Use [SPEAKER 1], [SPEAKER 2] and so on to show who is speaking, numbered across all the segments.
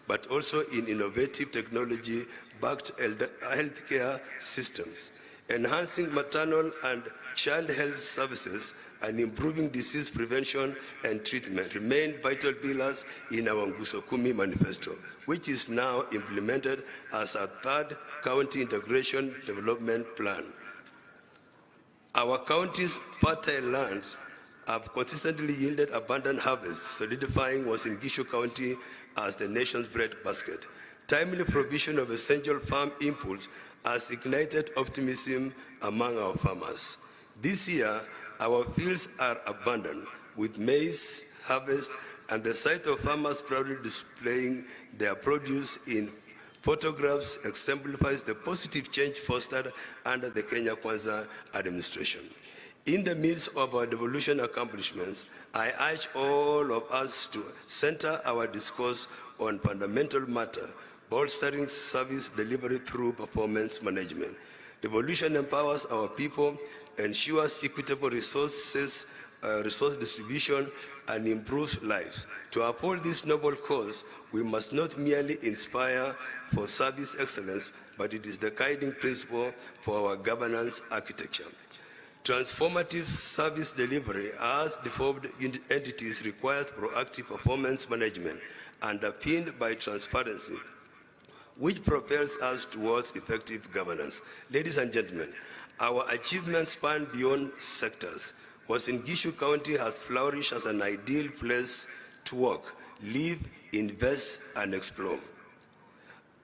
[SPEAKER 1] but also in innovative technology-backed healthcare systems, enhancing maternal and child health services, and improving disease prevention and treatment remain vital pillars in our Nguzo Kumi manifesto, which is now implemented as our third county integration development plan. Our county's fertile lands have consistently yielded abundant harvests, solidifying UASIN GISHU County as the nation's breadbasket. Timely provision of essential farm inputs has ignited optimism among our farmers. This year, our fields are abundant with maize harvest and the sight of farmers proudly displaying their produce in photographs exemplifies the positive change fostered under the Kenya Kwanza administration. In the midst of our devolution accomplishments, I urge all of us to center our discourse on fundamental matter, bolstering service delivery through performance management. Devolution empowers our people, ensures equitable resource distribution, and improves lives. To uphold this noble cause, we must not merely inspire for service excellence, but it is the guiding principle for our governance architecture. Transformative service delivery as devolved entities requires proactive performance management underpinned by transparency, which propels us towards effective governance. Ladies and gentlemen, our achievements span beyond sectors. UASIN GISHU County has flourished as an ideal place to work, live, invest, and explore.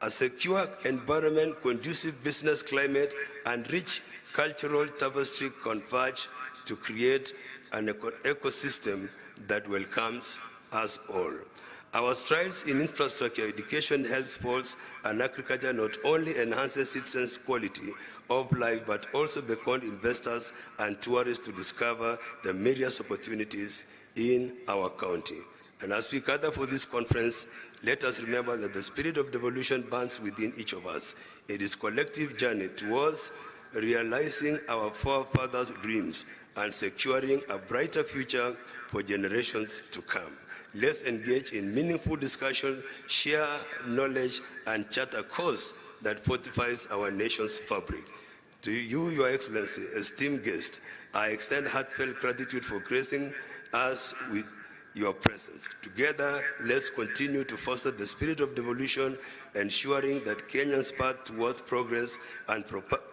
[SPEAKER 1] A secure environment, conducive business climate, and rich cultural tapestry converge to create an ecosystem that welcomes us all. Our strides in infrastructure, education, health, sports, and agriculture not only enhances citizens' quality of life, but also beckon investors and tourists to discover the myriad opportunities in our county. And as we gather for this conference, let us remember that the spirit of devolution burns within each of us. It is a collective journey towards realizing our forefathers' dreams and securing a brighter future for generations to come. Let's engage in meaningful discussion, share knowledge, and chart a course that fortifies our nation's fabric. To you, Your Excellency, esteemed guest, I extend heartfelt gratitude for gracing us with your presence. Together, let's continue to foster the spirit of devolution, ensuring that Kenya's path towards progress and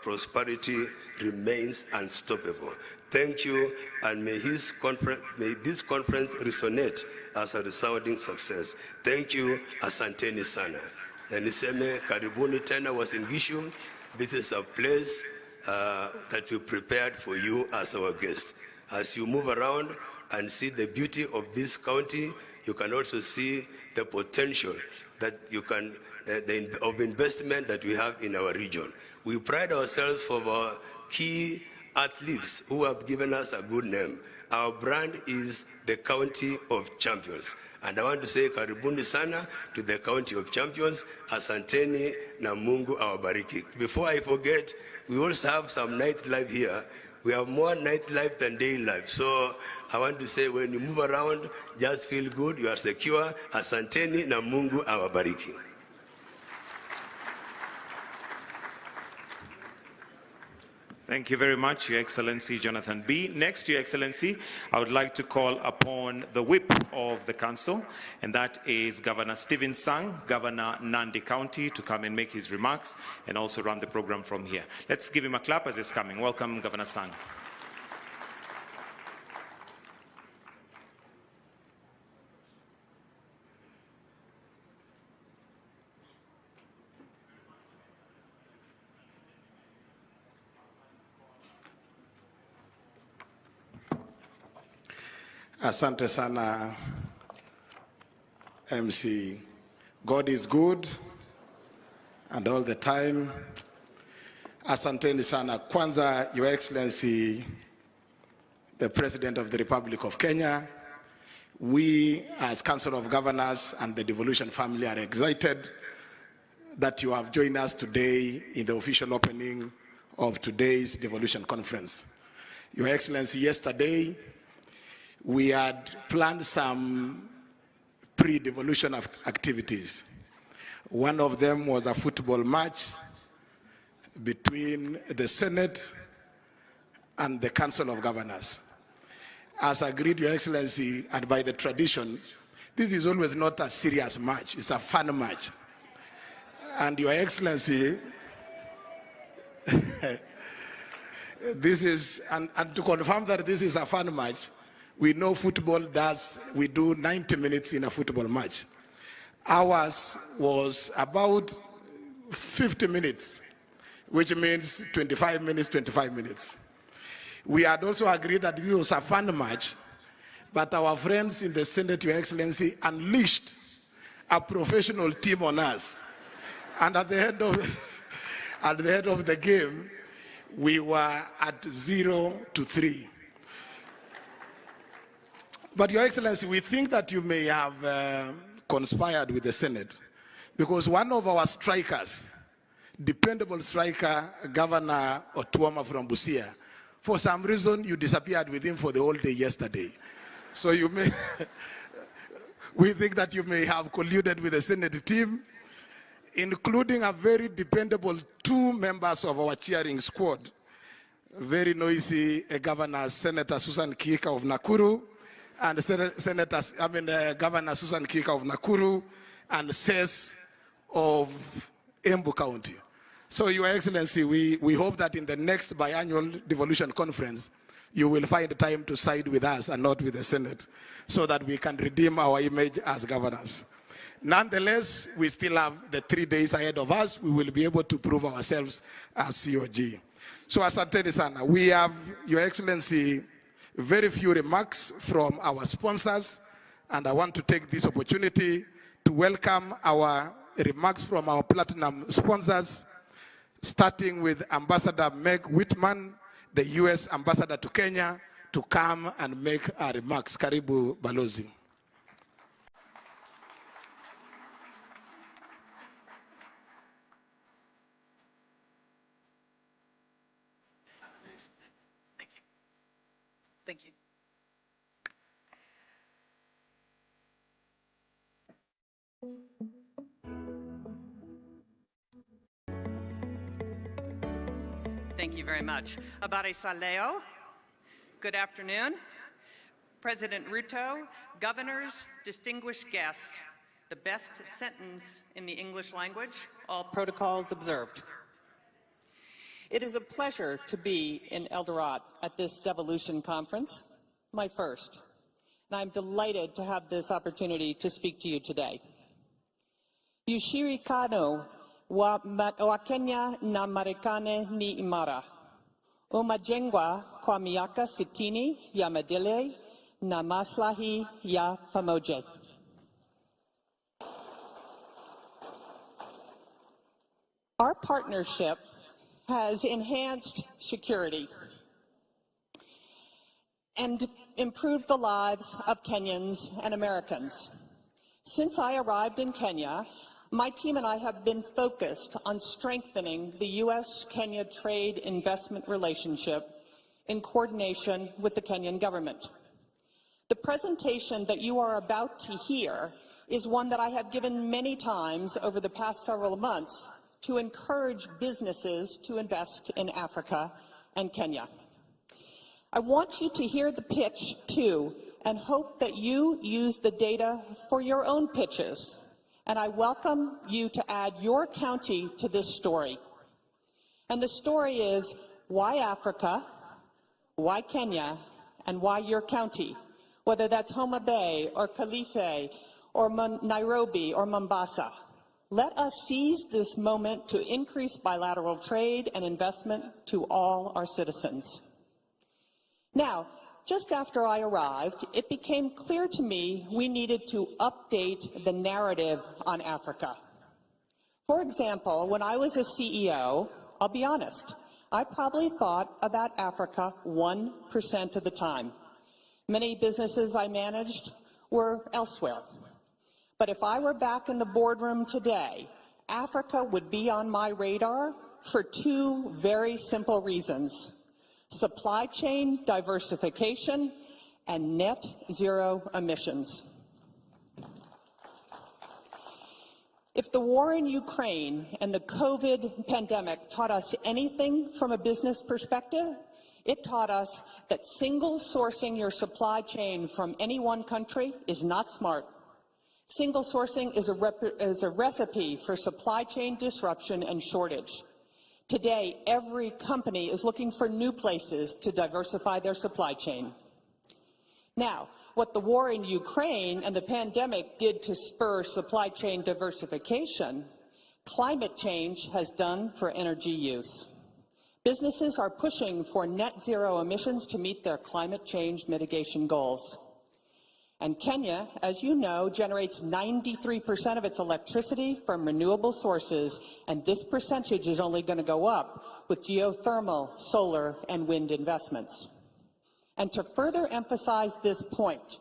[SPEAKER 1] prosperity remains unstoppable. Thank you, and may this conference resonate as a resounding success. Thank you, asanteni sana. Na niseme karibuni tena UASIN GISHU. This is a place that we prepared for you as our guest. As you move around and see the beauty of this county, you can also see the potential that you can of investment that we have in our region. We pride ourselves for our key athletes who have given us a good name. Our brand is the County of Champions. And I want to say karibuni sana to the County of Champions. Asanteni na Mungu awabariki. Before I forget, we also have some nightlife here. We have more nightlife than day life. So I want to say when you move around, just feel good, you are secure. Asanteni na Mungu awabariki.
[SPEAKER 2] Thank you very much, Your Excellency Jonathan B. Next, Your Excellency, I would like to call upon the whip of the council, and that is Governor Stephen Sang, Governor Nandi County, to come and make his remarks and also run the program from here. Let's give him a clap as he's coming. Welcome, Governor Sang.
[SPEAKER 3] Asante sana, MC. God is good and all the time. Asanteni sana. Kwanza, Your Excellency, the President of the Republic of Kenya, we as Council of Governors and the Devolution family are excited that you have joined us today in the official opening of today's Devolution Conference. Your Excellency, yesterday, we had planned some pre-devolution activities. One of them was a football match between the Senate and the Council of Governors. As agreed, Your Excellency, and by the tradition, this is always not a serious match, it's a fun match. And Your Excellency, this is, and to confirm that this is a fun match, we know football we do 90 minutes in a football match. Ours was about 50 minutes, which means 25 minutes, 25 minutes. We had also agreed that this was a fun match, but our friends in the Senate, Your Excellency, unleashed a professional team on us. And at the end of the game, we were at 0-3. But Your Excellency, we think that you may have conspired with the Senate, because one of our strikers, dependable striker, Governor Otuoma from Busia, for some reason you disappeared with him for the whole day yesterday. So you may, we think that you may have colluded with the Senate team, including a very dependable 2 members of our cheering squad, very noisy Senator Susan Kika of Nakuru, and Governor Susan Kika of Nakuru, and SES of Embu County. So, Your Excellency, we hope that in the next biannual devolution conference, you will find time to side with us and not with the Senate, so that we can redeem our image as governors. Nonetheless, we still have the 3 days ahead of us. We will be able to prove ourselves as COG. So, asante sana, we have, Your Excellency, very few remarks from our sponsors, and I want to take this opportunity to welcome our remarks from our platinum sponsors, starting with Ambassador Meg Whitman, the U.S. Ambassador to Kenya, to come and make our remarks. Karibu, Balozi.
[SPEAKER 4] Thank you. Thank you very much. Abare Saleo, good afternoon. President Ruto, governors, distinguished guests, the best sentence in the English language, all protocols observed. It is a pleasure to be in ELDORET at this Devolution Conference, my first, and I'm delighted to have this opportunity to speak to you today. Ushirikano wa Kenya na Marekani ni imara. Umajengwa kwa miaka 60 ya maadili na maslahi ya pamoja. Our partnership has enhanced security and improved the lives of Kenyans and Americans. Since I arrived in Kenya, my team and I have been focused on strengthening the U.S.-Kenya trade investment relationship in coordination with the Kenyan government. The presentation that you are about to hear is one that I have given many times over the past several months to encourage businesses to invest in Africa and Kenya. I want you to hear the pitch too, and hope that you use the data for your own pitches. And I welcome you to add your county to this story. And the story is, why Africa, why Kenya, and why your county? Whether that's Homa Bay or Kilifi or Nairobi or Mombasa. Let us seize this moment to increase bilateral trade and investment to all our citizens. Now, just after I arrived, it became clear to me we needed to update the narrative on Africa. For example, when I was a CEO, I'll be honest, I probably thought about Africa 1% of the time. Many businesses I managed were elsewhere. But if I were back in the boardroom today, Africa would be on my radar for 2 very simple reasons: supply chain diversification and net zero emissions. If the war in Ukraine and the COVID pandemic taught us anything from a business perspective, it taught us that single sourcing your supply chain from any one country is not smart. Single sourcing is a recipe for supply chain disruption and shortage. Today, every company is looking for new places to diversify their supply chain. Now, what the war in Ukraine and the pandemic did to spur supply chain diversification, climate change has done for energy use. Businesses are pushing for net zero emissions to meet their climate change mitigation goals. And Kenya, as you know, generates 93% of its electricity from renewable sources, and this percentage is only going to go up with geothermal, solar, and wind investments. And to further emphasize this point,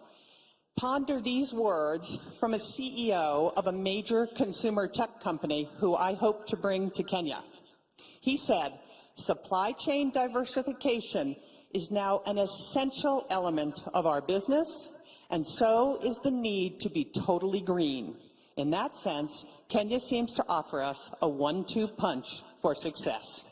[SPEAKER 4] ponder these words from a CEO of a major consumer tech company who I hope to bring to Kenya. He said, "Supply chain diversification is now an essential element of our business, and so is the need to be totally green. In that sense, Kenya seems to offer us a 1-2 punch for success."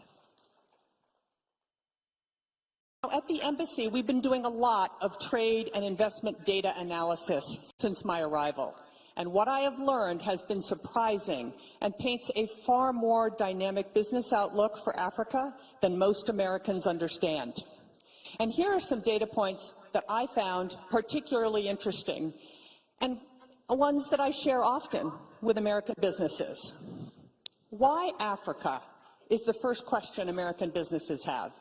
[SPEAKER 4] At the embassy, we've been doing a lot of trade and investment data analysis since my arrival. And what I have learned has been surprising and paints a far more dynamic business outlook for Africa than most Americans understand. And here are some data points that I found particularly interesting, and ones that I share often with American businesses. Why Africa is the first question American businesses have.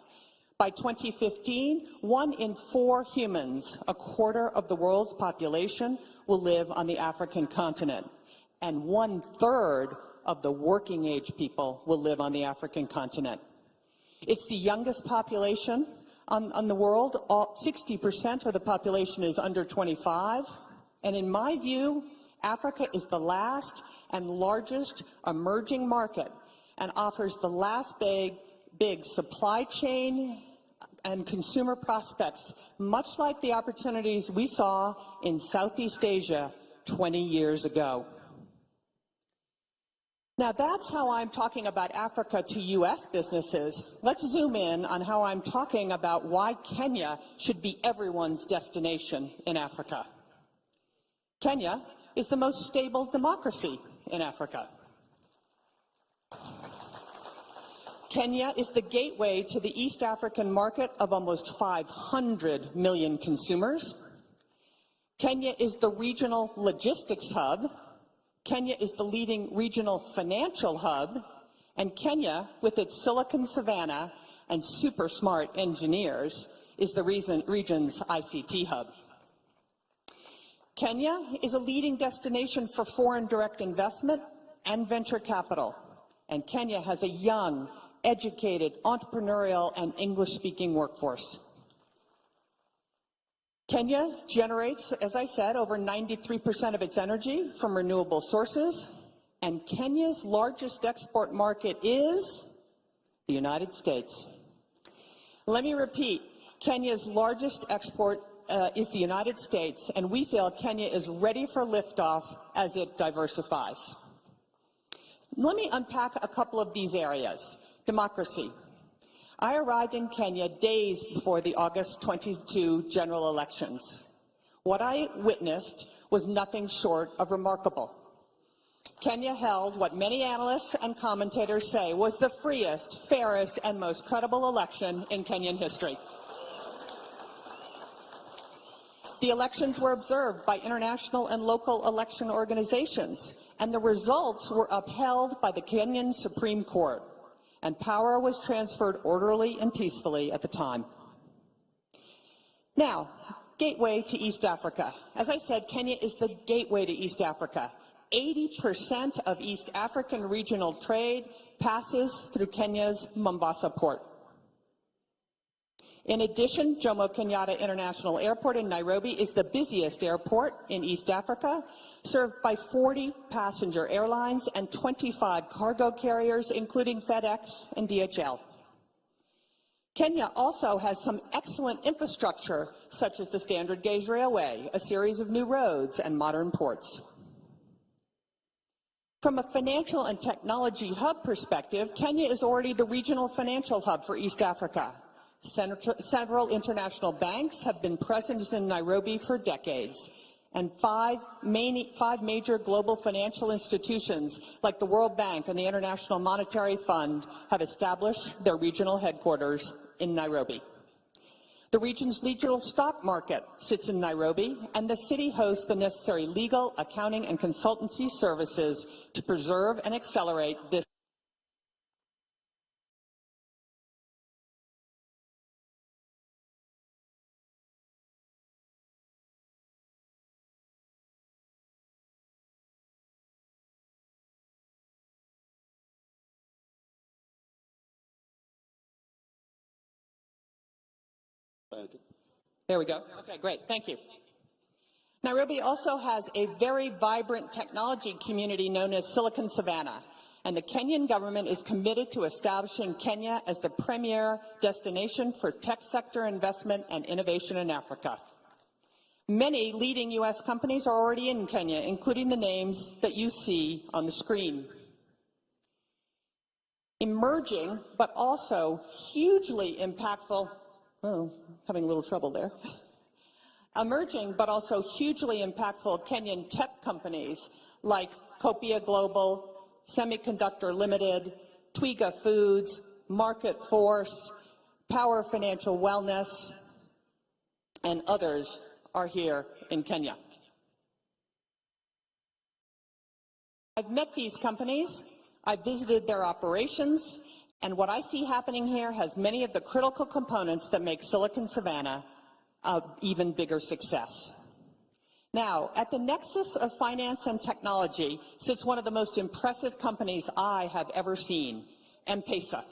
[SPEAKER 4] By 2015, 1 in 4 humans, a quarter of the world's population, will live on the African continent, and 1/3 of the working age people will live on the African continent. It's the youngest population on the world. 60% of the population is under 25, and in my view, Africa is the last and largest emerging market and offers the last big supply chain and consumer prospects, much like the opportunities we saw in Southeast Asia 20 years ago. Now, that's how I'm talking about Africa to U.S. businesses. Let's zoom in on how I'm talking about why Kenya should be everyone's destination in Africa. Kenya is the most stable democracy in Africa. Kenya is the gateway to the East African market of almost 500 million consumers. Kenya is the regional logistics hub. Kenya is the leading regional financial hub. And Kenya, with its Silicon Savannah and super smart engineers, is the region's ICT hub. Kenya is a leading destination for foreign direct investment and venture capital. And Kenya has a young, educated, entrepreneurial, and English-speaking workforce. Kenya generates, as I said, over 93% of its energy from renewable sources, and Kenya's largest export market is the United States. Let me repeat, Kenya's largest export is the United States, and we feel Kenya is ready for liftoff as it diversifies. Let me unpack a couple of these areas. Democracy. I arrived in Kenya days before the August 22 general elections. What I witnessed was nothing short of remarkable. Kenya held what many analysts and commentators say was the freest, fairest, and most credible election in Kenyan history. The elections were observed by international and local election organizations, and the results were upheld by the Kenyan Supreme Court, and power was transferred orderly and peacefully at the time. Now, gateway to East Africa. As I said, Kenya is the gateway to East Africa. 80% of East African regional trade passes through Kenya's Mombasa port. In addition, Jomo Kenyatta International Airport in Nairobi is the busiest airport in East Africa, served by 40 passenger airlines and 25 cargo carriers, including FedEx and DHL. Kenya also has some excellent infrastructure, such as the Standard Gauge Railway, a series of new roads, and modern ports. From a financial and technology hub perspective, Kenya is already the regional financial hub for East Africa. Several international banks have been present in Nairobi for decades, and five major global financial institutions like the World Bank and the International Monetary Fund have established their regional headquarters in Nairobi. The region's regional stock market sits in Nairobi, and the city hosts the necessary legal, accounting, and consultancy services to preserve and accelerate this. There we go. Okay, great. Thank you. Nairobi also has a very vibrant technology community known as Silicon Savannah, and the Kenyan government is committed to establishing Kenya as the premier destination for tech sector investment and innovation in Africa. Many leading U.S. companies are already in Kenya, including the names that you see on the screen. Emerging, but also hugely impactful, oh, having a little trouble there. Emerging, but also hugely impactful Kenyan tech companies like Copia Global, Semiconductor Limited, Twiga Foods, Market Force, Power Financial Wellness, and others are here in Kenya. I've met these companies, I've visited their operations, and what I see happening here has many of the critical components that make Silicon Savannah an even bigger success. Now, at the nexus of finance and technology sits one of the most impressive companies I have ever seen, M-Pesa.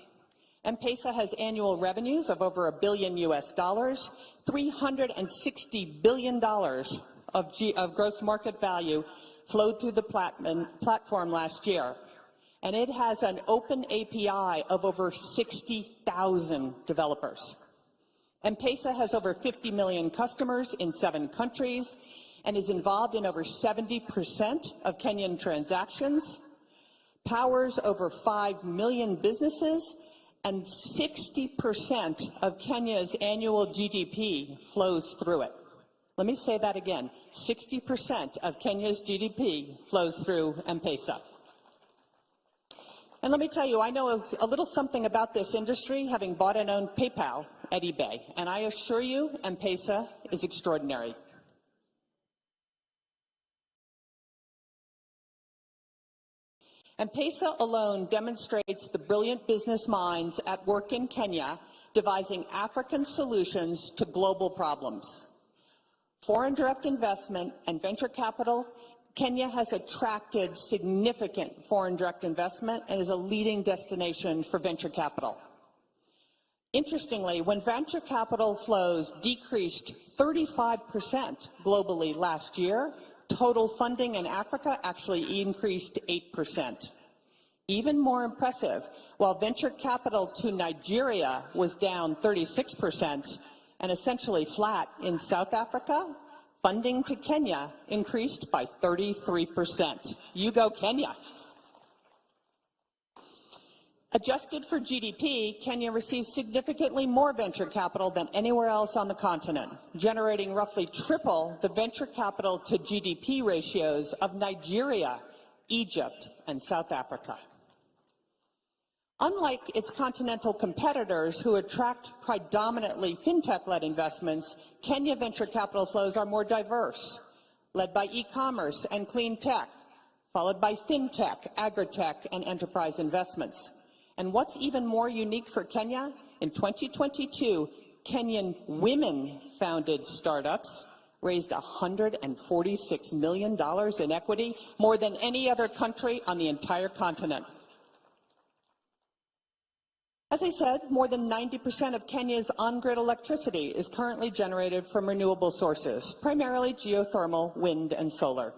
[SPEAKER 4] M-Pesa has annual revenues of over $1 billion US, $360 billion of gross market value flowed through the platform last year. And it has an open API of over 60,000 developers. M-Pesa has over 50 million customers in 7 countries and is involved in over 70% of Kenyan transactions, powers over 5 million businesses, and 60% of Kenya's annual GDP flows through it. Let me say that again. 60% of Kenya's GDP flows through M-Pesa. And let me tell you, I know a little something about this industry, having bought and owned PayPal at eBay, and I assure you, M-Pesa is extraordinary. M-Pesa alone demonstrates the brilliant business minds at work in Kenya, devising African solutions to global problems. Foreign direct investment and venture capital, Kenya has attracted significant foreign direct investment and is a leading destination for venture capital. Interestingly, when venture capital flows decreased 35% globally last year, total funding in Africa actually increased 8%. Even more impressive, while venture capital to Nigeria was down 36% and essentially flat in South Africa, funding to Kenya increased by 33%. You go, Kenya. Adjusted for GDP, Kenya receives significantly more venture capital than anywhere else on the continent, generating roughly triple the venture capital to GDP ratios of Nigeria, Egypt, and South Africa. Unlike its continental competitors who attract predominantly fintech-led investments, Kenya venture capital flows are more diverse, led by e-commerce and clean tech, followed by fintech, agri-tech, and enterprise investments. And what's even more unique for Kenya, in 2022, Kenyan women-founded startups raised $146 million in equity, more than any other country on the entire continent. As I said, more than 90% of Kenya's on-grid electricity is currently generated from renewable sources, primarily geothermal, wind, and solar.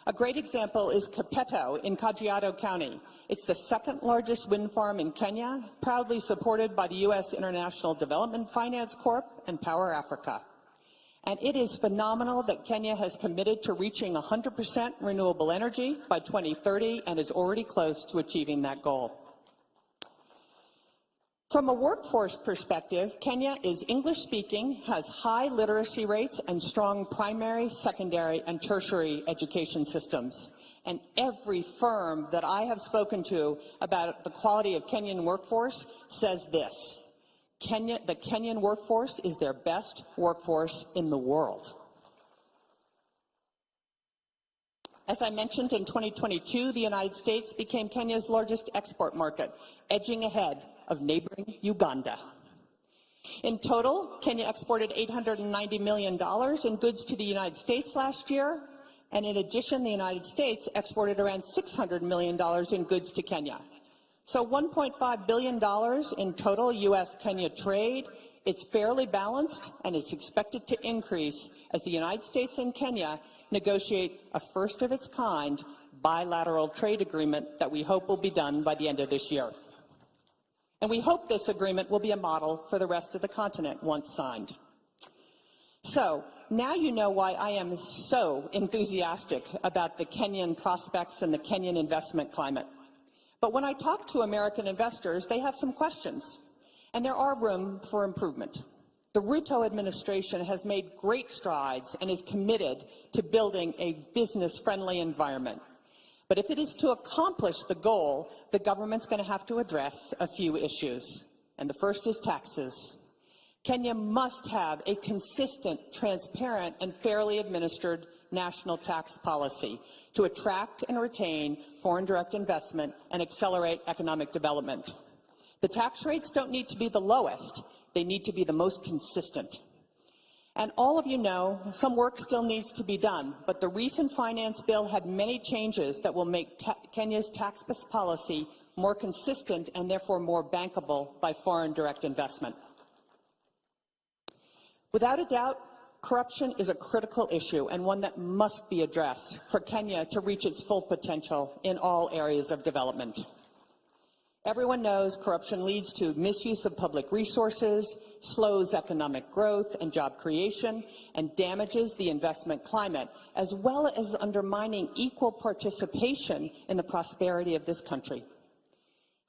[SPEAKER 4] A great example is Kapeto in Kajiado County. It's the second largest wind farm in Kenya, proudly supported by the U.S. International Development Finance Corp. And Power Africa. And it is phenomenal that Kenya has committed to reaching 100% renewable energy by 2030 and is already close to achieving that goal. From a workforce perspective, Kenya is English-speaking, has high literacy rates, and strong primary, secondary, and tertiary education systems. And every firm that I have spoken to about the quality of Kenyan workforce says this: the Kenyan workforce is their best workforce in the world. As I mentioned, in 2022, the United States became Kenya's largest export market, edging ahead of neighboring Uganda. In total, Kenya exported $890 million in goods to the United States last year, and in addition, the United States exported around $600 million in goods to Kenya. So $1.5 billion in total U.S.-Kenya trade. It's fairly balanced, and it's expected to increase as the United States and Kenya negotiate a first-of-its-kind bilateral trade agreement that we hope will be done by the end of this year. And we hope this agreement will be a model for the rest of the continent once signed. So now you know why I am so enthusiastic about the Kenyan prospects and the Kenyan investment climate. But when I talk to American investors, they have some questions, and there are room for improvement. The Ruto administration has made great strides and is committed to building a business-friendly environment. But if it is to accomplish the goal, the government's going to have to address a few issues. And the first is taxes. Kenya must have a consistent, transparent, and fairly administered national tax policy to attract and retain foreign direct investment and accelerate economic development. The tax rates don't need to be the lowest. They need to be the most consistent. And all of you know, some work still needs to be done, but the recent finance bill had many changes that will make Kenya's tax policy more consistent and therefore more bankable by foreign direct investment. Without a doubt, corruption is a critical issue and one that must be addressed for Kenya to reach its full potential in all areas of development. Everyone knows corruption leads to misuse of public resources, slows economic growth and job creation, and damages the investment climate, as well as undermining equal participation in the prosperity of this country.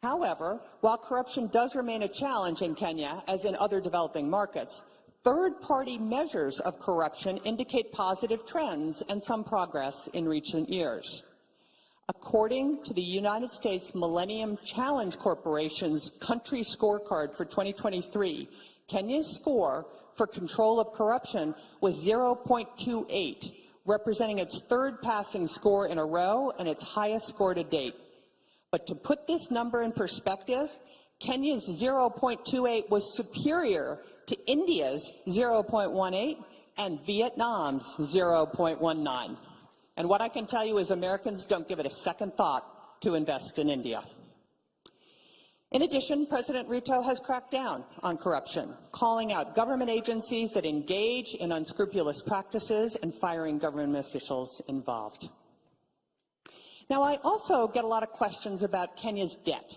[SPEAKER 4] However, while corruption does remain a challenge in Kenya, as in other developing markets, third-party measures of corruption indicate positive trends and some progress in recent years. According to the United States Millennium Challenge Corporation's country scorecard for 2023, Kenya's score for control of corruption was 0.28, representing its third passing score in a row and its highest score to date. But to put this number in perspective, Kenya's 0.28 was superior to India's 0.18 and Vietnam's 0.19. And what I can tell you is Americans don't give it a second thought to invest in India. In addition, President Ruto has cracked down on corruption, calling out government agencies that engage in unscrupulous practices and firing government officials involved. Now, I also get a lot of questions about Kenya's debt.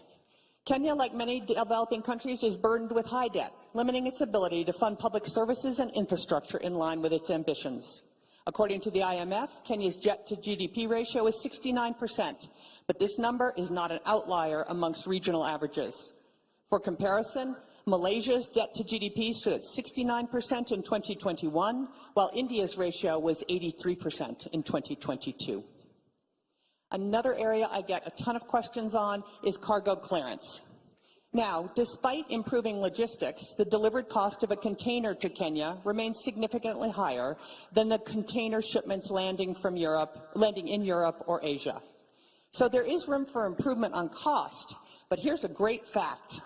[SPEAKER 4] Kenya, like many developing countries, is burdened with high debt, limiting its ability to fund public services and infrastructure in line with its ambitions. According to the IMF, Kenya's debt to GDP ratio is 69%, but this number is not an outlier amongst regional averages. For comparison, Malaysia's debt to GDP stood at 69% in 2021, while India's ratio was 83% in 2022. Another area I get a ton of questions on is cargo clearance. Now, despite improving logistics, the delivered cost of a container to Kenya remains significantly higher than the container shipments landing in Europe or Asia. So there is room for improvement on cost, but here's a great fact.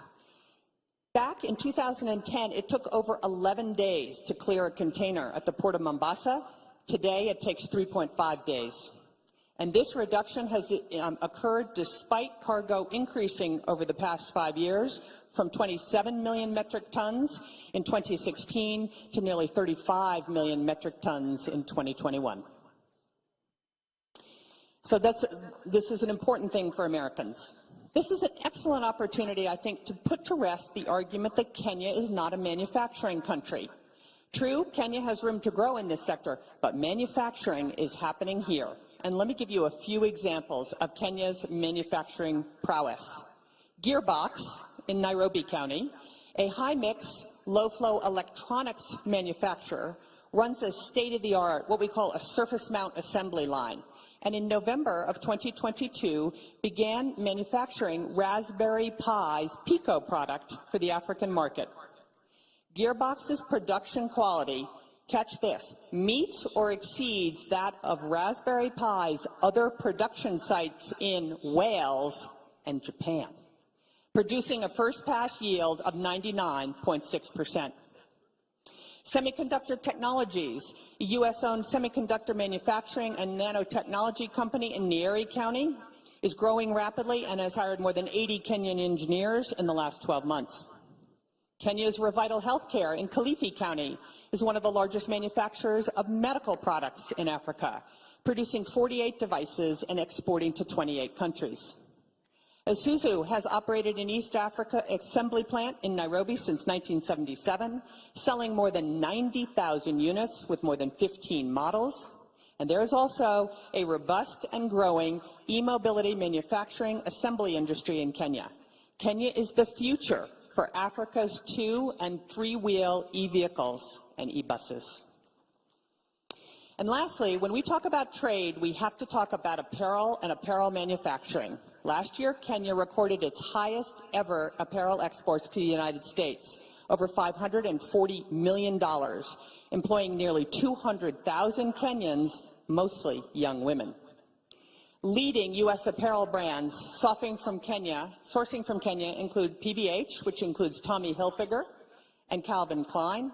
[SPEAKER 4] Back in 2010, it took over 11 days to clear a container at the port of Mombasa. Today, it takes 3.5 days. And this reduction has occurred despite cargo increasing over the past 5 years from 27 million metric tons in 2016 to nearly 35 million metric tons in 2021. So this is an important thing for Americans. This is an excellent opportunity, I think, to put to rest the argument that Kenya is not a manufacturing country. True, Kenya has room to grow in this sector, but manufacturing is happening here. And let me give you a few examples of Kenya's manufacturing prowess. Gearbox in Nairobi County, a high-mix, low-flow electronics manufacturer, runs a state-of-the-art, what we call a surface mount assembly line, and in November of 2022 began manufacturing Raspberry Pi's Pico product for the African market. Gearbox's production quality, catch this, meets or exceeds that of Raspberry Pi's other production sites in Wales and Japan, producing a first-pass yield of 99.6%. Semiconductor Technologies, a U.S.-owned semiconductor manufacturing and nanotechnology company in Nyeri County, is growing rapidly and has hired more than 80 Kenyan engineers in the last 12 months. Kenya's Revital Healthcare in Kilifi County is one of the largest manufacturers of medical products in Africa, producing 48 devices and exporting to 28 countries. Isuzu has operated an East Africa assembly plant in Nairobi since 1977, selling more than 90,000 units with more than 15 models. And there is also a robust and growing e-mobility manufacturing assembly industry in Kenya. Kenya is the future for Africa's 2- and 3-wheel e-vehicles and e-buses. And lastly, when we talk about trade, we have to talk about apparel and apparel manufacturing. Last year, Kenya recorded its highest ever apparel exports to the United States, over $540 million, employing nearly 200,000 Kenyans, mostly young women. Leading U.S. apparel brands sourcing from Kenya include PVH, which includes Tommy Hilfiger and Calvin Klein,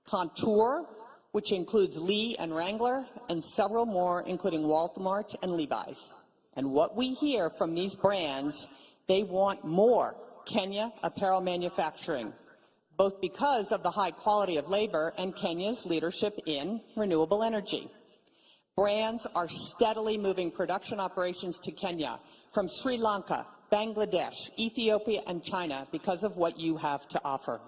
[SPEAKER 4] Contour, which includes Lee and Wrangler, and several more, including Walmart and Levi's. And what we hear from these brands, they want more Kenya apparel manufacturing, both because of the high quality of labor and Kenya's leadership in renewable energy. Brands are steadily moving production operations to Kenya from Sri Lanka, Bangladesh, Ethiopia, and China because of what you have to offer.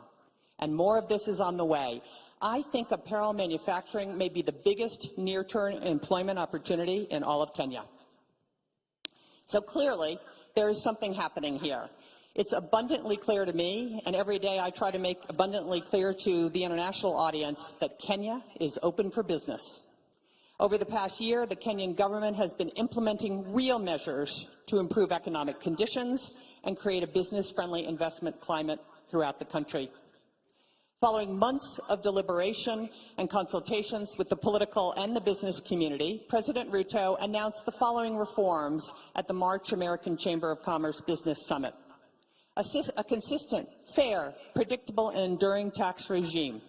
[SPEAKER 4] And more of this is on the way. I think apparel manufacturing may be the biggest near-term employment opportunity in all of Kenya. So clearly, there is something happening here. It's abundantly clear to me, and every day I try to make abundantly clear to the international audience that Kenya is open for business. Over the past year, the Kenyan government has been implementing real measures to improve economic conditions and create a business-friendly investment climate throughout the country. Following months of deliberation and consultations with the political and the business community, President Ruto announced the following reforms at the March American Chamber of Commerce Business Summit. A consistent, fair, predictable, and enduring tax regime.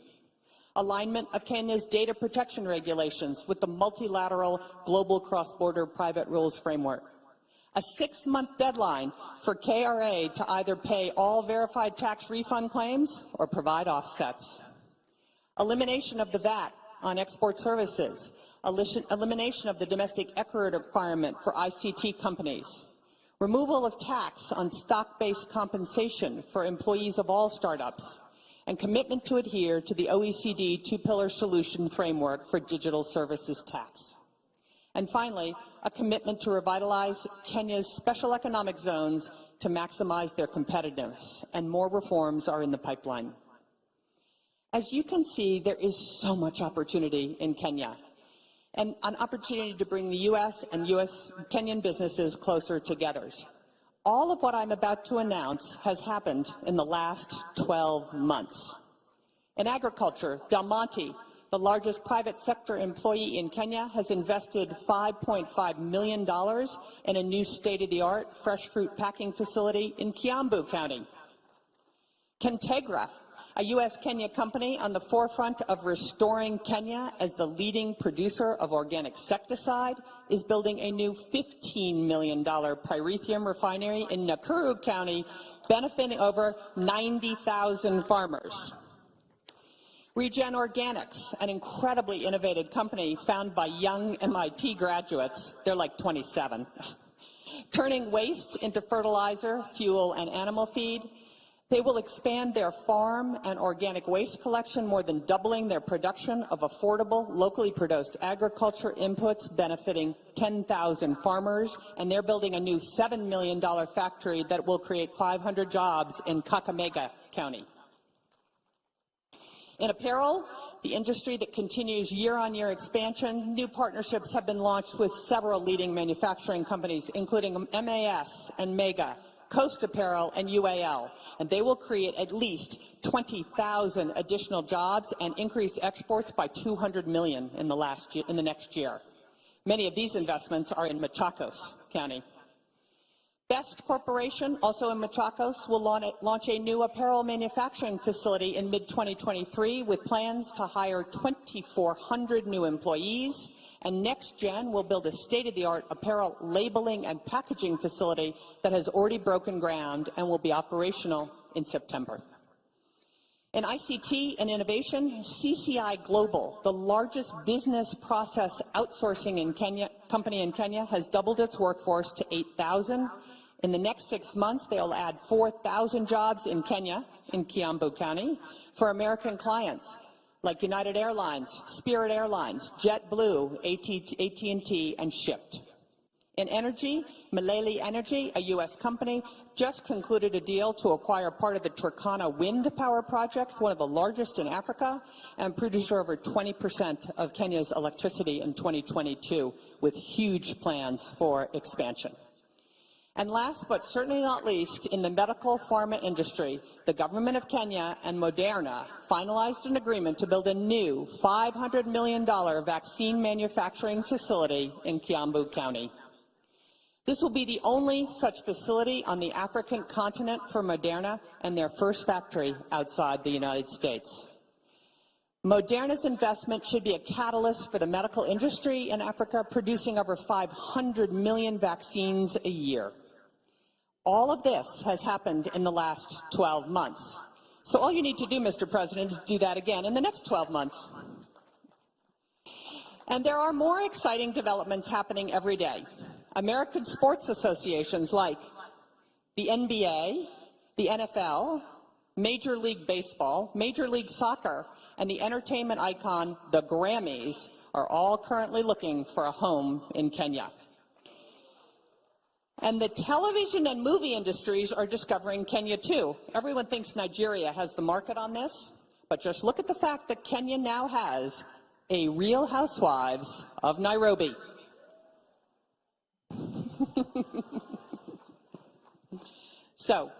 [SPEAKER 4] Alignment of Kenya's data protection regulations with the multilateral global cross-border private rules framework. A 6-month deadline for KRA to either pay all verified tax refund claims or provide offsets. Elimination of the VAT on export services. Elimination of the domestic equity requirement for ICT companies. Removal of tax on stock-based compensation for employees of all startups. And commitment to adhere to the OECD two-pillar solution framework for digital services tax. And finally, a commitment to revitalize Kenya's special economic zones to maximize their competitiveness, and more reforms are in the pipeline. As you can see, there is so much opportunity in Kenya, and an opportunity to bring the U.S. and Kenyan businesses closer together. All of what I'm about to announce has happened in the last 12 months. In agriculture, Del Monte, the largest private sector employee in Kenya, has invested $5.5 million in a new state-of-the-art fresh fruit packing facility in Kiambu County. Contegra, a U.S.-Kenya company on the forefront of restoring Kenya as the leading producer of organic insecticide, is building a new $15 million pyrethrum refinery in Nakuru County, benefiting over 90,000 farmers. Regen Organics, an incredibly innovative company founded by young MIT graduates, they're like 27, turning waste into fertilizer, fuel, and animal feed. They will expand their farm and organic waste collection, more than doubling their production of affordable, locally produced agriculture inputs benefiting 10,000 farmers, and they're building a new $7 million factory that will create 500 jobs in Kakamega County. In apparel, the industry that continues year-on-year expansion, new partnerships have been launched with several leading manufacturing companies, including MAS and Mega, Coast Apparel, and UAL, and they will create at least 20,000 additional jobs and increase exports by 200 million in the next year. Many of these investments are in Machakos County. Best Corporation, also in Machakos, will launch a new apparel manufacturing facility in mid-2023 with plans to hire 2,400 new employees. And NextGen will build a state-of-the-art apparel labeling and packaging facility that has already broken ground and will be operational in September. In ICT and innovation, CCI Global, the largest business process outsourcing company in Kenya, has doubled its workforce to 8,000. In the next 6 months, they'll add 4,000 jobs in Kenya, in Kiambu County, for American clients like United Airlines, Spirit Airlines, JetBlue, AT&T, and Shipt. In energy, Malele Energy, a U.S. company, just concluded a deal to acquire part of the Turkana wind power project, one of the largest in Africa, and produce over 20% of Kenya's electricity in 2022, with huge plans for expansion. And last but certainly not least, in the medical pharma industry, the government of Kenya and Moderna finalized an agreement to build a new $500 million vaccine manufacturing facility in Kiambu County. This will be the only such facility on the African continent for Moderna and their first factory outside the United States. Moderna's investment should be a catalyst for the medical industry in Africa, producing over 500 million vaccines a year. All of this has happened in the last 12 months. So all you need to do, Mr. President, is do that again in the next 12 months. And there are more exciting developments happening every day. American sports associations like the NBA, the NFL, Major League Baseball, Major League Soccer, and the entertainment icon, the Grammys, are all currently looking for a home in Kenya. And the television and movie industries are discovering Kenya too. Everyone thinks Nigeria has the market on this, but just look at the fact that Kenya now has a Real Housewives of Nairobi. So,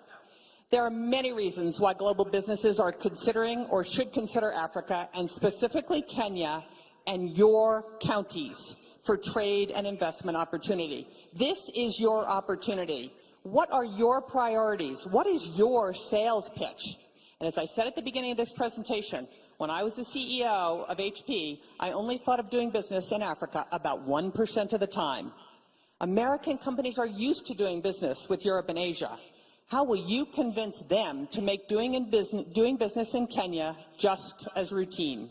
[SPEAKER 4] there are many reasons why global businesses are considering or should consider Africa, and specifically Kenya and your counties, for trade and investment opportunity. This is your opportunity. What are your priorities? What is your sales pitch? And as I said at the beginning of this presentation, when I was the CEO of HP, I only thought of doing business in Africa about 1% of the time. American companies are used to doing business with Europe and Asia. How will you convince them to make doing business in Kenya just as routine?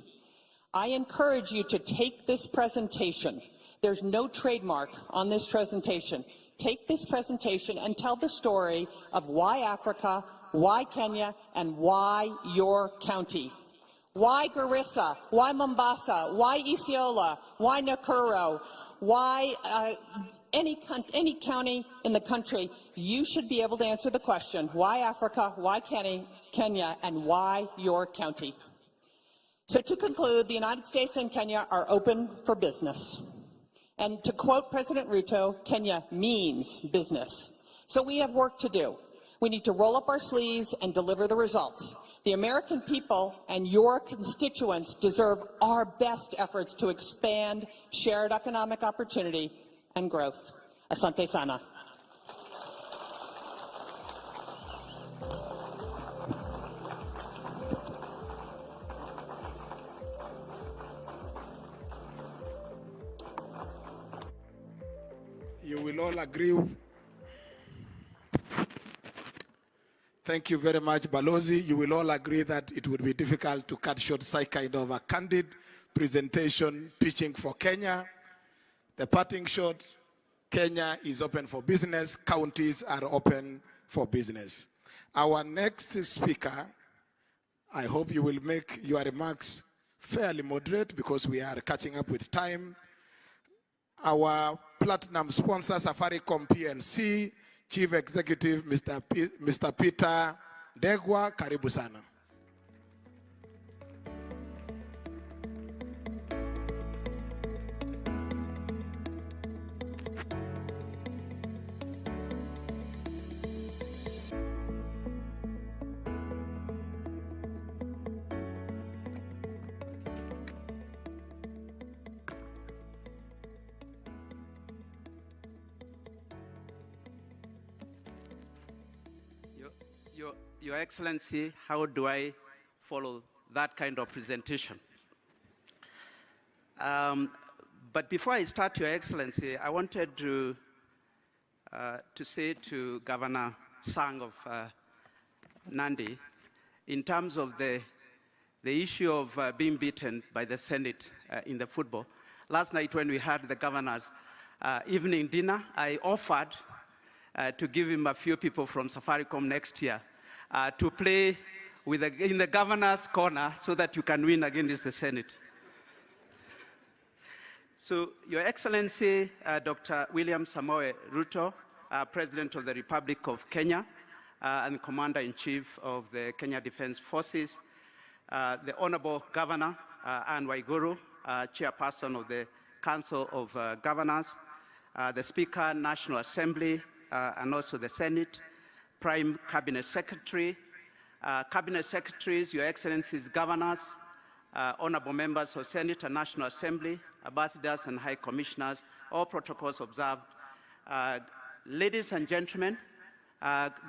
[SPEAKER 4] I encourage you to take this presentation. There's no trademark on this presentation. Take this presentation and tell the story of why Africa, why Kenya, and why your county. Why Garissa? Why Mombasa? Why Isiolo? Why Nakuru? Why any county in the country? You should be able to answer the question, why Africa, why Kenya, and why your county? So to conclude, the United States and Kenya are open for business. And to quote President Ruto, Kenya means business. So we have work to do. We need to roll up our sleeves and deliver the results. The American people and your constituents deserve our best efforts to expand shared economic opportunity and growth. Asante sana.
[SPEAKER 3] You will all agree. Thank you very much, Balozi. You will all agree that it would be difficult to cut short such kind of a candid presentation pitching for Kenya. The parting shot, Kenya is open for business. Counties are open for business. Our next speaker, I hope you will make your remarks fairly moderate because we are catching up with time. Our platinum sponsor, Safaricom PLC, Chief Executive, Mr. Peter Degwa, karibu sana.
[SPEAKER 5] Your Excellency, how do I follow that kind of presentation? But before I start, Your Excellency, I wanted to say to Governor Sang of Nandi, in terms of the issue of being beaten by the Senate in the football. Last night when we had the governor's evening dinner, I offered to give him a few people from Safaricom next year to play in the governor's corner so that you can win against the Senate. So, Your Excellency, Dr. William Samoei Ruto, President of the Republic of Kenya and Commander-in-Chief of the Kenya Defense Forces, the Honorable Governor Anne Waiguru, Chairperson of the Council of Governors, the Speaker, National Assembly, and also the Senate, Prime Cabinet Secretary, Cabinet Secretaries, Your Excellencies, Governors, Honorable Members of Senate and National Assembly, Ambassadors and High Commissioners, all protocols observed. Ladies and gentlemen,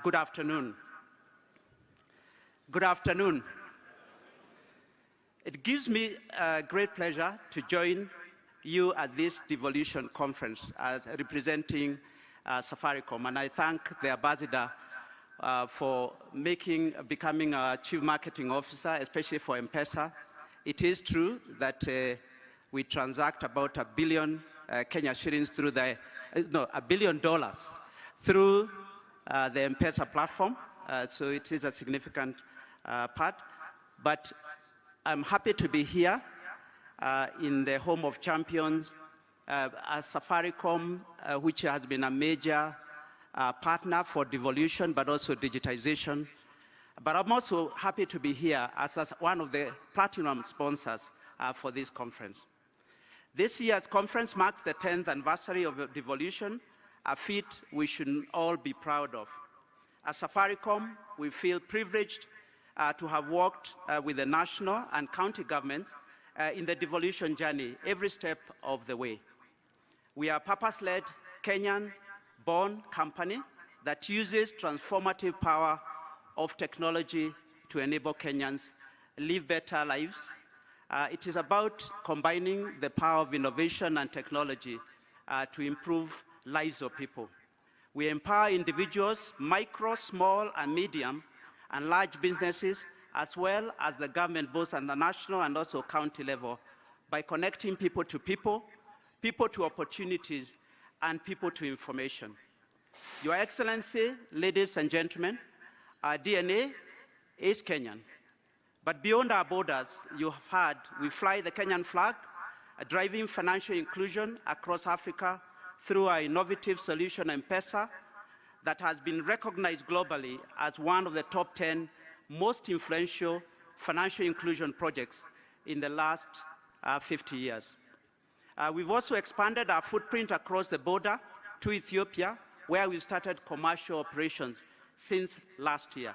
[SPEAKER 5] good afternoon. Good afternoon. It gives me great pleasure to join you at this Devolution Conference as representing Safaricom, and I thank the Ambassador for becoming a Chief Marketing Officer, especially for M-Pesa. It is true that we transact about $1 billion Kenya shillings through $1 billion through the M-Pesa platform, so it is a significant part. But I'm happy to be here in the home of champions, as Safaricom, which has been a major partner for devolution, but also digitization. But I'm also happy to be here as one of the platinum sponsors for this conference. This year's conference marks the 10th anniversary of devolution, a feat we should all be proud of. As Safaricom, we feel privileged to have worked with the national and county governments in the devolution journey every step of the way. We are a purpose-led, Kenyan-born company that uses transformative power of technology to enable Kenyans live better lives. It is about combining the power of innovation and technology to improve lives of people. We empower individuals, micro, small, and medium, and large businesses, as well as the government, both at the national and also county level, by connecting people to people, people to opportunities, and people to information. Your Excellency, ladies and gentlemen, our DNA is Kenyan. But beyond our borders, you have heard, we fly the Kenyan flag, driving financial inclusion across Africa through our innovative solution, M-Pesa, that has been recognized globally as one of the top 10 most influential financial inclusion projects in the last 50 years. We've also expanded our footprint across the border to Ethiopia, where we've started commercial operations since last year.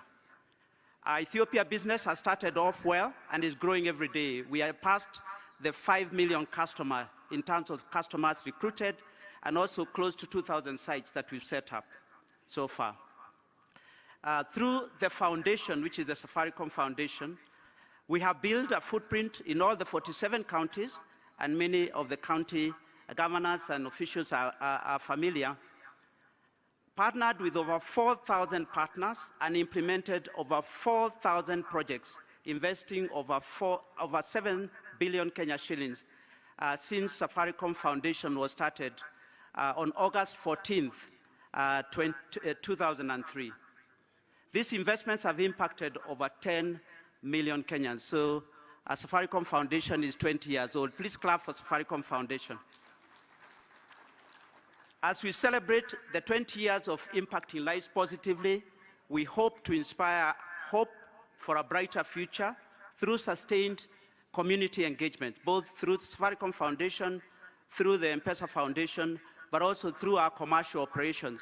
[SPEAKER 5] Our Ethiopia business has started off well and is growing every day. We are past the 5 million customer in terms of customers recruited, and also close to 2,000 sites that we've set up so far. Through the foundation, which is the Safaricom Foundation, we have built a footprint in all the 47 counties, and many of the county governors and officials are familiar, partnered with over 4,000 partners and implemented over 4,000 projects, investing over 7 billion Kenya shillings since Safaricom Foundation was started on August 14th, 2003. These investments have impacted over 10 million Kenyans. So Safaricom Foundation is 20 years old. Please clap for Safaricom Foundation. As we celebrate the 20 years of impacting lives positively, we hope to inspire hope for a brighter future through sustained community engagement, both through Safaricom Foundation, through the M-Pesa Foundation, but also through our commercial operations,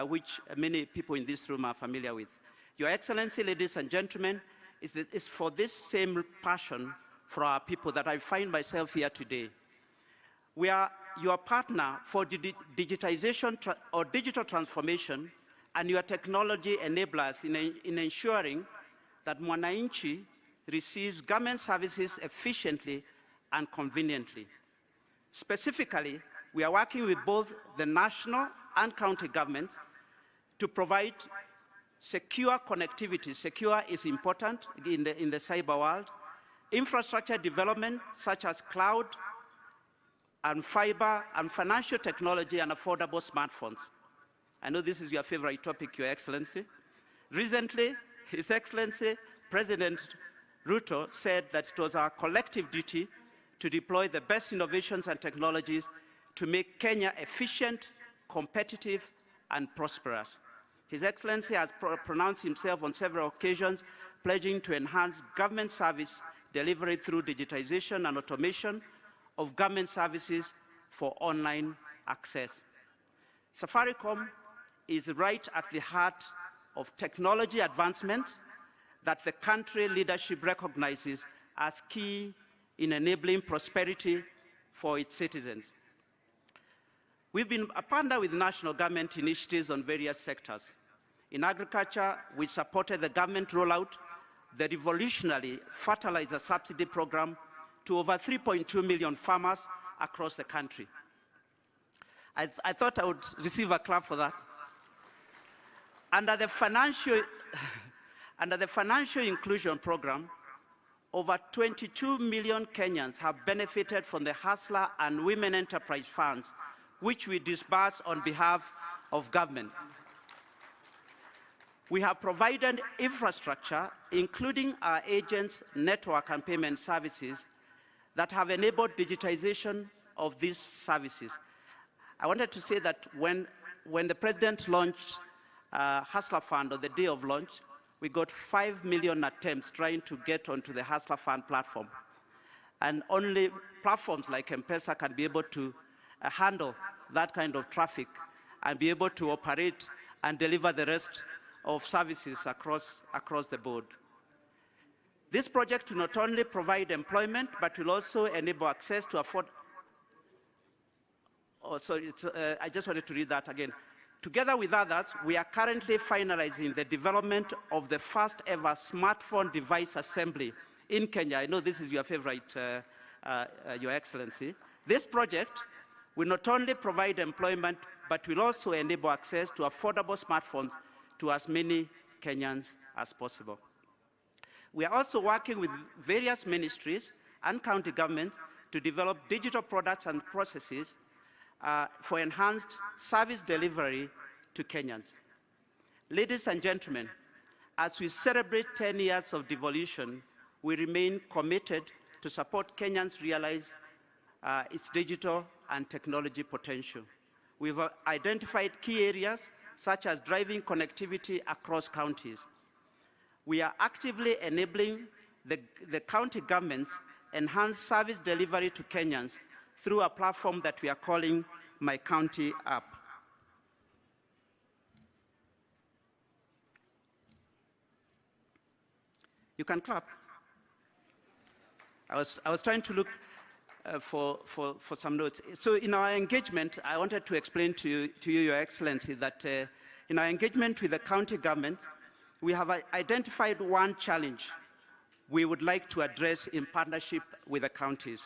[SPEAKER 5] which many people in this room are familiar with. Your Excellency, ladies and gentlemen, it's for this same passion for our people that I find myself here today. We are your partner for digitization or digital transformation, and your technology enablers in ensuring that Mwananchi receives government services efficiently and conveniently. Specifically, we are working with both the national and county governments to provide secure connectivity. Secure is important in the cyber world. Infrastructure development such as cloud and fiber and financial technology and affordable smartphones. I know this is your favorite topic, Your Excellency. Recently, His Excellency President Ruto said that it was our collective duty to deploy the best innovations and technologies to make Kenya efficient, competitive, and prosperous. His Excellency has pronounced himself on several occasions, pledging to enhance government service delivery through digitization and automation of government services for online access. Safaricom is right at the heart of technology advancements that the country leadership recognizes as key in enabling prosperity for its citizens. We've been a partner with national government initiatives on various sectors. In agriculture, we supported the government rollout, the revolutionary fertilizer subsidy program to over 3.2 million farmers across the country. I thought I would receive a clap for that. Under the financial inclusion program, over 22 million Kenyans have benefited from the Hustler and Women Enterprise Funds, which we disburse on behalf of government. We have provided infrastructure, including our agents' network and payment services, that have enabled digitization of these services. I wanted to say that when the President launched Hustler Fund on the day of launch, we got 5 million attempts trying to get onto the Hustler Fund platform. And only platforms like M-Pesa can be able to handle that kind of traffic and be able to operate and deliver the rest of services across the board. This project will not only provide employment, but will also enable access to I just wanted to read that again. Together with others, we are currently finalizing the development of the first ever smartphone device assembly in Kenya. I know this is your favorite, Your Excellency. This project will not only provide employment, but will also enable access to affordable smartphones to as many Kenyans as possible. We are also working with various ministries and county governments to develop digital products and processes for enhanced service delivery to Kenyans. Ladies and gentlemen, as we celebrate 10 years of devolution, we remain committed to support Kenyans realize its digital and technology potential. We've identified key areas such as driving connectivity across counties. We are actively enabling the county governments enhance service delivery to Kenyans through a platform that we are calling My County App. You can clap. I was trying to look for some notes. So in our engagement, I wanted to explain to you, Your Excellency, that in our engagement with the county government, we have identified one challenge we would like to address in partnership with the counties.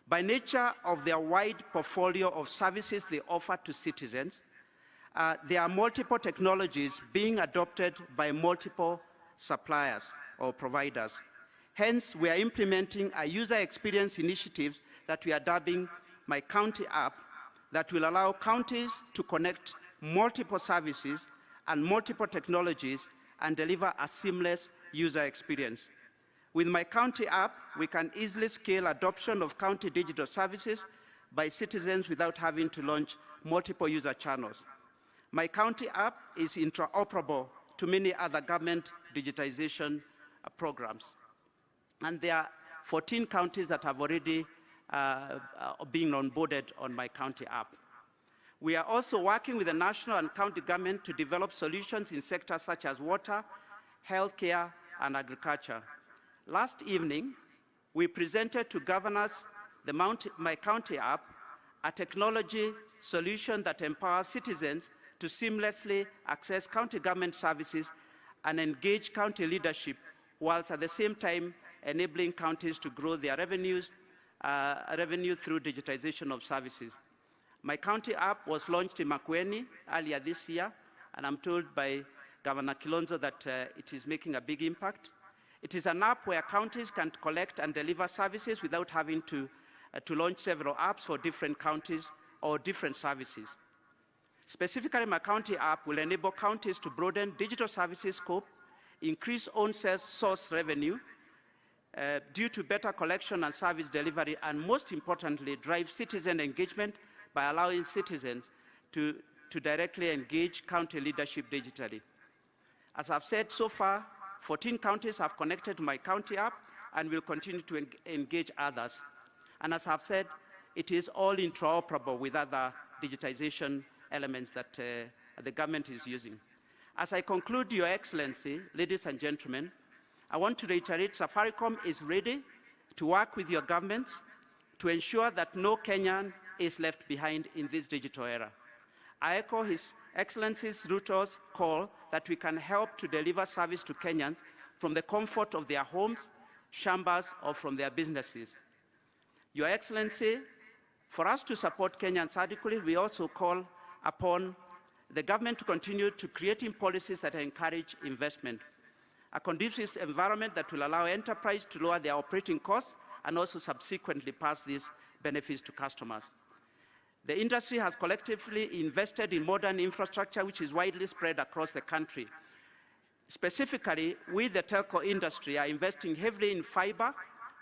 [SPEAKER 5] By nature of their wide portfolio of services they offer to citizens, there are multiple technologies being adopted by multiple suppliers or providers. Hence, we are implementing a user experience initiatives that we are dubbing My County App that will allow counties to connect multiple services and multiple technologies and deliver a seamless user experience. With My County app, we can easily scale adoption of county digital services by citizens without having to launch multiple user channels. My County app is interoperable to many other government digitization programs. And there are 14 counties that have already been onboarded on My County app. We are also working with the national and county government to develop solutions in sectors such as water, healthcare, and agriculture. Last evening, we presented to governors the My County app, a technology solution that empowers citizens to seamlessly access county government services and engage county leadership, whilst at the same time enabling counties to grow their revenue through digitization of services. My County app was launched in Makueni earlier this year, and I'm told by Governor Kilonzo that it is making a big impact. It is an app where counties can collect and deliver services without having to launch several apps for different counties or different services. Specifically, My County app will enable counties to broaden digital services scope, increase own source revenue due to better collection and service delivery, and most importantly, drive citizen engagement by allowing citizens to directly engage county leadership digitally. As I've said, so far, 14 counties have connected to My County app and will continue to engage others. And as I've said, it is all interoperable with other digitization elements that the government is using. As I conclude, Your Excellency, ladies and gentlemen, I want to reiterate Safaricom is ready to work with your governments to ensure that no Kenyan is left behind in this digital era. I echo His Excellency's Ruto's call that we can help to deliver service to Kenyans from the comfort of their homes, chambers, or from their businesses. Your Excellency, for us to support Kenyans adequately, we also call upon the government to continue to creating policies that encourage investment, a conducive environment that will allow enterprise to lower their operating costs and also subsequently pass these benefits to customers. The industry has collectively invested in modern infrastructure which is widely spread across the country. Specifically, we, the telco industry, are investing heavily in fiber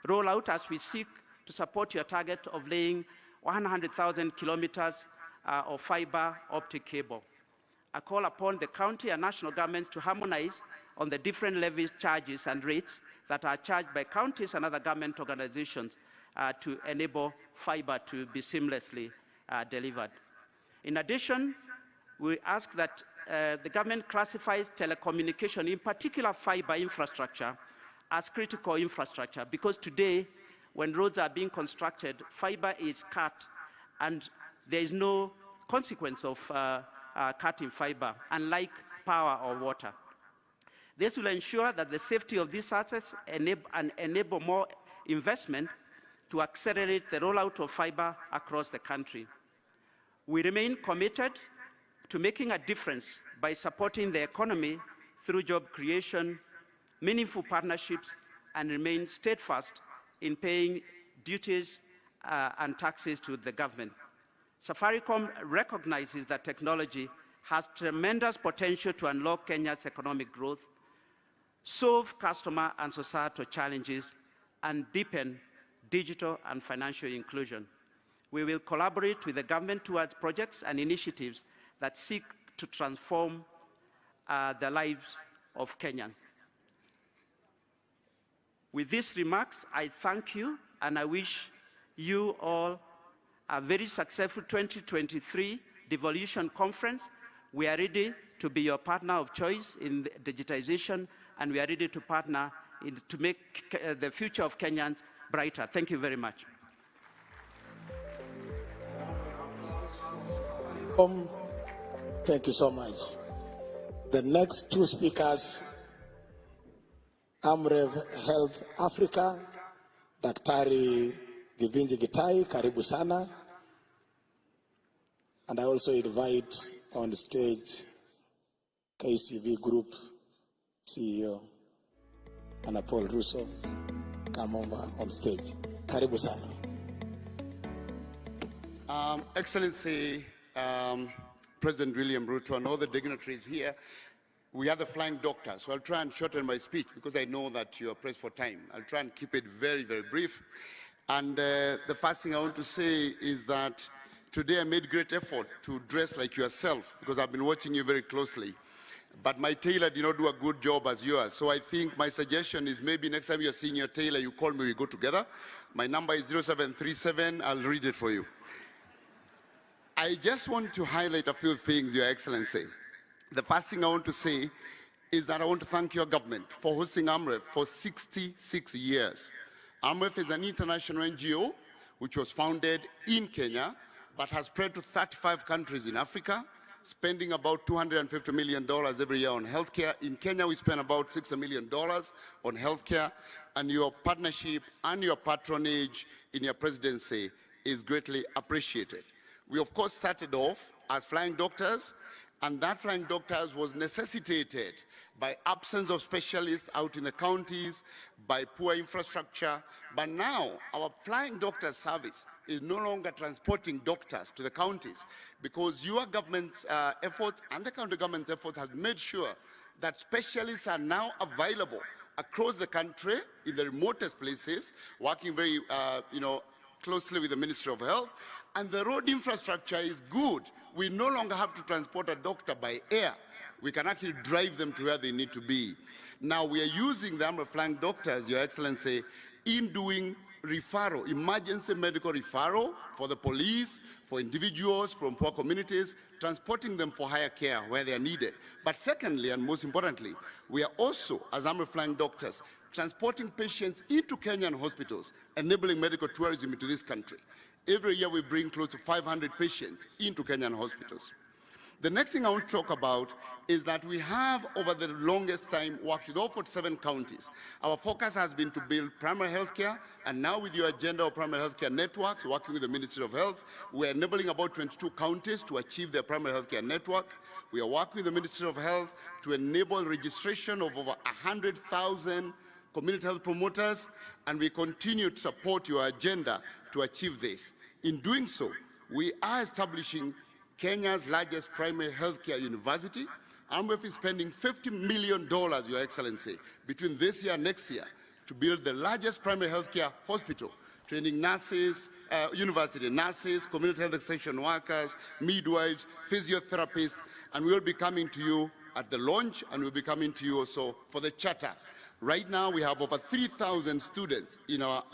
[SPEAKER 5] rollout as we seek to support your target of laying 100,000 kilometers of fiber optic cable. I call upon the county and national governments to harmonize on the different levy charges and rates that are charged by counties and other government organizations to enable fiber to be seamlessly delivered. In addition, we ask that the government classifies telecommunication, in particular fiber infrastructure, as critical infrastructure, because today, when roads are being constructed, fiber is cut, and there is no consequence of cutting fiber, unlike power or water. This will ensure that the safety of these assets enable more investment to accelerate the rollout of fiber across the country. We remain committed to making a difference by supporting the economy through job creation, meaningful partnerships, and remain steadfast in paying duties and taxes to the government. Safaricom recognizes that technology has tremendous potential to unlock Kenya's economic growth, solve customer and societal challenges, and deepen digital and financial inclusion. We will collaborate with the government towards projects and initiatives that seek to transform the lives of Kenyans. With these remarks, I thank you, and I wish you all a very successful 2023 Devolution Conference. We are ready to be your partner of choice in digitization, and we are ready to partner to make the future of Kenyans brighter. Thank you very much.
[SPEAKER 3] Thank you so much. The next two speakers, Amrev Health Africa, Daktari Givinji Gitai, karibu sana. And I also invite on stage KCV Group CEO, Anna Paul Russo, Kamomba on stage. Karibu sana.
[SPEAKER 6] Excellency, President William Ruto and all the dignitaries here, we are the flying doctor, so I'll try and shorten my speech because I know that you are pressed for time. I'll try and keep it very, very brief. And the first thing I want to say is that today I made great effort to dress like yourself because I've been watching you very closely. But my tailor did not do a good job as yours. So I think my suggestion is maybe next time you're seeing your tailor, you call me, we go together. My number is 0737, I'll read it for you. I just want to highlight a few things, Your Excellency. The first thing I want to say is that I want to thank your government for hosting AMREF for 66 years. AMREF is an international NGO which was founded in Kenya, but has spread to 35 countries in Africa, spending about $250 million every year on healthcare. In Kenya, we spend about $60 million on healthcare, and your partnership and your patronage in your presidency is greatly appreciated. We, of course, started off as flying doctors, and that flying doctors was necessitated by absence of specialists out in the counties, by poor infrastructure. But now our flying doctor service is no longer transporting doctors to the counties because your government's efforts and the county government's efforts has made sure that specialists are now available across the country in the remotest places, working very closely with the Ministry of Health. And the road infrastructure is good. We no longer have to transport a doctor by air. We can actually drive them to where they need to be. Now we are using the AMREF flying doctors, Your Excellency, in doing referral, emergency medical referral for the police, for individuals from poor communities, transporting them for higher care where they are needed. But secondly, and most importantly, we are also, as AMREF flying doctors, transporting patients into Kenyan hospitals, enabling medical tourism into this country. Every year we bring close to 500 patients into Kenyan hospitals. The next thing I want to talk about is that we have, over the longest time, worked with all 47 counties. Our focus has been to build primary health care, and now with your agenda of primary health care networks, working with the Ministry of Health, we're enabling about 22 counties to achieve their primary health care network. We are working with the Ministry of Health to enable registration of over 100,000 community health promoters, and we continue to support your agenda to achieve this. In doing so, we are establishing Kenya's largest primary healthcare university. AMREF is spending $50 million, Your Excellency, between this year and next year to build the largest primary healthcare hospital, training nurses, university nurses, community health extension workers, midwives, physiotherapists, and we will be coming to you at the launch, and we'll be coming to you also for the charter. Right now, we have over 3,000 students in our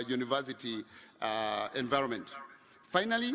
[SPEAKER 6] university environment. Finally,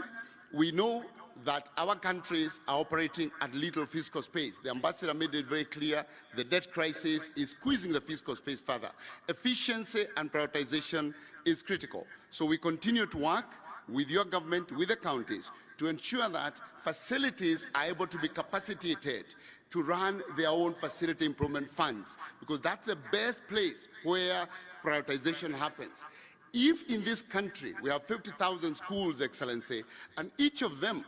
[SPEAKER 6] we know that our countries are operating at little fiscal space. The ambassador made it very clear the debt crisis is squeezing the fiscal space further. Efficiency and prioritization is critical. So we continue to work with your government, with the counties, to ensure that facilities are able to be capacitated to run their own facility improvement funds, because that's the best place where prioritization happens. If in this country we have 50,000 schools, Excellency, and each of them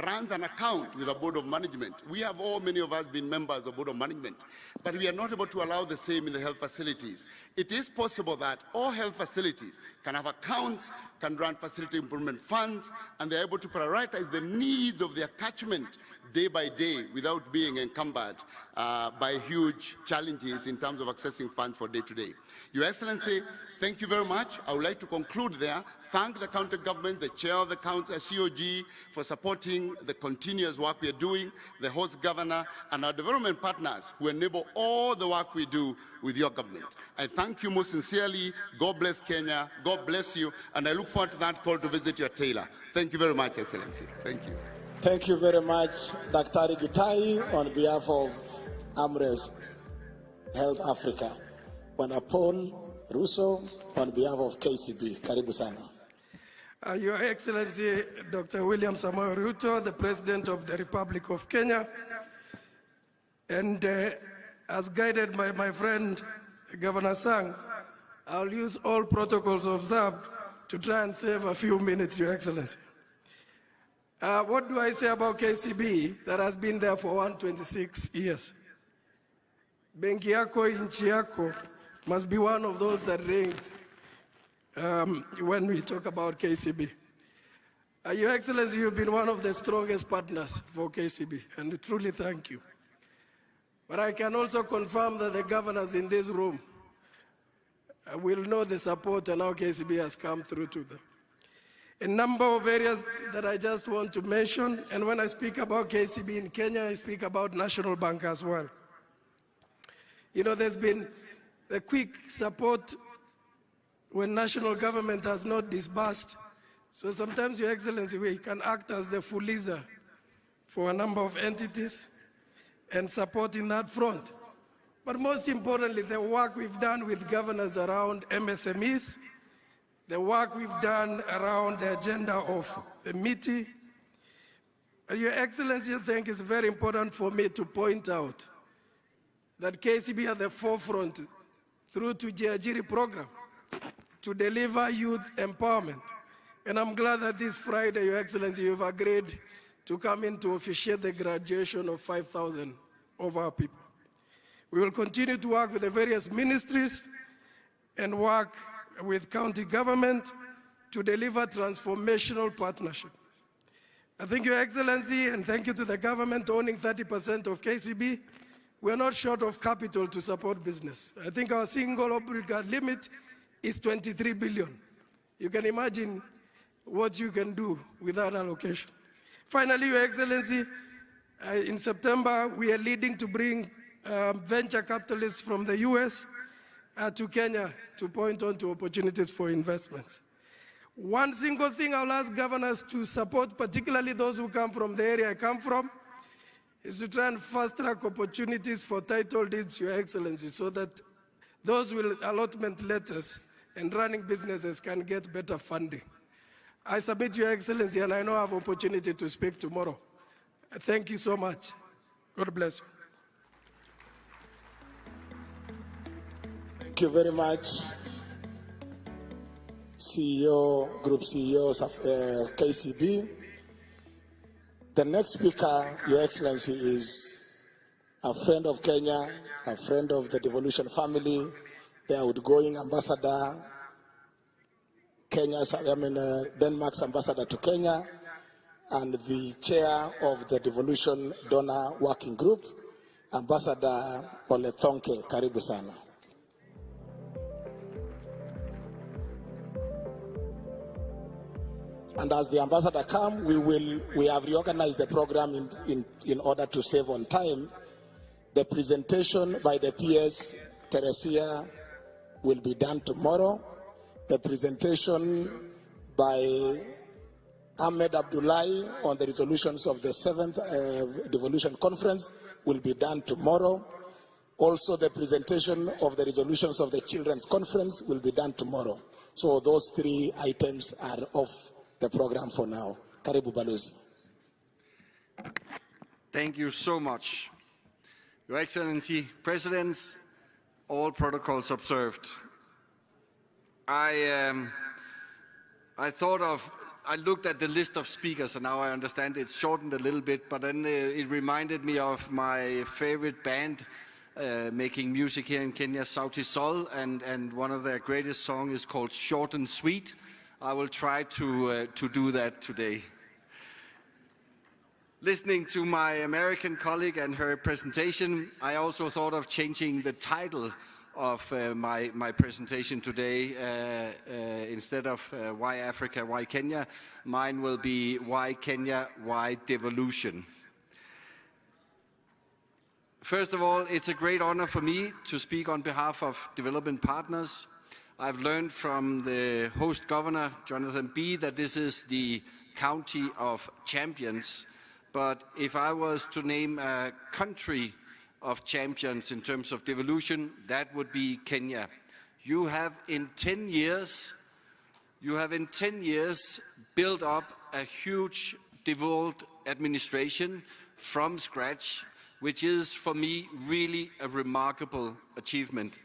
[SPEAKER 6] runs an account with a board of management. We have many of us been members of board of management, but we are not able to allow the same in the health facilities. It is possible that all health facilities can have accounts, can run facility improvement funds, and they're able to prioritize the needs of their catchment day by day without being encumbered by huge challenges in terms of accessing funds for day to day. Your Excellency, thank you very much. I would like to conclude there. Thank the county government, the chair of the council, COG, for supporting the continuous work we are doing, the host governor, and our development partners who enable all the work we do with your government. I thank you most sincerely. God bless Kenya. God bless you. And I look forward to that call to visit your tailor. Thank you very much, Excellency. Thank you.
[SPEAKER 7] Thank you very much, Dr. Gitai, on behalf of AMREF Health Africa. Paul Russo, on behalf of KCB. Karibu sana.
[SPEAKER 8] Your Excellency, Dr. William Samoei Ruto, the President of the Republic of Kenya, and as guided by my friend, Governor Sang, I'll use all protocols observed to try and save a few minutes, Your Excellency. What do I say about KCB that has been there for 126 years? Benki yako, inchi yako must be one of those that ring when we talk about KCB. Your Excellency, you've been one of the strongest partners for KCB, and truly thank you. But I can also confirm that the governors in this room will know the support and how KCB has come through to them. A number of areas that I just want to mention, and when I speak about KCB in Kenya, I speak about National Bank as well. You know, there's been a quick support when national government has not disbursed. So sometimes, Your Excellency, we can act as the fuliza for a number of entities and support in that front. But most importantly, the work we've done with governors around MSMEs, the work we've done around the agenda of the MITI. Your Excellency, I think it's very important for me to point out that KCB at the forefront through to GIHU program to deliver youth empowerment. And I'm glad that this Friday, Your Excellency, you've agreed to come in to officiate the graduation of 5,000 of our people. We will continue to work with the various ministries and work with county government to deliver transformational partnership. I thank Your Excellency, and thank you to the government owning 30% of KCB. We are not short of capital to support business. I think our single obligate limit is 23 billion. You can imagine what you can do with that allocation. Finally, Your Excellency, in September, we are leading to bring venture capitalists from the US to Kenya to point on to opportunities for investments. One single thing I'll ask governors to support, particularly those who come from the area I come from, is to try and fast-track opportunities for title deeds, Your Excellency, so that those with allotment letters and running businesses can get better funding. I submit, Your Excellency, and I know I have opportunity to speak tomorrow. Thank you so much. God bless you.
[SPEAKER 7] Thank you very much, CEO, Group CEOs of KCB. The next speaker, Your Excellency, is a friend of Kenya, a friend of the Devolution family, the outgoing ambassador, Denmark's ambassador to Kenya, and the chair of the Devolution Donor Working Group, Ambassador Ole Thonke. Karibu sana. And as the ambassador comes, we have reorganized the program in order to save on time. The presentation by the PS, Teresia, will be done tomorrow. The presentation by Ahmed Abdullahi on the resolutions of the 7th Devolution Conference will be done tomorrow. Also, the presentation of the resolutions of the Children's Conference will be done tomorrow. So those 3 items are off the program for now. Karibu Balozi.
[SPEAKER 9] Thank you so much. Your Excellency, Presidents, all protocols observed. I looked at the list of speakers, and now I understand it's shortened a little bit, but then it reminded me of my favorite band making music here in Kenya, Sauti Sol, and one of their greatest songs is called Short and Sweet. I will try to do that today. Listening to my American colleague and her presentation, I also thought of changing the title of my presentation today. Instead of Why Africa, Why Kenya, mine will be Why Kenya, Why Devolution. First of all, it's a great honor for me to speak on behalf of development partners. I've learned from the host governor, Jonathan B., that this is the county of champions. But if I was to name a country of champions in terms of devolution, that would be Kenya. You have in 10 years built up a huge devolved administration from scratch, which is for me really a remarkable achievement.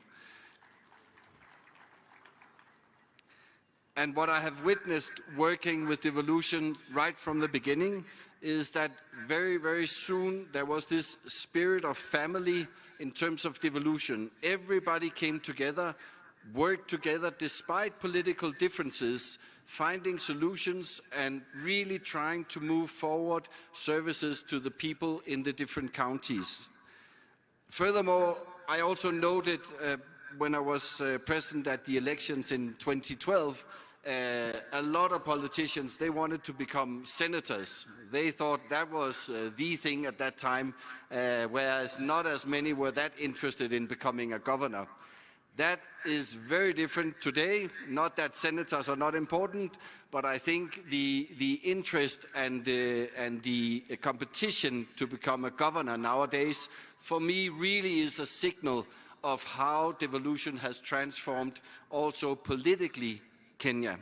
[SPEAKER 9] And what I have witnessed working with devolution right from the beginning is that very, very soon there was this spirit of family in terms of devolution. Everybody came together, worked together despite political differences, finding solutions and really trying to move forward services to the people in the different counties. Furthermore, I also noted when I was present at the elections in 2012, a lot of politicians, they wanted to become senators. They thought that was the thing at that time, whereas not as many were that interested in becoming a governor. That is very different today. Not that senators are not important, but I think the interest and the competition to become a governor nowadays, for me, really is a signal of how devolution has transformed also politically Kenya.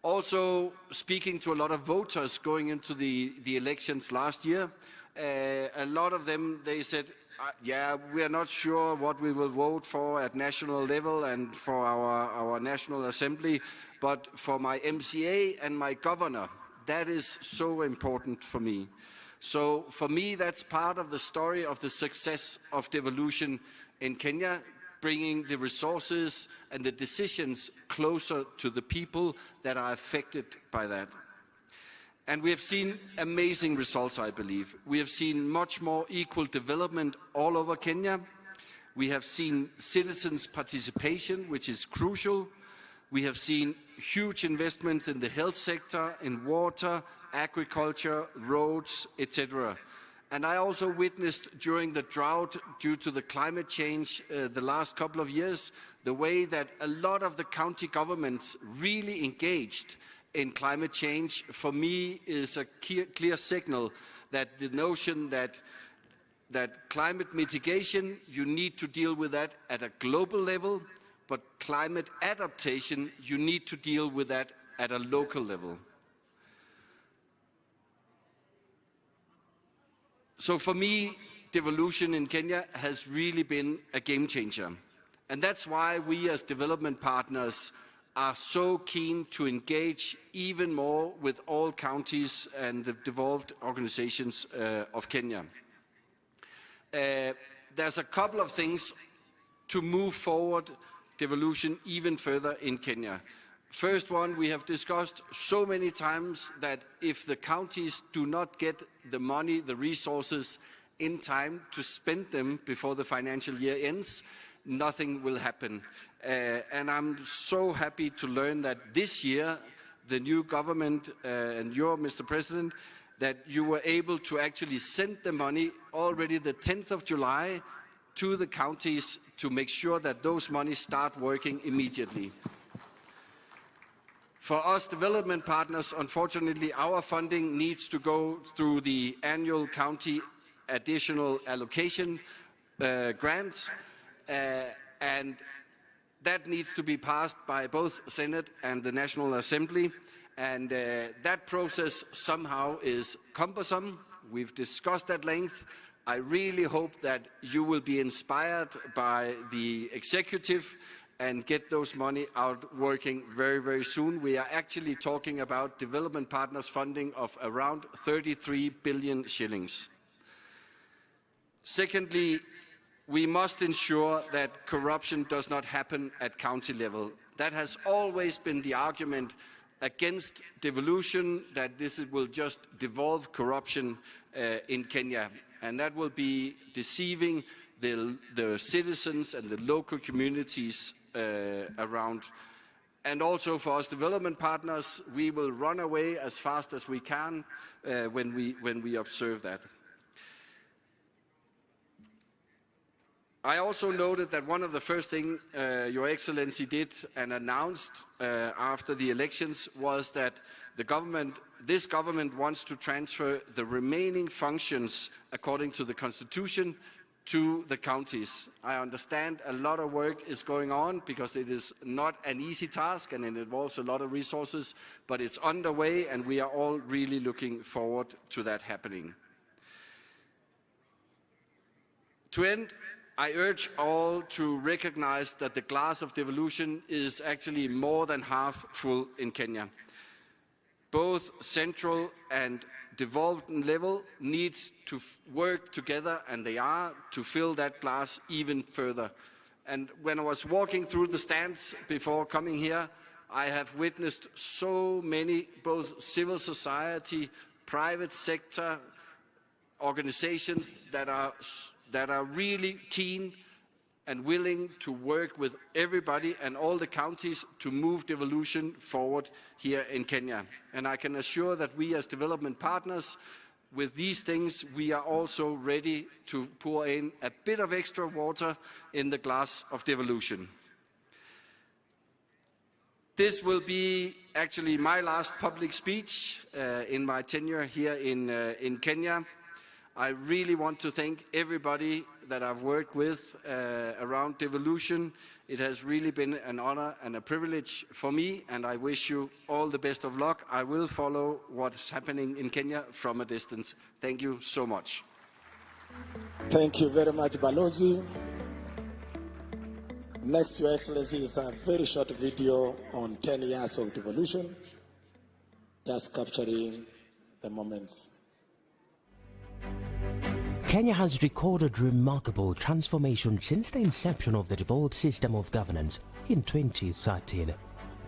[SPEAKER 9] Also, speaking to a lot of voters going into the elections last year, a lot of them, they said, yeah, we are not sure what we will vote for at national level and for our National Assembly, but for my MCA and my governor, that is so important for me. So for me, that's part of the story of the success of devolution in Kenya, bringing the resources and the decisions closer to the people that are affected by that. And we have seen amazing results, I believe. We have seen much more equal development all over Kenya. We have seen citizens' participation, which is crucial. We have seen huge investments in the health sector, in water, agriculture, roads, etc. And I also witnessed during the drought due to the climate change the last couple of years, the way that a lot of the county governments really engaged in climate change, for me, is a clear signal that the notion that climate mitigation, you need to deal with that at a global level, but climate adaptation, you need to deal with that at a local level. So for me, devolution in Kenya has really been a game changer. And that's why we as development partners are so keen to engage even more with all counties and the devolved organizations of Kenya. There's a couple of things to move forward devolution even further in Kenya. First one, we have discussed so many times that if the counties do not get the money, the resources in time to spend them before the financial year ends, nothing will happen. And I'm so happy to learn that this year, the new government and you, Mr. President, that you were able to actually send the money already the 10th of July to the counties to make sure that those monies start working immediately. For us development partners, unfortunately, our funding needs to go through the annual county additional allocation grants, and that needs to be passed by both Senate and the National Assembly, and that process somehow is cumbersome. We've discussed at length. I really hope that you will be inspired by the executive and get those money out working very, very soon. We are actually talking about development partners funding of around 33 billion shillings. Secondly, we must ensure that corruption does not happen at county level. That has always been the argument against devolution, that this will just devolve corruption in Kenya. And that will be deceiving the citizens and the local communities around. And also for us development partners, we will run away as fast as we can when we observe that. I also noted that one of the first things Your Excellency did and announced after the elections was that this government wants to transfer the remaining functions according to the Constitution to the counties. I understand a lot of work is going on because it is not an easy task and it involves a lot of resources, but it's underway and we are all really looking forward to that happening. To end, I urge all to recognize that the glass of devolution is actually more than half full in Kenya. Both central and devolved level needs to work together, and they are, to fill that glass even further. And when I was walking through the stands before coming here, I have witnessed so many, both civil society, private sector, organizations that are that are really keen and willing to work with everybody and all the counties to move devolution forward here in Kenya. And I can assure that we as development partners, with these things, we are also ready to pour in a bit of extra water in the glass of devolution. This will be actually my last public speech in my tenure here in Kenya. I really want to thank everybody that I've worked with around devolution. It has really been an honor and a privilege for me, and I wish you all the best of luck. I will follow what's happening in Kenya from a distance. Thank you so much.
[SPEAKER 7] Thank you very much, Balozi. Next, Your Excellency, is a very short video on 10 years of devolution, just capturing the moments.
[SPEAKER 10] Kenya has recorded remarkable transformation since the inception of the devolved system of governance in 2013.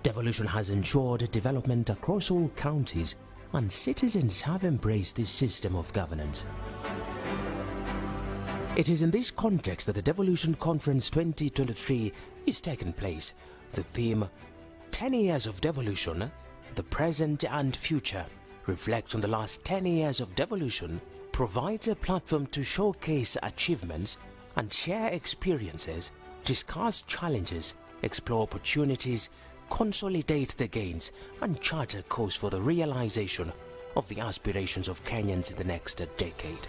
[SPEAKER 10] Devolution has ensured development across all counties, and citizens have embraced this system of governance. It is in this context that the Devolution Conference 2023 is taking place. The theme, 10 years of devolution, the present and future, reflects on the last 10 years of devolution, provides a platform to showcase achievements and share experiences, discuss challenges, explore opportunities, consolidate the gains, and chart a course for the realization of the aspirations of Kenyans in the next decade.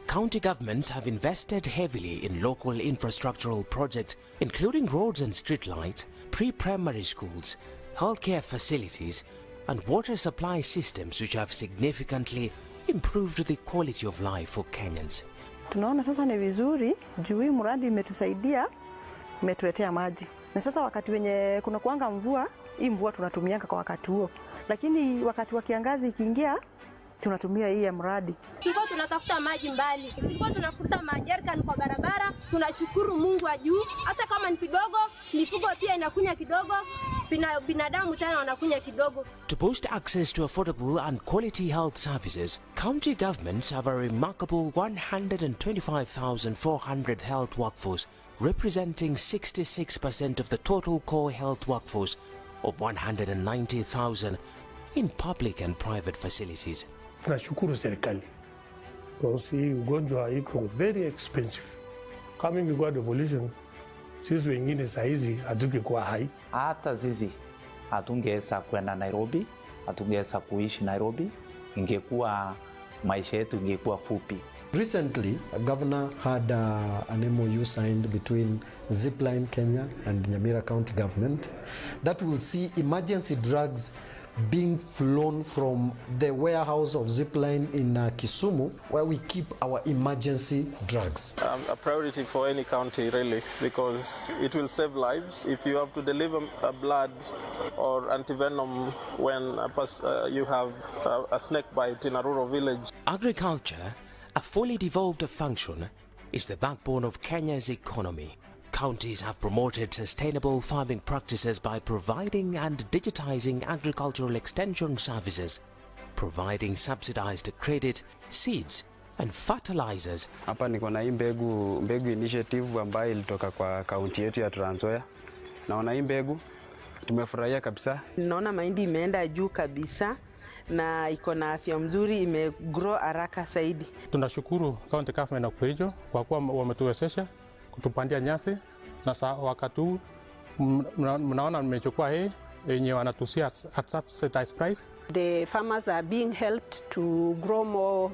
[SPEAKER 10] County governments have invested heavily in local infrastructural projects, including roads and streetlights, pre-primary schools, healthcare facilities, and water supply systems, which have significantly improved the quality of life for Kenyans.
[SPEAKER 11] Tunaona sasa ni vizuri juu hii mradi imetusaidia, imetuletea maji. Na sasa wakati wenye kuna kuanga mvua, hii mvua tunatumianga kwa wakati huo. Lakini wakati wa kiangazi ikiingia, tunatumia hii mradi.
[SPEAKER 12] Tulikuwa tunatafuta maji mbali. Tulikuwa tunafuta majerikani kwa barabara. Tunashukuru Mungu wa juu. Hata kama ni kidogo, mifugo pia inakunya kidogo, binadamu tena wanakunya kidogo.
[SPEAKER 10] To boost access to affordable and quality health services, county governments have a remarkable 125,400 health workforce, representing 66% of the total core health workforce of 190,000 in public and private facilities.
[SPEAKER 13] Tunashukuru serikali because hii ugonjwa iko very expensive. Kama ingekuwa devolution, sisi wengine saizi hatungekuwa hai.
[SPEAKER 14] Hata sisi hatungeweza kwenda Nairobi, hatungeweza kuishi Nairobi, ingekuwa maisha yetu ingekuwa fupi.
[SPEAKER 15] Recently, a governor had an MOU signed between Zipline Kenya and Nyamira County government that will see emergency drugs being flown from the warehouse of Zipline in Kisumu, where we keep our emergency drugs.
[SPEAKER 16] A priority for any county, really, because it will save lives. If you have to deliver blood or antivenom when you have a snake bite in a rural village.
[SPEAKER 10] Agriculture, a fully devolved function, is the backbone of Kenya's economy. Counties have promoted sustainable farming practices by providing and digitizing agricultural extension services, providing subsidized credit, seeds, and fertilizers.
[SPEAKER 17] Hapa niko na hii mbegu initiative ambayo ilitoka kwa kaunti yetu ya Trans Nzoia. Naona hii mbegu tumefurahia kabisa.
[SPEAKER 18] Naona mahindi imeenda juu kabisa na iko na afya mzuri, imegrow haraka zaidi.
[SPEAKER 19] Tunashukuru county government na Kwejo kwa kuwa wametuwezesha kutupandia nyasi, na wakati huu mnaona nimechukua hii yenye wanatusia at subsidized price.
[SPEAKER 20] The farmers are being helped to grow more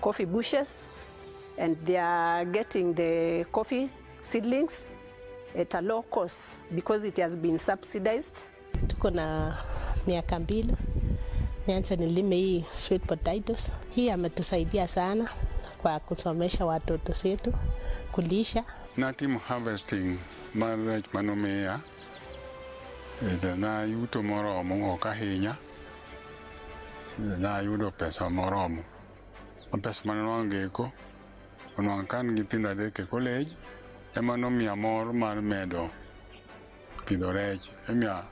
[SPEAKER 20] coffee bushes, and they are getting the coffee seedlings at a low cost because it has been subsidized.
[SPEAKER 21] Tuko na miaka mbili nianza nilime hii sweet potatoes. Hii ametusaidia sana kwa kusomesha watoto wetu, kulisha.
[SPEAKER 22] Na team harvesting marriage manomea na yuto moromo okahinya na yudo pesa moromo pesa manongeko onwankan gitinda deke college emanomia mor mar medo pidorech emia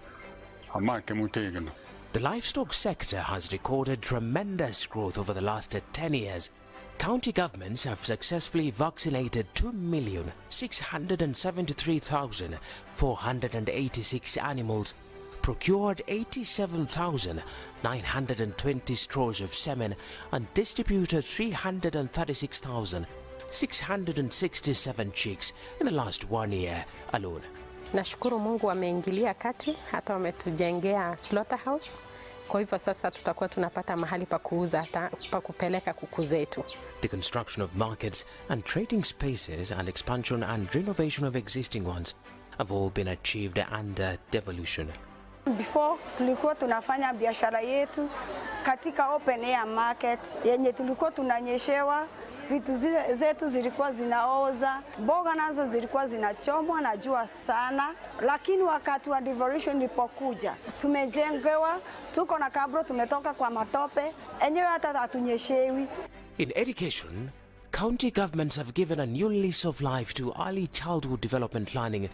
[SPEAKER 22] amake mutegno.
[SPEAKER 10] The livestock sector has recorded tremendous growth over the last 10 years, County governments have successfully vaccinated 2,673,486 animals, procured 87,920 straws of semen, and distributed 336,667 chicks in the last 1 year alone.
[SPEAKER 20] Nashukuru Mungu ameingilia kati, hata wametujengea slaughterhouse. Kwa hivyo sasa tutakuwa tunapata mahali pa kuuza, hata pa kupeleka kuku zetu.
[SPEAKER 10] The construction of markets and trading spaces and expansion and renovation of existing ones have all been achieved under devolution.
[SPEAKER 1] Before tulikuwa tunafanya biashara yetu katika open air market yenye tulikuwa tunanyeshewa, vitu zetu zilikuwa zinaoza, mboga nazo zilikuwa zinachomwa na jua sana, lakini wakati wa devolution ilipokuja tumejengewa, tuko na kabro, tumetoka kwa matope, enyewe hata hatunyeshewi.
[SPEAKER 10] In education, county governments have given a new lease of life to early childhood development learning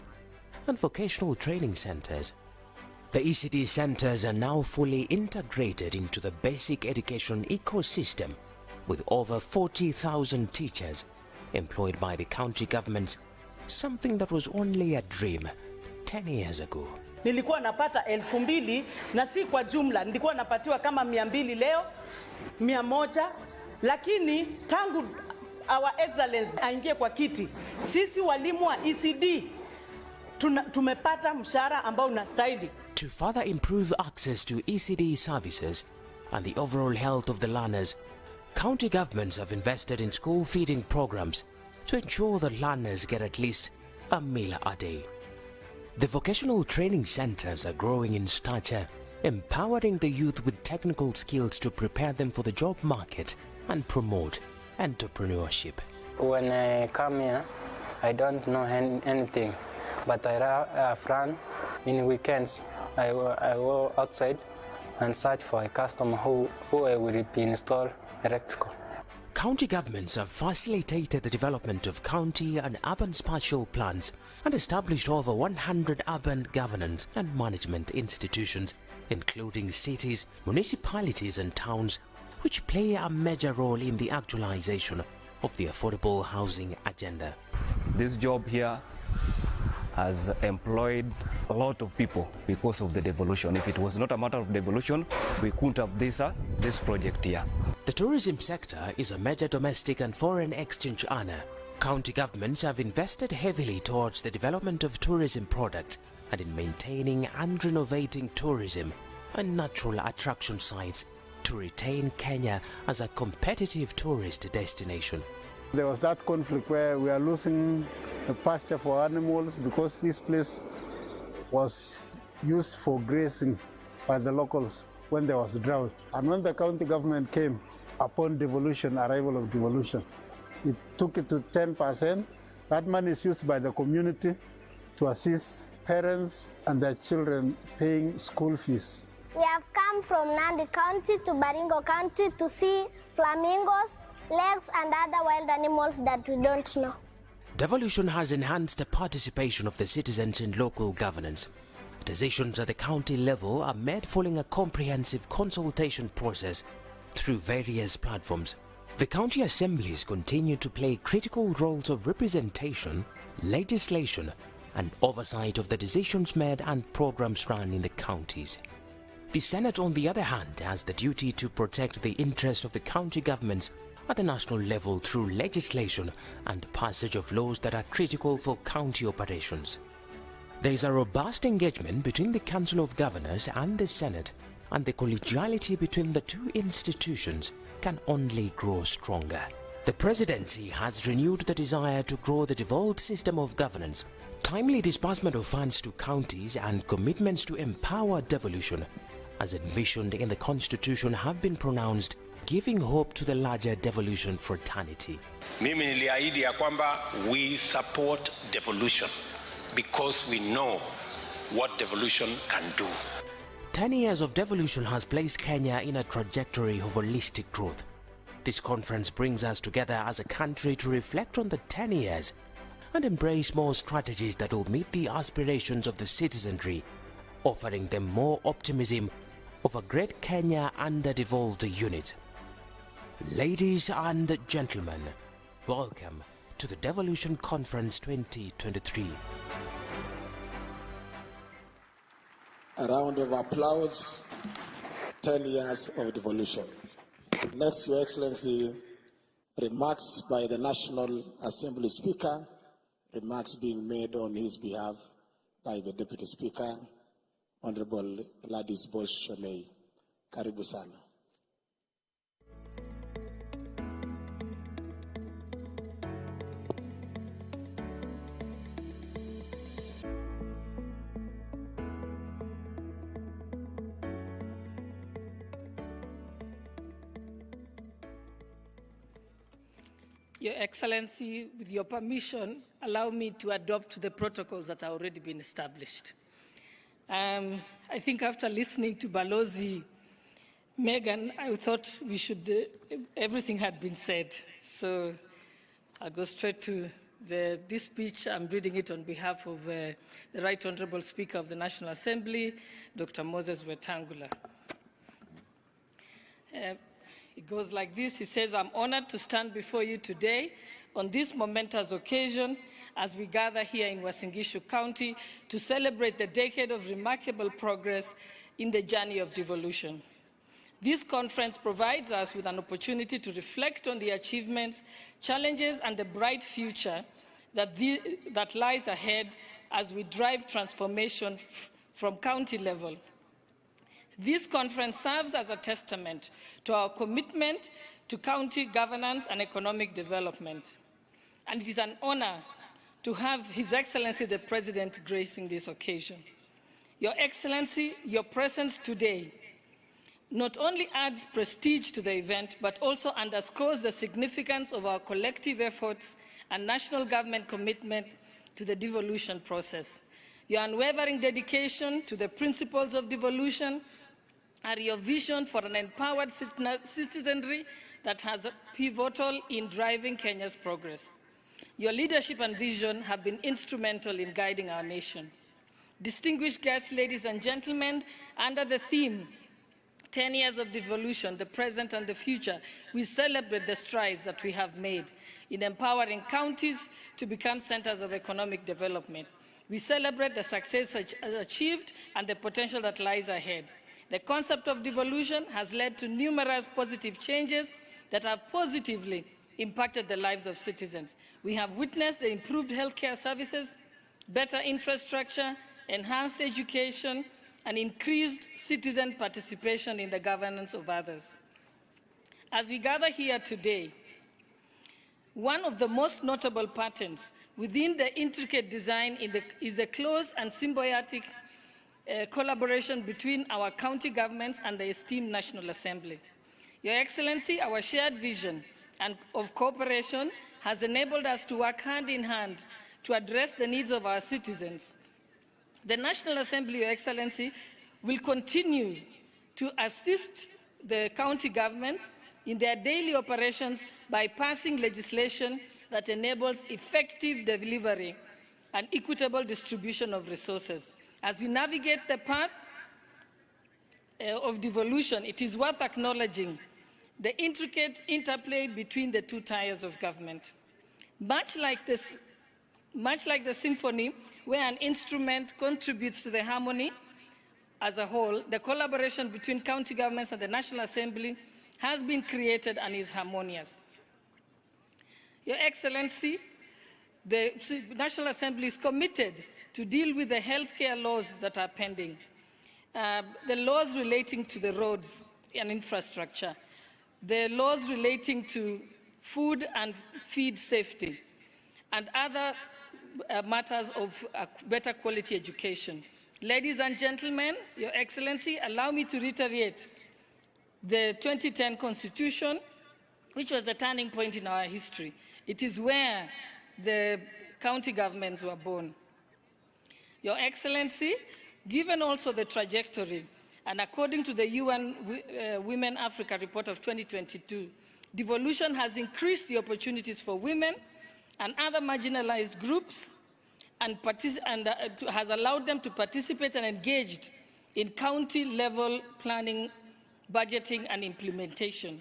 [SPEAKER 10] and vocational training centers. The ECD centers are now fully integrated into the basic education ecosystem, with over 40,000 teachers employed by the county governments, something that was only a dream 10 years ago.
[SPEAKER 2] Nilikuwa napata 2,000 na si kwa jumla, nilikuwa napatiwa kama 200 leo, 100, lakini tangu our excellence aingie kwa kiti, sisi walimu wa ECD tumepata mshahara ambao unastahili.
[SPEAKER 10] To further improve access to ECD services and the overall health of the learners, county governments have invested in school feeding programs to ensure that learners get at least a meal a day. The vocational training centers are growing in stature, empowering the youth with technical skills to prepare them for the job market and promote entrepreneurship.
[SPEAKER 23] When I come here, I don't know anything, but I have fun. In weekends, I go outside and search for a customer who will be installed electrical.
[SPEAKER 10] County governments have facilitated the development of county and urban spatial plans and established over 100 urban governance and management institutions, including cities, municipalities and towns, which play a major role in the actualization of the affordable housing agenda.
[SPEAKER 24] This job here has employed a lot of people because of the devolution. If it was not a matter of devolution, we couldn't have this project here.
[SPEAKER 10] The tourism sector is a major domestic and foreign exchange earner. County governments have invested heavily towards the development of tourism products and in maintaining and renovating tourism and natural attraction sites to retain Kenya as a competitive tourist destination.
[SPEAKER 25] There was that conflict where we are losing the pasture for animals because this place was used for grazing by the locals when there was a drought. And when the county government came upon devolution, arrival of devolution, it took it to 10%. That money is used by the community to assist parents and their children paying school fees.
[SPEAKER 26] We have come from Nandi County to Baringo County to see flamingos, lakes and other wild animals that we don't know.
[SPEAKER 10] Devolution has enhanced the participation of the citizens in local governance. Decisions at the county level are made following a comprehensive consultation process through various platforms. The county assemblies continue to play critical roles of representation, legislation, and oversight of the decisions made and programs run in the counties. The Senate, on the other hand, has the duty to protect the interest of the county governments at the national level through legislation and passage of laws that are critical for county operations. There is a robust engagement between the Council of Governors and the Senate, and the collegiality between the two institutions can only grow stronger. The presidency has renewed the desire to grow the devolved system of governance. Timely disbursement of funds to counties and commitments to empower devolution, as envisioned in the Constitution, have been pronounced, giving hope to the larger devolution fraternity.
[SPEAKER 27] Mimi niliahidi ya kwamba we support devolution because we know what devolution can do.
[SPEAKER 10] 10 years of devolution has placed Kenya in a trajectory of holistic growth. This conference brings us together as a country to reflect on the 10 years and embrace more strategies that will meet the aspirations of the citizenry, offering them more optimism of a great Kenya under devolved units. Ladies and gentlemen, welcome to the Devolution Conference 2023.
[SPEAKER 3] A round of applause. 10 years of devolution. Next, Your Excellency, remarks by the National Assembly Speaker, remarks being made on his behalf by the Deputy Speaker, Honorable Gladys Bosch-Shomei. Karibu sana.
[SPEAKER 4] Your Excellency, with your permission, allow me to adopt the protocols that have already been established. I think after listening to Balozi Megan, I thought we should, everything had been said. So I'll go straight to this speech. I'm reading it on behalf of the Right Honorable Speaker of the National Assembly, Dr. Moses Wetangula. It goes like this. He says, I'm honored to stand before you today on this momentous occasion as we gather here in UASIN GISHU County to celebrate the decade of remarkable progress in the journey of devolution. This conference provides us with an opportunity to reflect on the achievements, challenges, and the bright future that lies ahead as we drive transformation from county level. This conference serves as a testament to our commitment to county governance and economic development. And it is an honor to have His Excellency the President gracing this occasion. Your Excellency, your presence today not only adds prestige to the event, but also underscores the significance of our collective efforts and national government commitment to the devolution process. Your unwavering dedication to the principles of devolution are your vision for an empowered citizenry that has a pivotal in driving Kenya's progress. Your leadership and vision have been instrumental in guiding our nation. Distinguished guests, ladies and gentlemen, under the theme, 10 years of devolution, the present and the future, we celebrate the strides that we have made in empowering counties to become centers of economic development. We celebrate the success achieved and the potential that lies ahead. The concept of devolution has led to numerous positive changes that have positively impacted the lives of citizens. We have witnessed the improved healthcare services, better infrastructure, enhanced education, and increased citizen participation in the governance of others. As we gather here today, one of the most notable patterns within the intricate design is the close and symbiotic collaboration between our county governments and the esteemed National Assembly. Your Excellency, our shared vision and of cooperation has enabled us to work hand in hand to address the needs of our citizens. The National Assembly, Your Excellency, will continue to assist the county governments in their daily operations by passing legislation that enables effective delivery and equitable distribution of resources. As we navigate the path of devolution, it is worth acknowledging the intricate interplay between the two tiers of government. Much like the symphony, where an instrument contributes to the harmony as a whole, the collaboration between county governments and the National Assembly has been created and is harmonious. Your Excellency, the National Assembly is committed to deal with the healthcare laws that are pending, the laws relating to the roads and infrastructure, the laws relating to food and feed safety, and other matters of better quality education. Ladies and gentlemen, Your Excellency, allow me to reiterate the 2010 Constitution, which was a turning point in our history. It is where the county governments were born. Your Excellency, given also the trajectory, and according to the UN Women Africa report of 2022, devolution has increased the opportunities for women and other marginalized groups and has allowed them to participate and engage in county-level planning, budgeting, and implementation.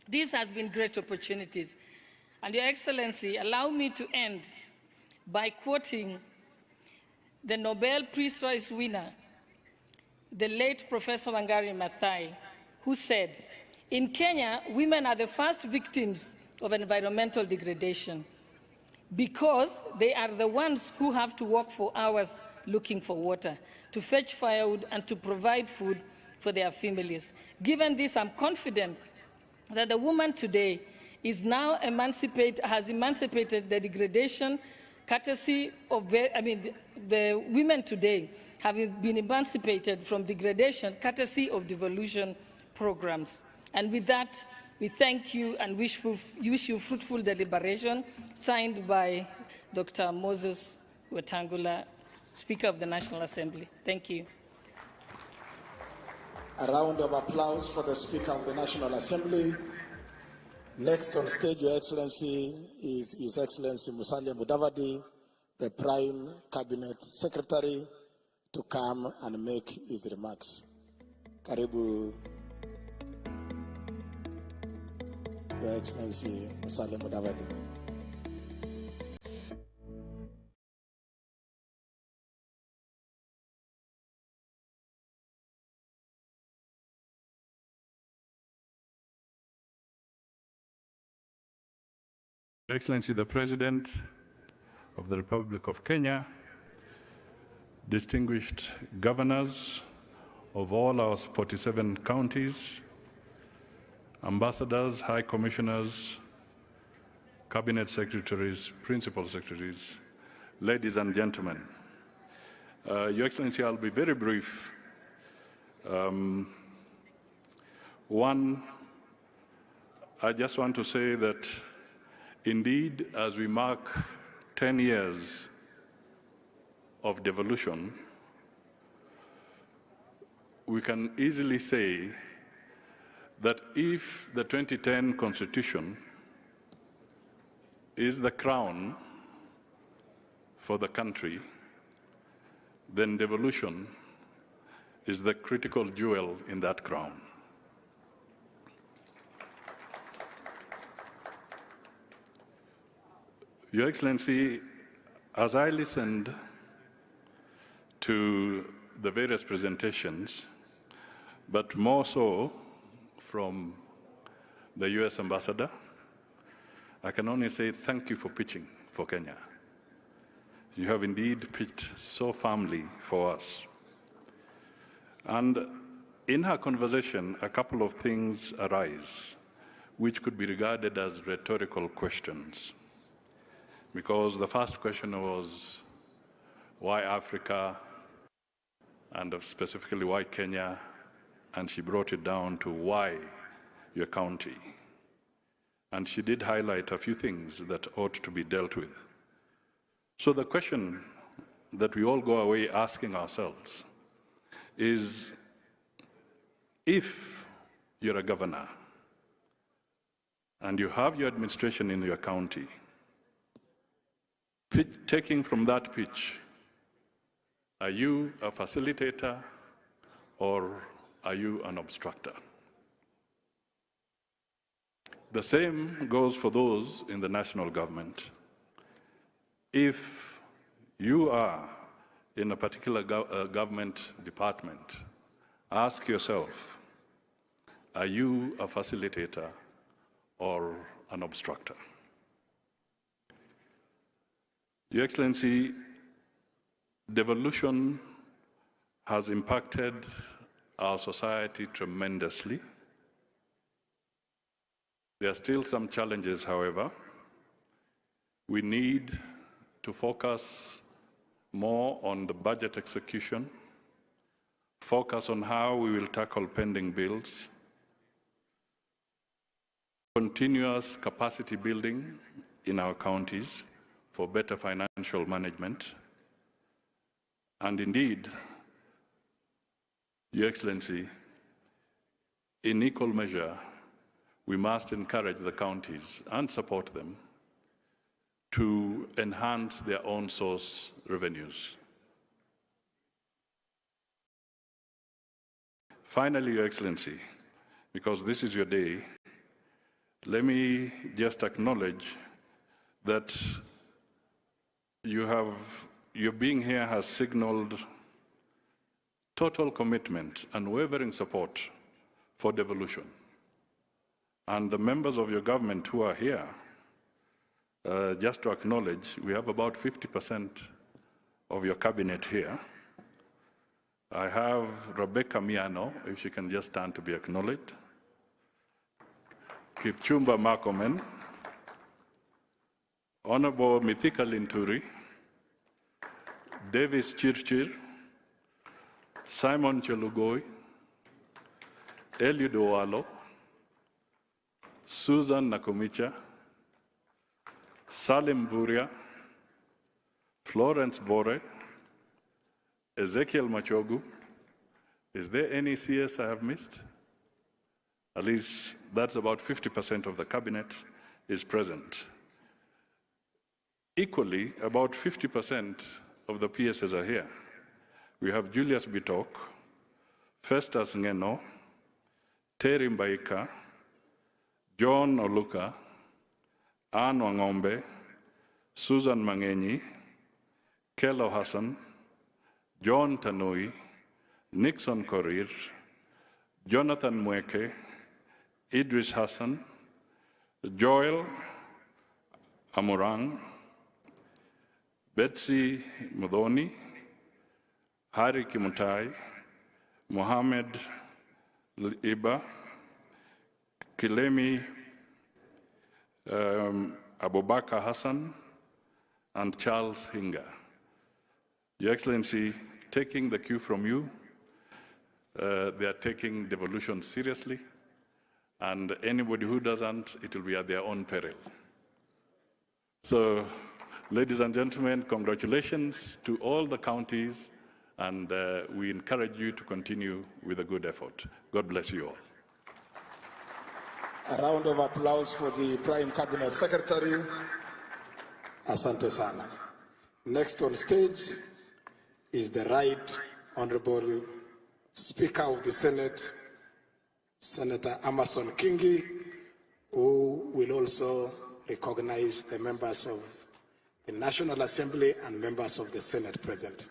[SPEAKER 4] This has been great opportunities. And Your Excellency, allow me to end by quoting the Nobel Peace Prize winner, the late Professor Wangari Maathai, who said, "In Kenya, women are the first victims of environmental degradation because they are the ones who have to walk for hours looking for water, to fetch firewood, and to provide food for their families. Given this, I'm confident that the woman today is now has emancipated the degradation courtesy of, the women today have been emancipated from degradation courtesy of devolution programs." And with that, we thank you and wish you fruitful deliberation, signed by Dr. Moses Wetangula, Speaker of the National Assembly. Thank you.
[SPEAKER 3] A round of applause for the Speaker of the National Assembly. Next on stage, Your Excellency, is His Excellency Musalia Mudavadi, the Prime Cabinet Secretary, to come and make his remarks. Karibu, Your Excellency Musalia Mudavadi.
[SPEAKER 5] Your Excellency, the President of the Republic of Kenya, distinguished governors of all our 47 counties, ambassadors, high commissioners, cabinet secretaries, principal secretaries, ladies and gentlemen. Your Excellency, I'll be very brief. One, I just want to say that indeed, as we mark 10 years of devolution, we can easily say that if the 2010 Constitution is the crown for the country, then devolution is the critical jewel in that crown. Your Excellency, as I listened to the various presentations, but more so from the US Ambassador, I can only say thank you for pitching for Kenya. You have indeed pitched so firmly for us. And in her conversation, a couple of things arise which could be regarded as rhetorical questions. Because the first question was, why Africa, and specifically why Kenya, and she brought it down to why your county. And she did highlight a few things that ought to be dealt with. So the question that we all go away asking ourselves is, if you're a governor and you have your administration in your county, taking from that pitch, are you a facilitator or are you an obstructor? The same goes for those in the national government. If you are in a particular government department, ask yourself, are you a facilitator or an obstructor? Your Excellency, devolution has impacted our society tremendously. There are still some challenges, however. We need to focus more on the budget execution, focus on how we will tackle pending bills, continuous capacity building in our counties for better financial management, and indeed, Your Excellency, in equal measure, we must encourage the counties and support them to enhance their own source revenues. Finally, Your Excellency, because this is your day, Let me just acknowledge that your being here has signaled total commitment and unwavering support for devolution. And the members of your government who are here, just to acknowledge, we have about 50% of your cabinet here. I have Rebecca Miano, if she can just stand to be acknowledged. Kipchumba Markomen, Honorable Mithika Linturi, Davis Chirchir, Simon Chelugoi, Eliud Owalo, Susan Nakumicha, Salim Vuria, Florence Bore, Ezekiel Machogu. Is there any CS I have missed? At least that's about 50% of the cabinet is present. Equally, about 50% of the PSs are here. We have Julius Bitok, Festus Ngeno, Terry Mbaika, John Oluka, Anne Wangombe, Susan Mangenyi, Kelo Hassan, John Tanui, Nixon Korir, Jonathan Mweke, Idris Hassan, Joel Amurang, Betsy Mudhoni, Hari Kimutai, Mohammed Iba, Kilemi Abubakar Hassan, and Charles Hinga. Your Excellency, taking the cue from you, they are taking devolution seriously, and anybody who doesn't, it will be at their own peril. So, ladies and gentlemen, congratulations to all the counties, and we encourage you to continue with a good effort. God bless you all.
[SPEAKER 3] A round of applause for the Prime Cabinet Secretary. Asante sana. Next on stage is the Right Honorable Speaker of the Senate, Senator Amason Kingi, who will also recognize the members of the National Assembly and members of the Senate present.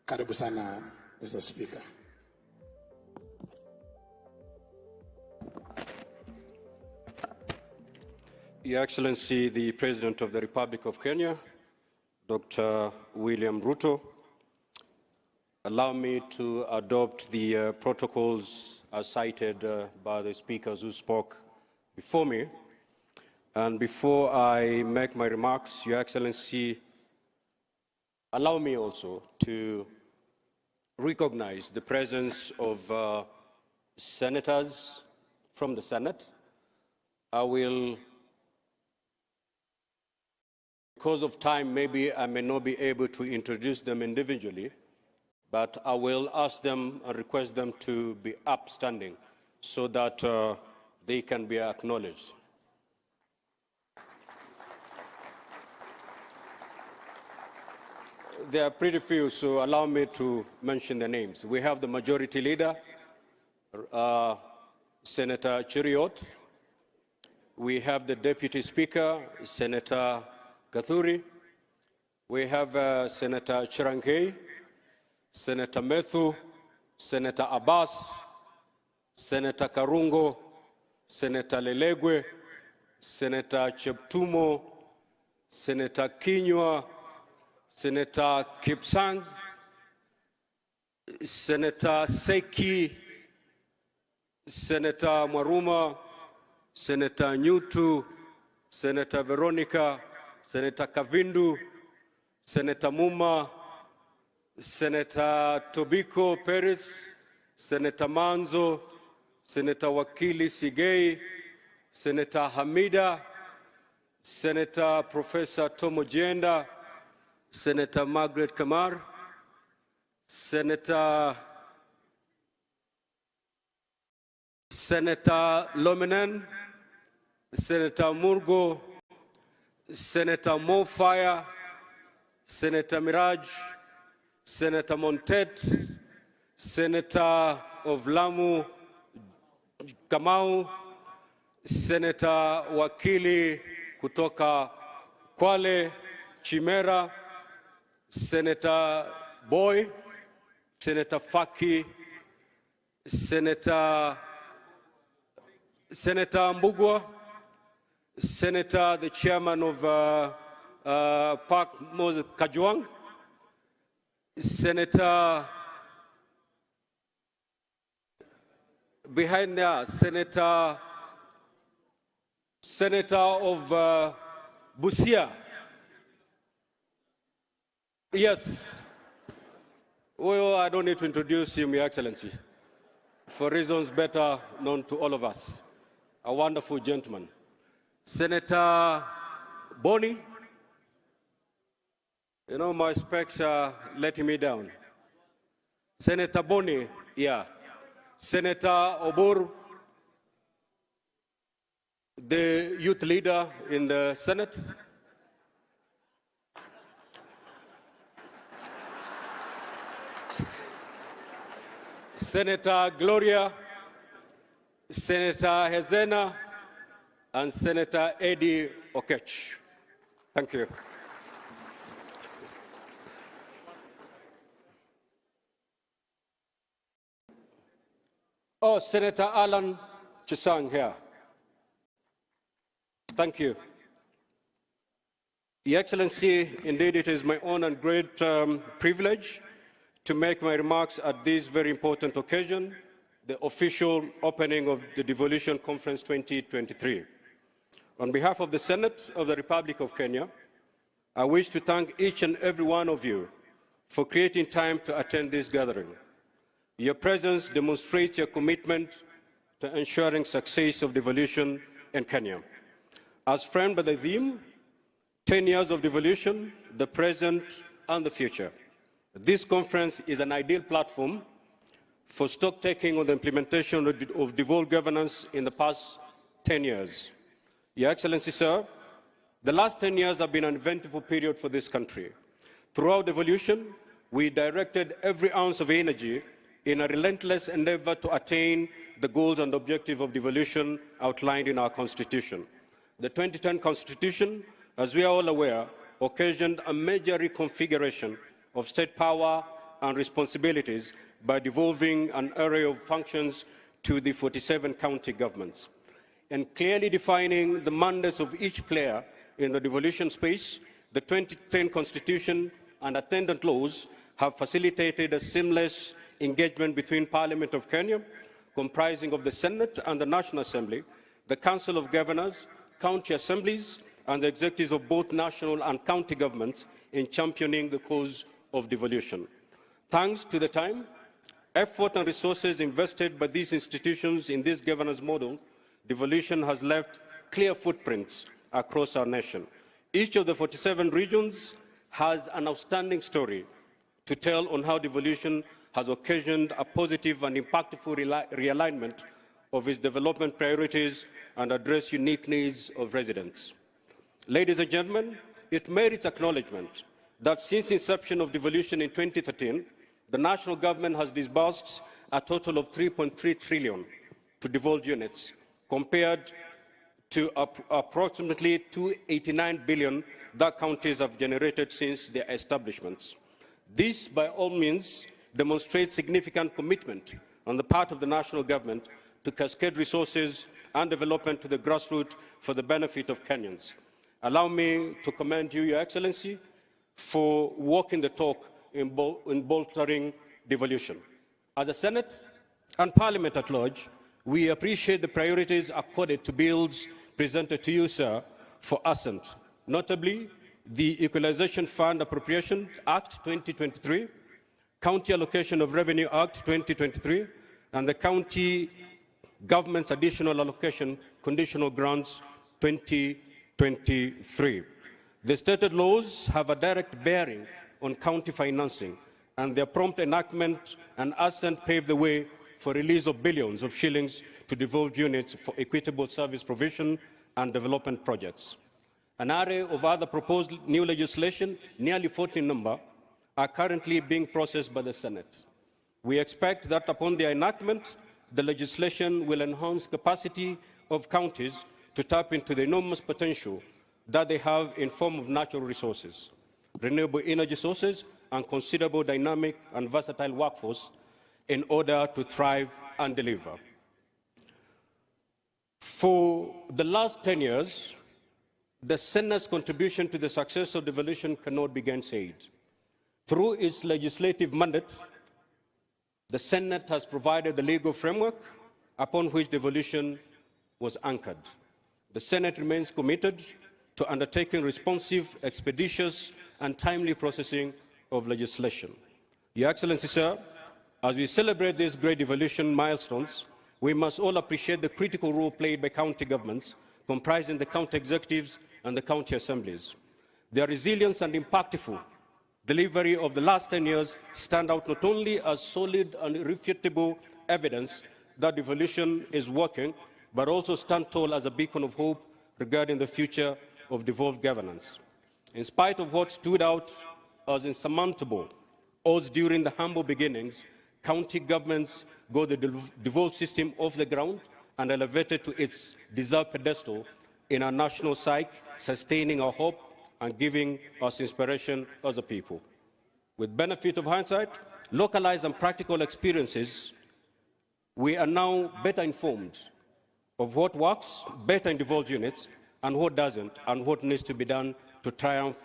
[SPEAKER 3] Karibu sana, Mr. Speaker.
[SPEAKER 6] Your Excellency, the President of the Republic of Kenya, Dr. William Ruto, allow me to adopt the protocols as cited by the speakers who spoke before me. And before I make my remarks, Your Excellency, allow me also to recognize the presence of senators from the Senate. I will, because of time, maybe I may not be able to introduce them individually, but I will ask them and request them to be upstanding so that they can be acknowledged. There are pretty few, so allow me to mention the names. We have the Majority Leader, Senator Cheriot. We have the Deputy Speaker, Senator Gathuri. We have Senator Cherankei, Senator Methu, Senator Abbas, Senator Karungo, Senator Lelegwe, Senator Cheptumo, Senator Kinyua, Senator Kipsang, Senator Seki, Senator Maruma, Senator Nyutu, Senator Veronica, Senator Kavindu, Senator Muma, Senator Tobiko Perez, Senator Manzo, Senator Wakili Sigei, Senator Hamida, Senator Professor Tomo Jenda, Senator Margaret Kamar, Senator Lominen, Senator Murgo, Senator Mofire, Senator Miraj, Senator Montet, Senator of Lamu Kamau, Senator wakili kutoka Kwale, Chimera, Senator Boy, Senator Faki, Senator Mbugwa, Senator, the chairman of Park Moses Kajwang, Senator behind there, Senator of Busia. Yes. Well, I don't need to introduce him, Your Excellency, for reasons better known to all of us. A wonderful gentleman. Senator Boni, you know, my specs are letting me down. Senator Boni, yeah. Senator Obur, the youth leader in the Senate. Senator Gloria, Senator Hezena, and Senator Eddie Okech. Thank you. Oh, Senator Alan Chisang here. Thank you. Your Excellency, indeed it is my honor and great privilege to make my remarks at this very important occasion, the official opening of the Devolution Conference 2023. On behalf of the Senate of the Republic of Kenya, I wish to thank each and every one of you for creating time to attend this gathering. Your presence demonstrates your commitment to ensuring success of devolution in Kenya. As framed by the theme, 10 years of devolution, the present and the future. This conference is an ideal platform for stock-taking on the implementation of devolved governance in the past 10 years. Your Excellency, sir, the last 10 years have been an eventful period for this country. Throughout devolution, we directed every ounce of energy in a relentless endeavor to attain the goals and objectives of devolution outlined in our Constitution. The 2010 Constitution, as we are all aware, occasioned a major reconfiguration of state power and responsibilities by devolving an array of functions to the 47 county governments. And clearly defining the mandates of each player in the devolution space, the 2010 Constitution and attendant laws have facilitated a seamless engagement between Parliament of Kenya, comprising of the Senate and the National Assembly, the Council of Governors, county assemblies, and the executives of both national and county governments in championing the cause of devolution. Thanks to the time, effort and resources invested by these institutions in this governance model, devolution has left clear footprints across our nation. Each of the 47 regions has an outstanding story to tell on how devolution has occasioned a positive and impactful realignment of its development priorities and address unique needs of residents. Ladies and gentlemen, it merits acknowledgement that since inception of devolution in 2013, the national government has disbursed a total of 3.3 trillion to devolved units, compared to approximately 289 billion that counties have generated since their establishments. This, by all means, demonstrates significant commitment on the part of the national government to cascade resources and development to the grassroots for the benefit of Kenyans. Allow me to commend you, Your Excellency, for walking the talk in bolstering devolution. As a Senate and Parliament at large, we appreciate the priorities accorded to bills presented to you, sir, for assent, notably the Equalization Fund Appropriation Act 2023, County Allocation of Revenue Act 2023, and the County Government's Additional Allocation Conditional Grants 2023. The stated laws have a direct bearing on county financing, and their prompt enactment and assent pave the way for release of billions of shillings to devolved units for equitable service provision and development projects. An array of other proposed new legislation, nearly 40 in number, are currently being processed by the Senate. We expect that upon their enactment, the legislation will enhance capacity of counties to tap into the enormous potential that they have in form of natural resources, renewable energy sources, and considerable dynamic and versatile workforce in order to thrive and deliver. For the last 10 years, the Senate's contribution to the success of devolution cannot be gainsaid. Through its legislative mandate, the Senate has provided the legal framework upon which devolution was anchored. The Senate remains committed to undertaking responsive, expeditious, and timely processing of legislation. Your Excellency, sir, as we celebrate these great devolution milestones, we must all appreciate the critical role played by county governments, comprising the county executives and the county assemblies. Their resilience and impactful delivery of the last 10 years stand out not only as solid and irrefutable evidence that devolution is working, but also stand tall as a beacon of hope regarding the future of devolved governance. In spite of what stood out as insurmountable odds during the humble beginnings, county governments got the devolved system off the ground and elevated to its deserved pedestal in our national psyche, sustaining our hope and giving us inspiration as a people. With benefit of hindsight, localized and practical experiences, we are now better informed of what works better in devolved units and what doesn't, and what needs to be done to triumph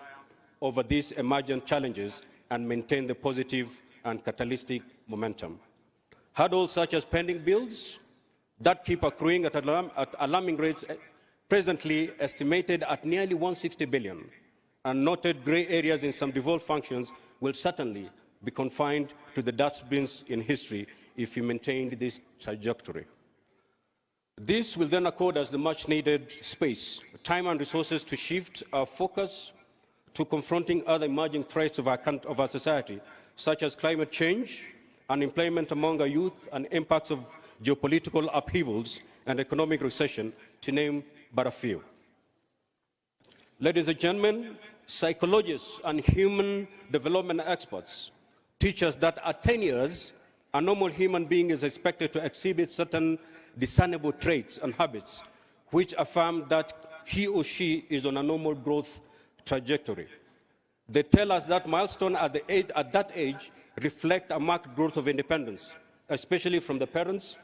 [SPEAKER 6] over these emergent challenges and maintain the positive and catalytic momentum. Hurdles such as pending bills that keep accruing at alarming rates, presently estimated at nearly 160 billion, and noted grey areas in some devolved functions will certainly be confined to the dustbins in history if we maintain this trajectory. This will then accord us the much-needed space, time and resources to shift our focus to confronting other emerging threats of our society, such as climate change, unemployment among our youth, and impacts of geopolitical upheavals and economic recession, to name but a few. Ladies and gentlemen, psychologists and human development experts teach us that at 10 years, a normal human being is expected to exhibit certain discernible traits and habits which affirm that he or she is on a normal growth trajectory. They tell us that milestones at that age reflect a marked growth of independence, especially from the parents,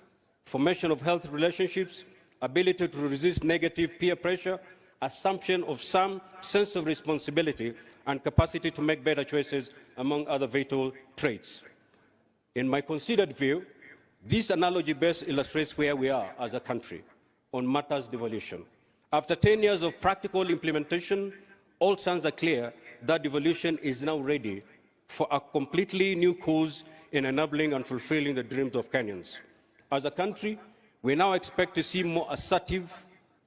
[SPEAKER 6] formation of healthy relationships, ability to resist negative peer pressure, assumption of some sense of responsibility, and capacity to make better choices, among other vital traits. In my considered view, this analogy best illustrates where we are as a country on matters devolution. After 10 years of practical implementation, all signs are clear that devolution is now ready for a completely new course in enabling and fulfilling the dreams of Kenyans. As a country, we now expect to see more assertive,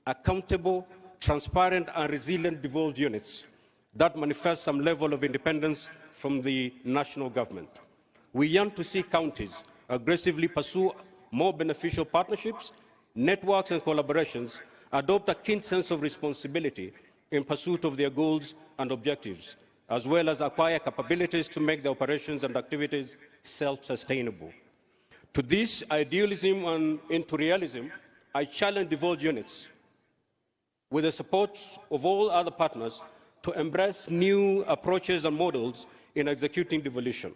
[SPEAKER 6] accountable, transparent, and resilient devolved units that manifest some level of independence from the national government. We yearn to see counties aggressively pursue more beneficial partnerships, networks, and collaborations, adopt a keen sense of responsibility in pursuit of their goals and objectives, as well as acquire capabilities to make their operations and activities self-sustainable. To this idealism and into realism, I challenge devolved units, with the support of all other partners, to embrace new approaches and models in executing devolution.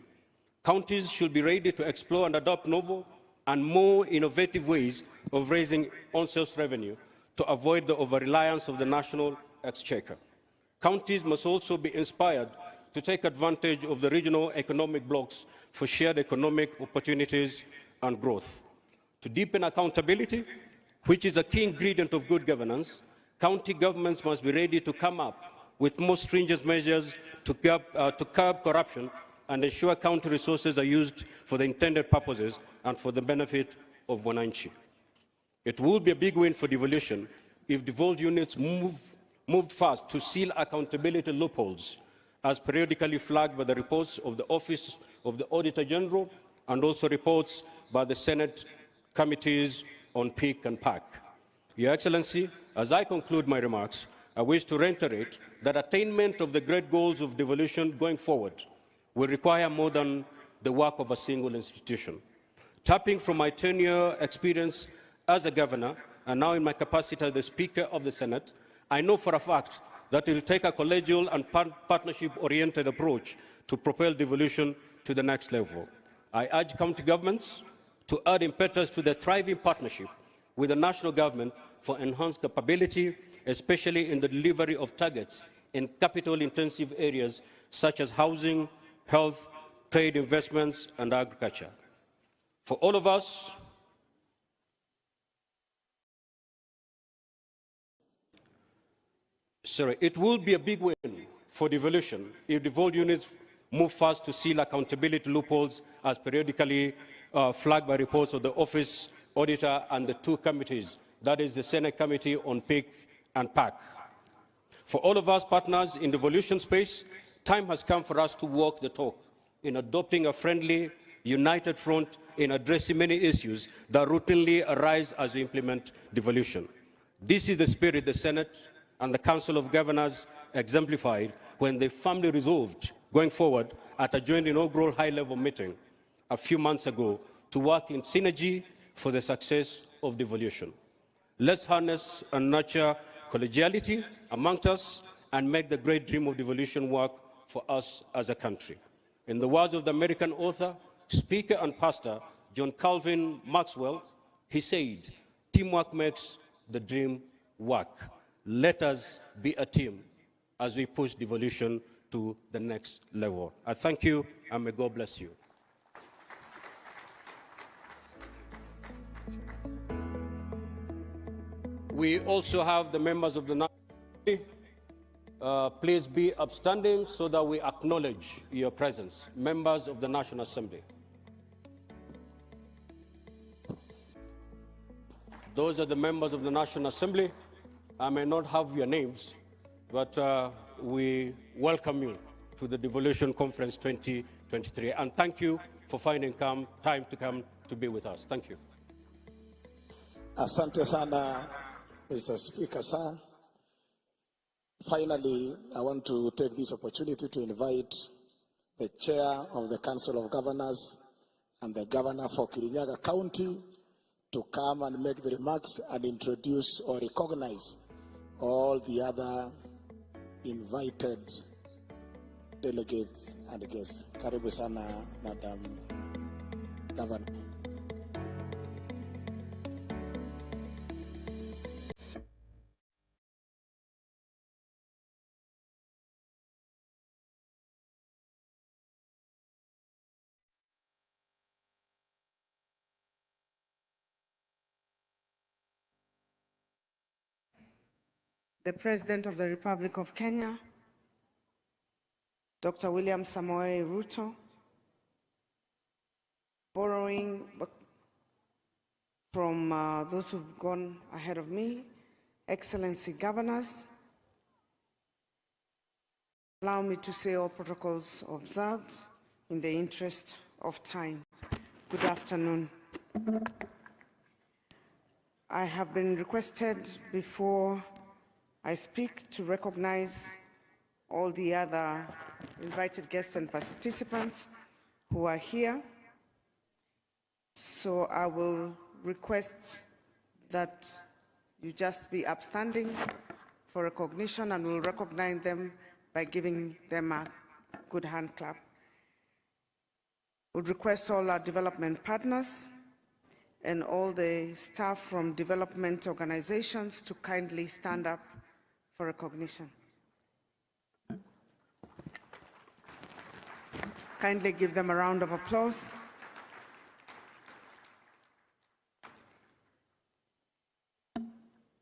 [SPEAKER 6] Counties should be ready to explore and adopt novel and more innovative ways of raising on-source revenue to avoid the over-reliance of the national exchequer. Counties must also be inspired to take advantage of the regional economic blocks for shared economic opportunities and growth. To deepen accountability, which is a key ingredient of good governance, county governments must be ready to come up with more stringent measures to curb corruption and ensure county resources are used for the intended purposes and for the benefit of Wananchi. It would be a big win for devolution if devolved units moved fast to seal accountability loopholes, as periodically flagged by the reports of the Office of the Auditor General and also reports by the Senate committees on PIC and PAC. Your Excellency, as I conclude my remarks, I wish to reiterate that attainment of the great goals of devolution going forward will require more than the work of a single institution. Tapping from my 10-year experience as a governor, and now in my capacity as the Speaker of the Senate, I know for a fact that it will take a collegial and partnership-oriented approach to propel devolution to the next level. I urge county governments to add impetus to the thriving partnership with the national government for enhanced capability, especially in the delivery of targets in capital-intensive areas such as housing, health, trade, investments, and agriculture. For all of us, it will be a big win for devolution if devolved units move fast to seal accountability loopholes as periodically flagged by reports of the Office Auditor and the two committees, that is the Senate Committee on PIC and PAC. For all of us partners in devolution space, time has come for us to walk the talk in adopting a friendly, united front in addressing many issues that routinely arise as we implement devolution. This is the spirit the Senate and the Council of Governors exemplified when they firmly resolved going forward at a joint inaugural high-level meeting a few months ago to work in synergy for the success of devolution. Let's harness and nurture collegiality amongst us and make the great dream of devolution work for us as a country. In the words of the American author, speaker, and pastor John Calvin Maxwell, he said, "Teamwork makes the dream work." Let us be a team as we push devolution to the next level. I thank you, and may God bless you. We also have the members of the National Assembly. Please be upstanding so that we acknowledge your presence. Members of the National Assembly. Those are the members of the National Assembly. I may not have your names, but we welcome you to the Devolution Conference 2023. And thank you for finding time to come to be with us. Thank you.
[SPEAKER 3] Asante sana, Mr. Speaker, sir. Finally, I want to take this opportunity to invite the Chair of the Council of Governors and the Governor for Kirinyaga County to come and make the remarks and introduce or recognize all the other invited delegates and guests. Karibu sana, Madam Governor.
[SPEAKER 18] The President of the Republic of Kenya, Dr. William Samoei Ruto, borrowing from those who've gone ahead of me, Excellency Governors, allow me to say all protocols observed in the interest of time. Good afternoon. I have been requested before I speak to recognize all the other invited guests and participants who are here. So I will request that you just be upstanding for recognition, and we'll recognize them by giving them a good hand clap. We'll request all our development partners and all the staff from development organizations to kindly stand up for recognition. Kindly give them a round of applause.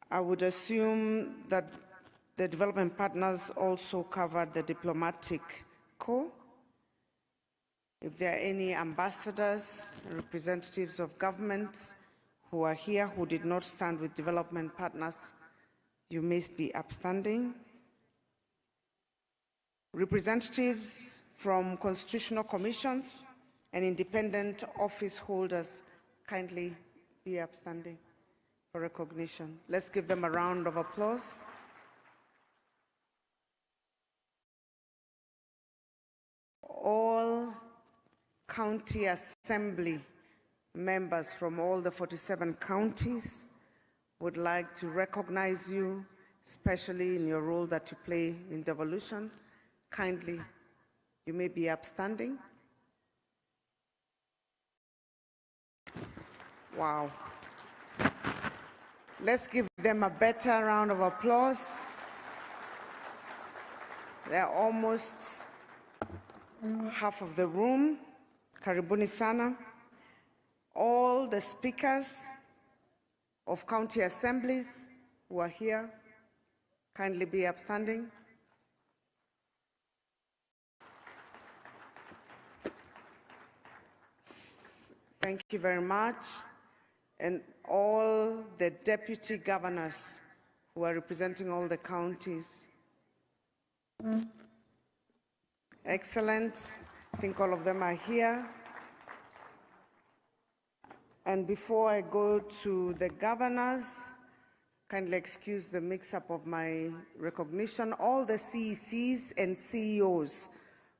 [SPEAKER 18] I would assume that the development partners also covered the diplomatic corps. If there are any ambassadors, representatives of governments who are here who did not stand with development partners, you may be upstanding. Representatives from constitutional commissions and independent office holders, kindly be upstanding for recognition. Let's give them a round of applause. All county assembly members from all the 47 counties would like to recognize you, especially in your role that you play in devolution. Kindly, you may be upstanding. Wow. Let's give them a better round of applause. They're almost half of the room. Karibuni sana. All the speakers of county assemblies who are here, kindly be upstanding. Thank you very much. And all the deputy governors who are representing all the counties. Excellent. I think all of them are here. And before I go to the governors, kindly excuse the mix-up of my recognition. All the CECs and CEOs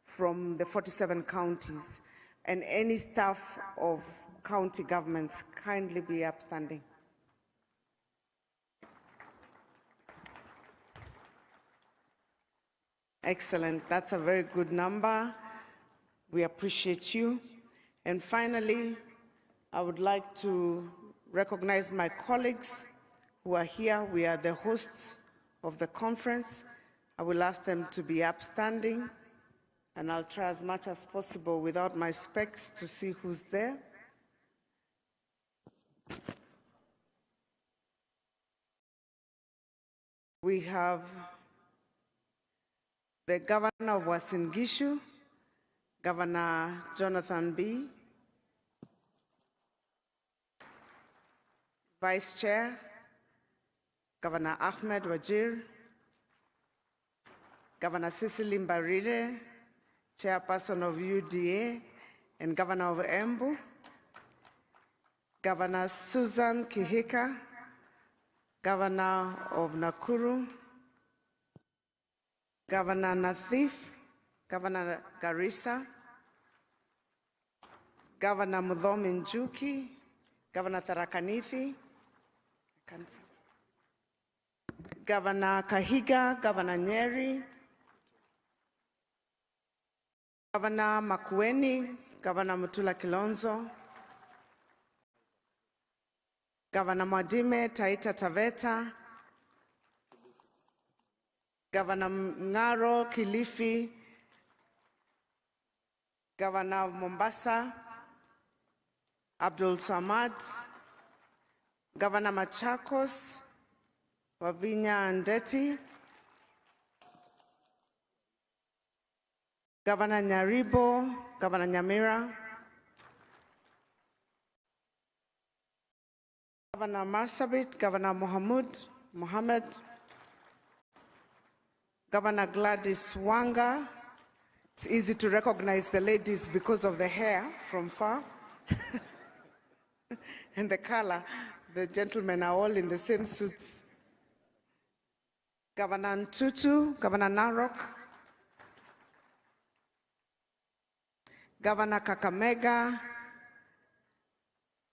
[SPEAKER 18] from the 47 counties and any staff of county governments, kindly be upstanding. Excellent. That's a very good number. We appreciate you. And finally, I would like to recognize my colleagues who are here. We are the hosts of the conference. I will ask them to be upstanding, and I'll try as much as possible without my specs to see who's there. We have the Governor of UASIN GISHU, Governor Jonathan B. Vice Chair, Governor Ahmed Wajir, Governor Cecily Mbarire, Chairperson of UDA and Governor of Embu, Governor Susan Kihika, Governor of Nakuru, Governor Nathif, Governor Garissa, Governor Mudhomi Njuki, Governor Tharaka-Nithi, Governor Kahiga, Governor Nyeri, Governor Makueni, Governor Mutula Kilonzo, Governor Mwadime Taita Taveta, Governor Ngaro Kilifi, Governor of Mombasa, Abdul Samad, Governor Machakos, Wavinya Ndeti, Governor Nyaribo, Governor Nyamira, Governor Marsabit, Governor Mohammed, Governor Gladys Wanga. It's easy to recognize the ladies because of the hair from far and the color. The gentlemen are all in the same suits. Governor Ntutu, Governor Narok, Governor Kakamega.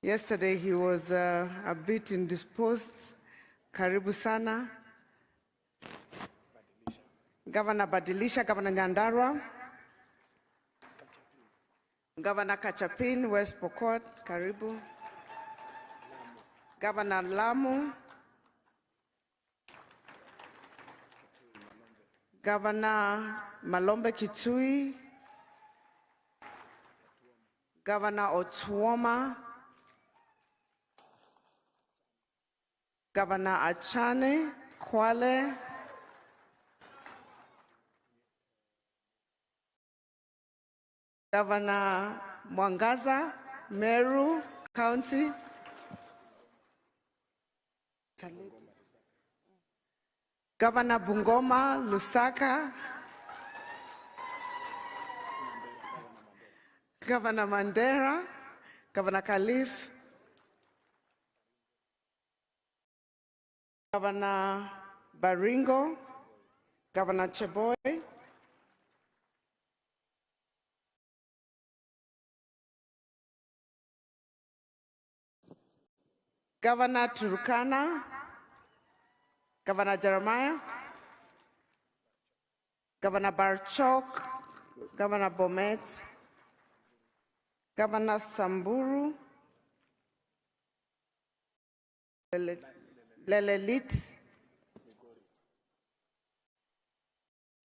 [SPEAKER 18] Yesterday he was a bit indisposed. Karibu sana. Governor Badilisha, Governor Nyandarua, Governor Kachapin, West Pokot, Karibu, Governor Lamu, Governor Malombe Kitui, Governor Otuoma, Governor Achane, Kwale, Governor Mwangaza, Meru County, Governor Bungoma, Lusaka, Governor Mandera, Governor Khalif, Governor Baringo, Governor Cheboy, Governor Turkana, Governor Jeremiah, Governor Barchok, Governor Bomet, Governor Samburu, Lelelit,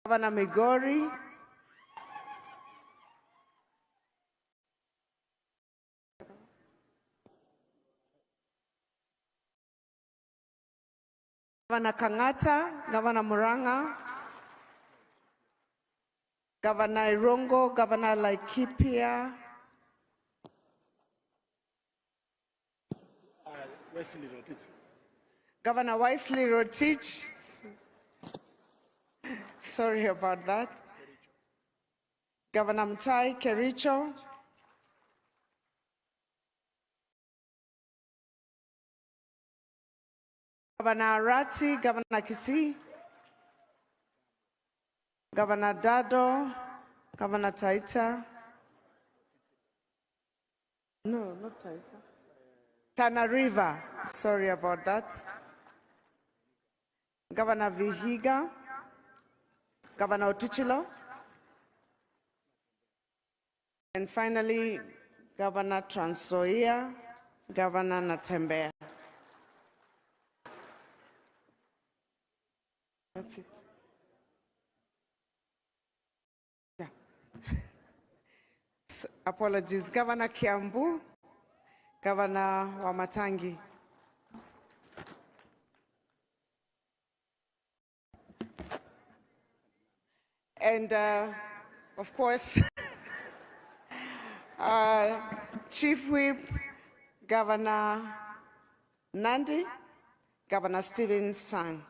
[SPEAKER 18] Governor Migori, Governor Kangata, Governor Muranga, Governor Irongo, Governor Laikipia, Governor Wesley Rotich, sorry about that, Governor Mtai Kericho, Governor Arati, Governor Kisii, Governor Dado, Governor Taita, no, not Taita, Tana River, sorry about that, Governor Vihiga, Governor Otuchilo, and finally, Governor Trans Nzoia, Governor Natembeya. That's it. Yeah. So, apologies. Governor Kiambu, Governor Wamatangi. And of course, Chief Whip, Governor Nandi, Governor Stephen Sang.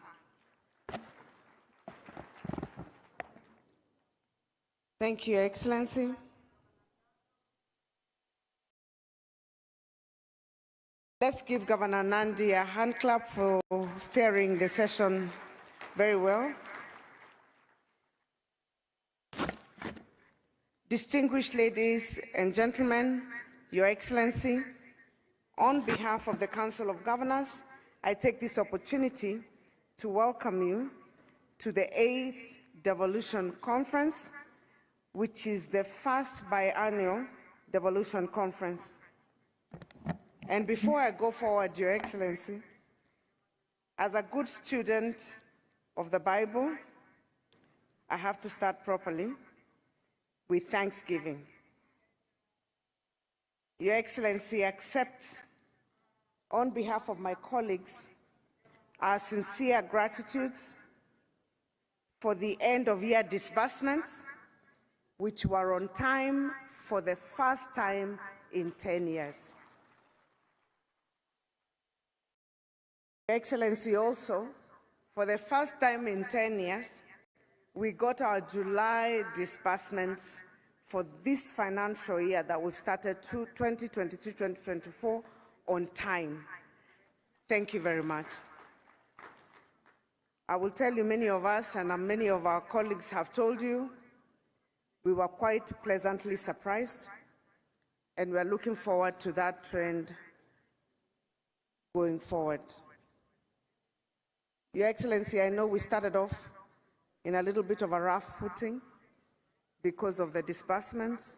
[SPEAKER 18] Thank you, Your Excellency. Let's give Governor Nandi a hand clap for steering the session very well. Distinguished ladies and gentlemen, Your Excellency, on behalf of the Council of Governors, I take this opportunity to welcome you to the 8th Devolution Conference, which is the first biannual Devolution Conference. And before I go forward, Your Excellency, as a good student of the Bible, I have to start properly with thanksgiving. Your Excellency, accept on behalf of my colleagues our sincere gratitudes for the end-of-year disbursements, which were on time for the first time in 10 years. Your Excellency, also, for the first time in 10 years, we got our July disbursements for this financial year that we've started 2023-2024 on time. Thank you very much. I will tell you, many of us and many of our colleagues have told you, we were quite pleasantly surprised, and we are looking forward to that trend going forward. Your Excellency, I know we started off in a little bit of a rough footing because of the disbursements,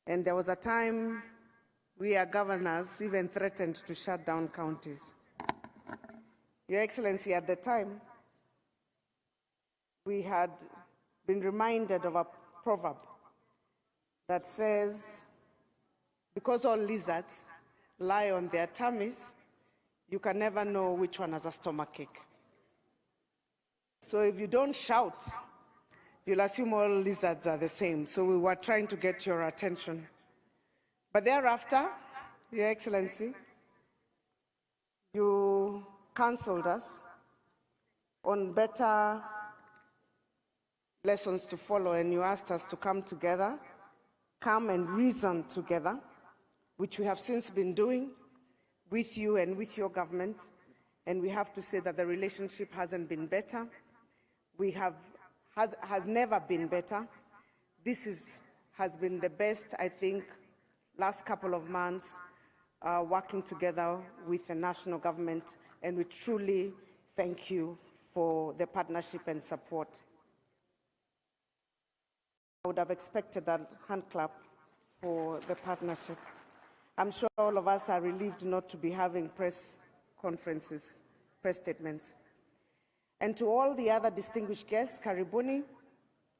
[SPEAKER 18] and there was a time we, as governors, even threatened to shut down counties. Your Excellency, at the time, we had been reminded of a proverb that says, because all lizards lie on their tummies, you can never know which one has a stomachache. So if you don't shout, you'll assume all lizards are the same. So we were trying to get your attention. But thereafter, Your Excellency, you counseled us on better lessons to follow, and you asked us to come together, come and reason together, which we have since been doing with you and with your government. And we have to say that the relationship hasn't been better. Has never been better. This has been the best, I think, last couple of months working together with the national government, and we truly thank you for the partnership and support. I would have expected a hand clap for the partnership. I'm sure all of us are relieved not to be having press conferences, press statements. And to all the other distinguished guests, karibuni.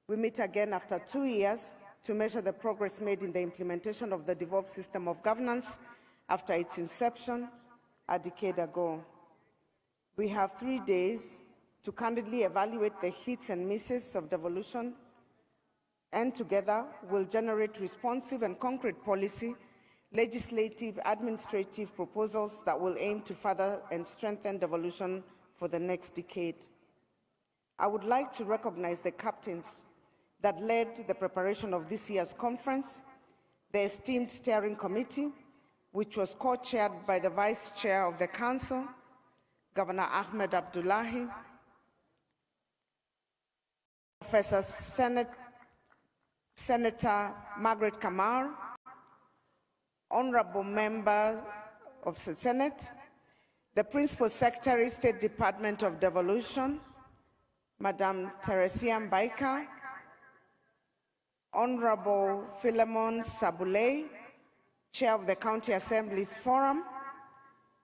[SPEAKER 18] We meet again after 2 years to measure the progress made in the implementation of the devolved system of governance after its inception a decade ago. We have 3 days to candidly evaluate the hits and misses of devolution, and together we'll generate responsive and concrete policy, legislative, administrative proposals that will aim to further and strengthen devolution for the next decade. I would like to recognize the captains that led the preparation of this year's conference, the esteemed steering committee, which was co-chaired by the Vice Chair of the Council, Governor Ahmed Abdullahi, Professor Senator Margaret Kamar, Honorable Member of the Senate, the Principal Secretary, State Department of Devolution, Madam Teresia Mbaika, Honorable Philemon Sabulei, Chair of the County Assembly's Forum,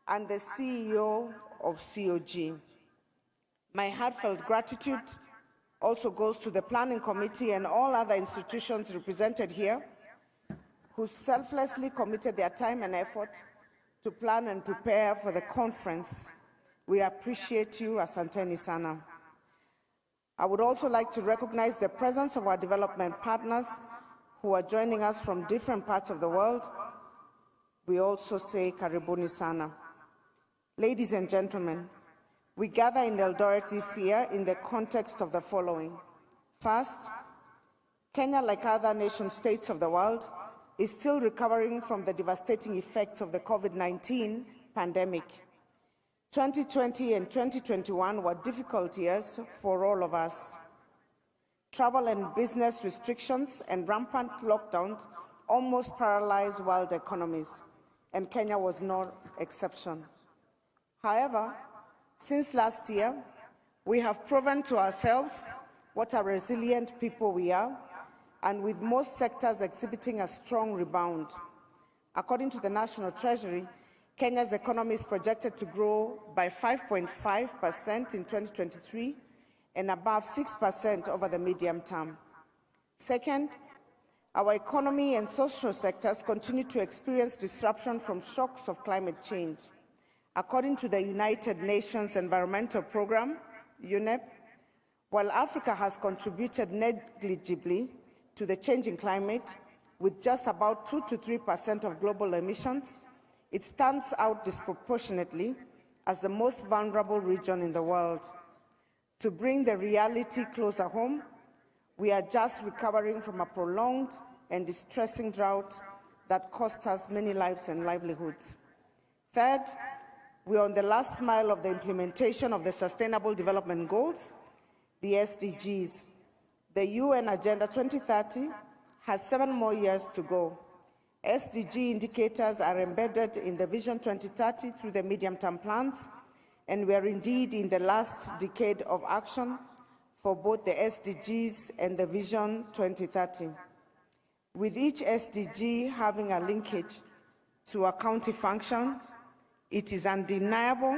[SPEAKER 18] and the CEO of COG. My heartfelt gratitude also goes to the Planning Committee and all other institutions represented here who selflessly committed their time and effort to plan and prepare for the conference. We appreciate you, asanteni sana. I would also like to recognize the presence of our development partners who are joining us from different parts of the world. We also say karibuni sana. Ladies and gentlemen, we gather in Eldoret this year in the context of the following. First, Kenya, like other nation states of the world, is still recovering from the devastating effects of the COVID-19 pandemic. 2020 and 2021 were difficult years for all of us. Travel and business restrictions and rampant lockdowns almost paralyzed world economies, and Kenya was no exception. However, since last year, we have proven to ourselves what a resilient people we are, and with most sectors exhibiting a strong rebound. According to the National Treasury, Kenya's economy is projected to grow by 5.5% in 2023 and above 6% over the medium term. Second, our economy and social sectors continue to experience disruption from shocks of climate change. According to the United Nations Environmental Programme, UNEP, while Africa has contributed negligibly to the changing climate with just about 2 to 3% of global emissions, it stands out disproportionately as the most vulnerable region in the world. To bring the reality closer home, we are just recovering from a prolonged and distressing drought that cost us many lives and livelihoods. Third, we are on the last mile of the implementation of the Sustainable Development Goals, the SDGs. The UN Agenda 2030 has 7 more years to go. SDG indicators are embedded in the Vision 2030 through the medium-term plans, and we are indeed in the last decade of action for both the SDGs and the Vision 2030. With each SDG having a linkage to a county function, it is undeniable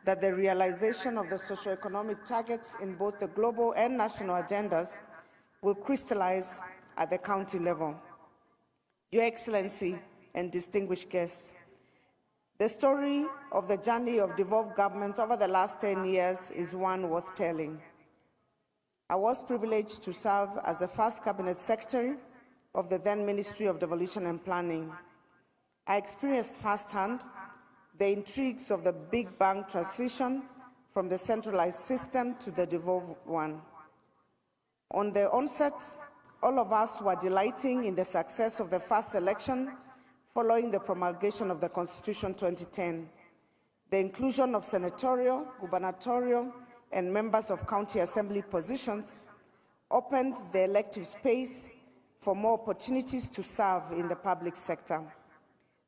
[SPEAKER 18] that the realization of the socio-economic targets in both the global and national agendas will crystallize at the county level. Your Excellency and distinguished guests, the story of the journey of devolved governments over the last 10 years is one worth telling. I was privileged to serve as the first Cabinet Secretary of the then Ministry of Devolution and Planning. I experienced firsthand the intrigues of the Big Bang transition from the centralized system to the devolved one. On the onset, all of us were delighting in the success of the first election following the promulgation of the Constitution 2010. The inclusion of senatorial, gubernatorial, and members of county assembly positions opened the elective space for more opportunities to serve in the public sector.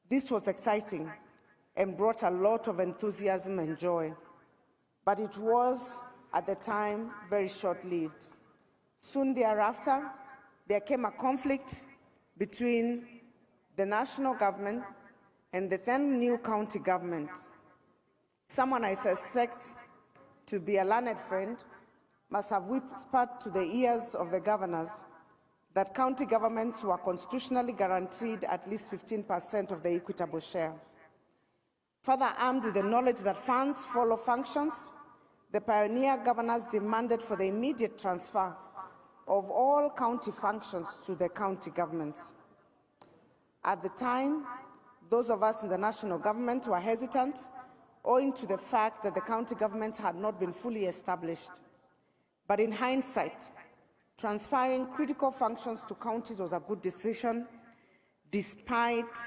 [SPEAKER 18] This was exciting and brought a lot of enthusiasm and joy. but it was, at the time, very short-lived. Soon thereafter, there came a conflict between the national government and the then new county government. Someone I suspect to be a learned friend must have whispered to the ears of the governors that county governments were constitutionally guaranteed at least 15% of the equitable share. Further armed with the knowledge that funds follow functions, the pioneer governors demanded for the immediate transfer of all county functions to the county governments. At the time, those of us in the national government were hesitant, owing to the fact that the county governments had not been fully established. But in hindsight, transferring critical functions to counties was a good decision, despite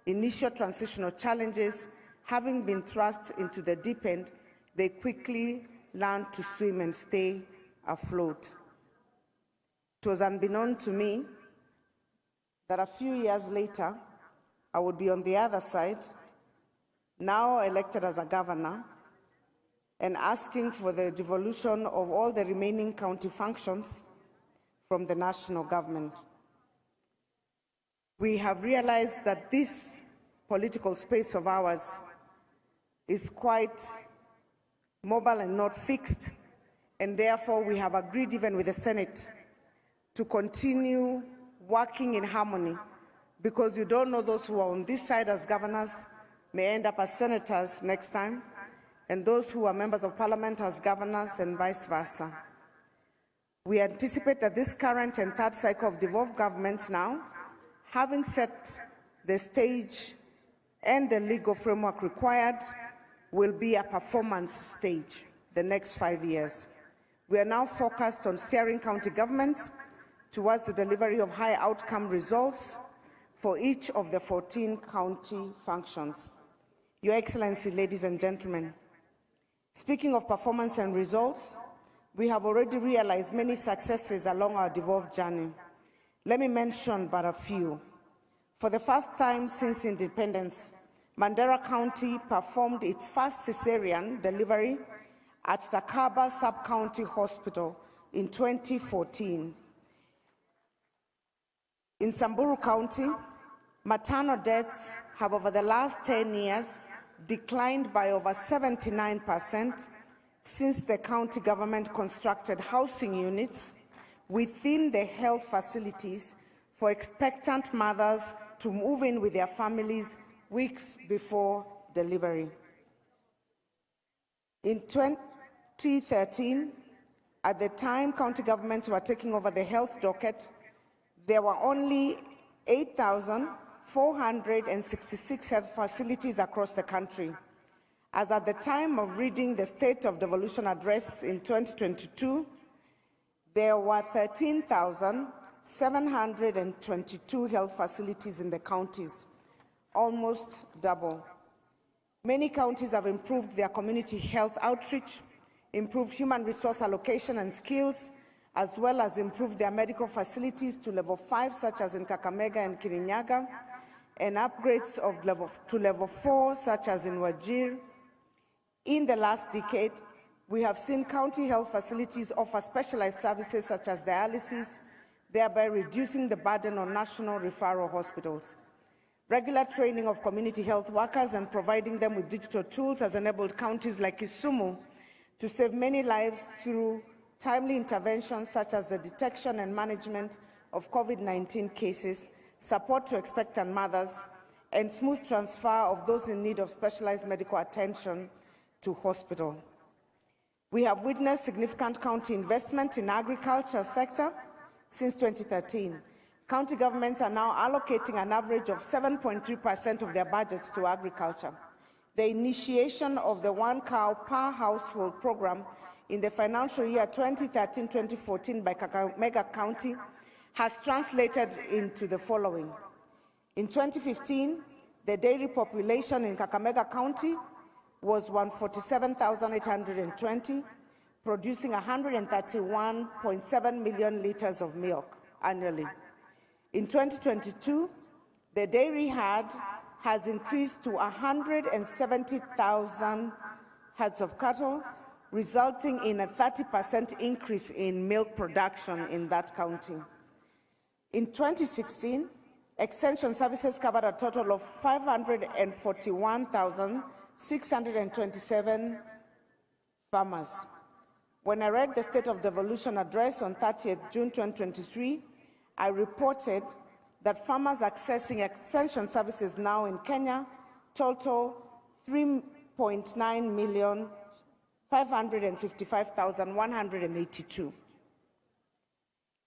[SPEAKER 18] initial transitional challenges having been thrust into the deep end. They quickly learned to swim and stay afloat. It was unbeknown to me that a few years later, I would be on the other side, now elected as a governor, and asking for the devolution of all the remaining county functions from the national government. We have realized that this political space of ours is quite mobile and not fixed, and therefore we have agreed even with the Senate to continue working in harmony, because you don't know, those who are on this side as governors may end up as senators next time, and those who are members of parliament as governors, and vice versa. We anticipate that this current and third cycle of devolved governments now, having set the stage and the legal framework required, will be a performance stage the next 5 years. We are now focused on steering county governments towards the delivery of high outcome results for each of the 14 county functions. Your Excellency, ladies and gentlemen, speaking of performance and results, we have already realized many successes along our devolved journey. Let me mention but a few. For the first time since independence, Mandera County performed its first cesarean delivery at Takaba Sub-County Hospital in 2014. In Samburu County, maternal deaths have over the last 10 years declined by over 79% since the county government constructed housing units within the health facilities for expectant mothers to move in with their families weeks before delivery. In 2013, at the time county governments were taking over the health docket, there were only 8,466 health facilities across the country. As at the time of reading the State of Devolution Address in 2022, there were 13,722 health facilities in the counties, almost double. Many counties have improved their community health outreach, improved human resource allocation and skills, as well as improved their medical facilities to level 5, such as in Kakamega and Kirinyaga, and upgrades to level 4, such as in Wajir. In the last decade, we have seen county health facilities offer specialized services such as dialysis, thereby reducing the burden on national referral hospitals. Regular training of community health workers and providing them with digital tools has enabled counties like Kisumu to save many lives through timely interventions such as the detection and management of COVID-19 cases, support to expectant mothers, and smooth transfer of those in need of specialized medical attention to hospital. We have witnessed significant county investment in the agriculture sector since 2013. County governments are now allocating an average of 7.3% of their budgets to agriculture. The initiation of the 1 cow per household program in the financial year 2013-2014 by Kakamega County has translated into the following. In 2015, the dairy population in Kakamega County was 147,820, producing 131.7 million liters of milk annually. In 2022, the dairy herd has increased to 170,000 heads of cattle, resulting in a 30% increase in milk production in that county. In 2016, Extension services covered a total of 541,627 farmers. When I read the State of Devolution address on 30th June 2023, I reported that farmers accessing extension services now in Kenya total 3,555,182.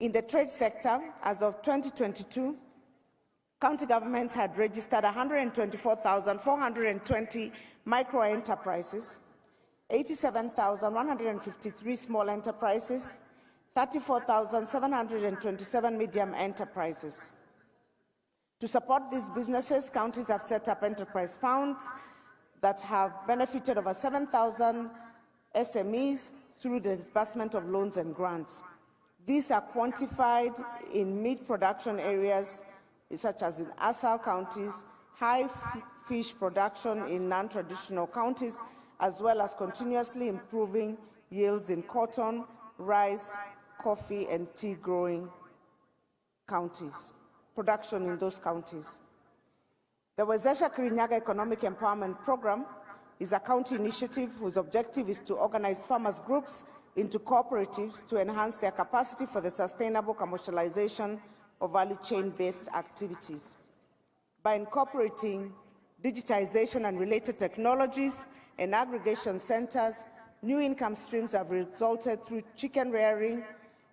[SPEAKER 18] In the trade sector, as of 2022, county governments had registered 124,420 micro-enterprises, 87,153 small enterprises, 34,727 medium enterprises. To support these businesses, counties have set up enterprise funds that have benefited over 7,000 SMEs through the disbursement of loans and grants. These are quantified in meat production areas such as in ASAL counties, high fish production in non-traditional counties, as well as continuously improving yields in cotton, rice, coffee, and tea growing counties, production in those counties. The Wezesha Kirinyaga Economic Empowerment Program is a county initiative whose objective is to organize farmers' groups into cooperatives to enhance their capacity for the sustainable commercialization of value chain-based activities. By incorporating digitization and related technologies and aggregation centers, new income streams have resulted through chicken rearing,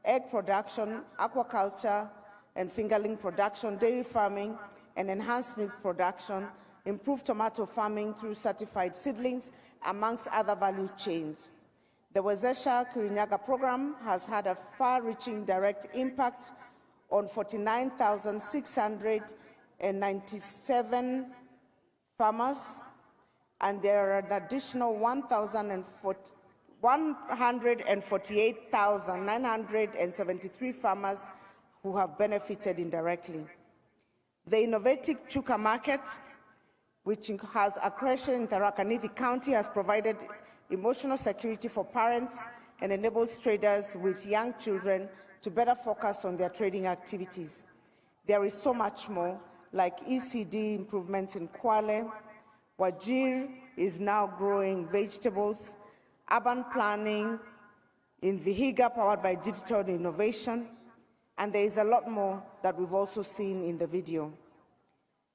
[SPEAKER 18] egg production, aquaculture, and fingerling production, dairy farming, and enhanced milk production, improved tomato farming through certified seedlings, amongst other value chains. The Wezesha Kirinyaga program has had a far-reaching direct impact on 49,697 farmers, and there are an additional 148,973 farmers who have benefited indirectly. The innovative Chuka market, which has a creation in Tharaka Nithi County, has provided emotional security for parents and enables traders with young children to better focus on their trading activities. There is so much more, like ECD improvements in Kwale. Wajir is now growing vegetables, urban planning in Vihiga powered by digital innovation, and there is a lot more that we've also seen in the video.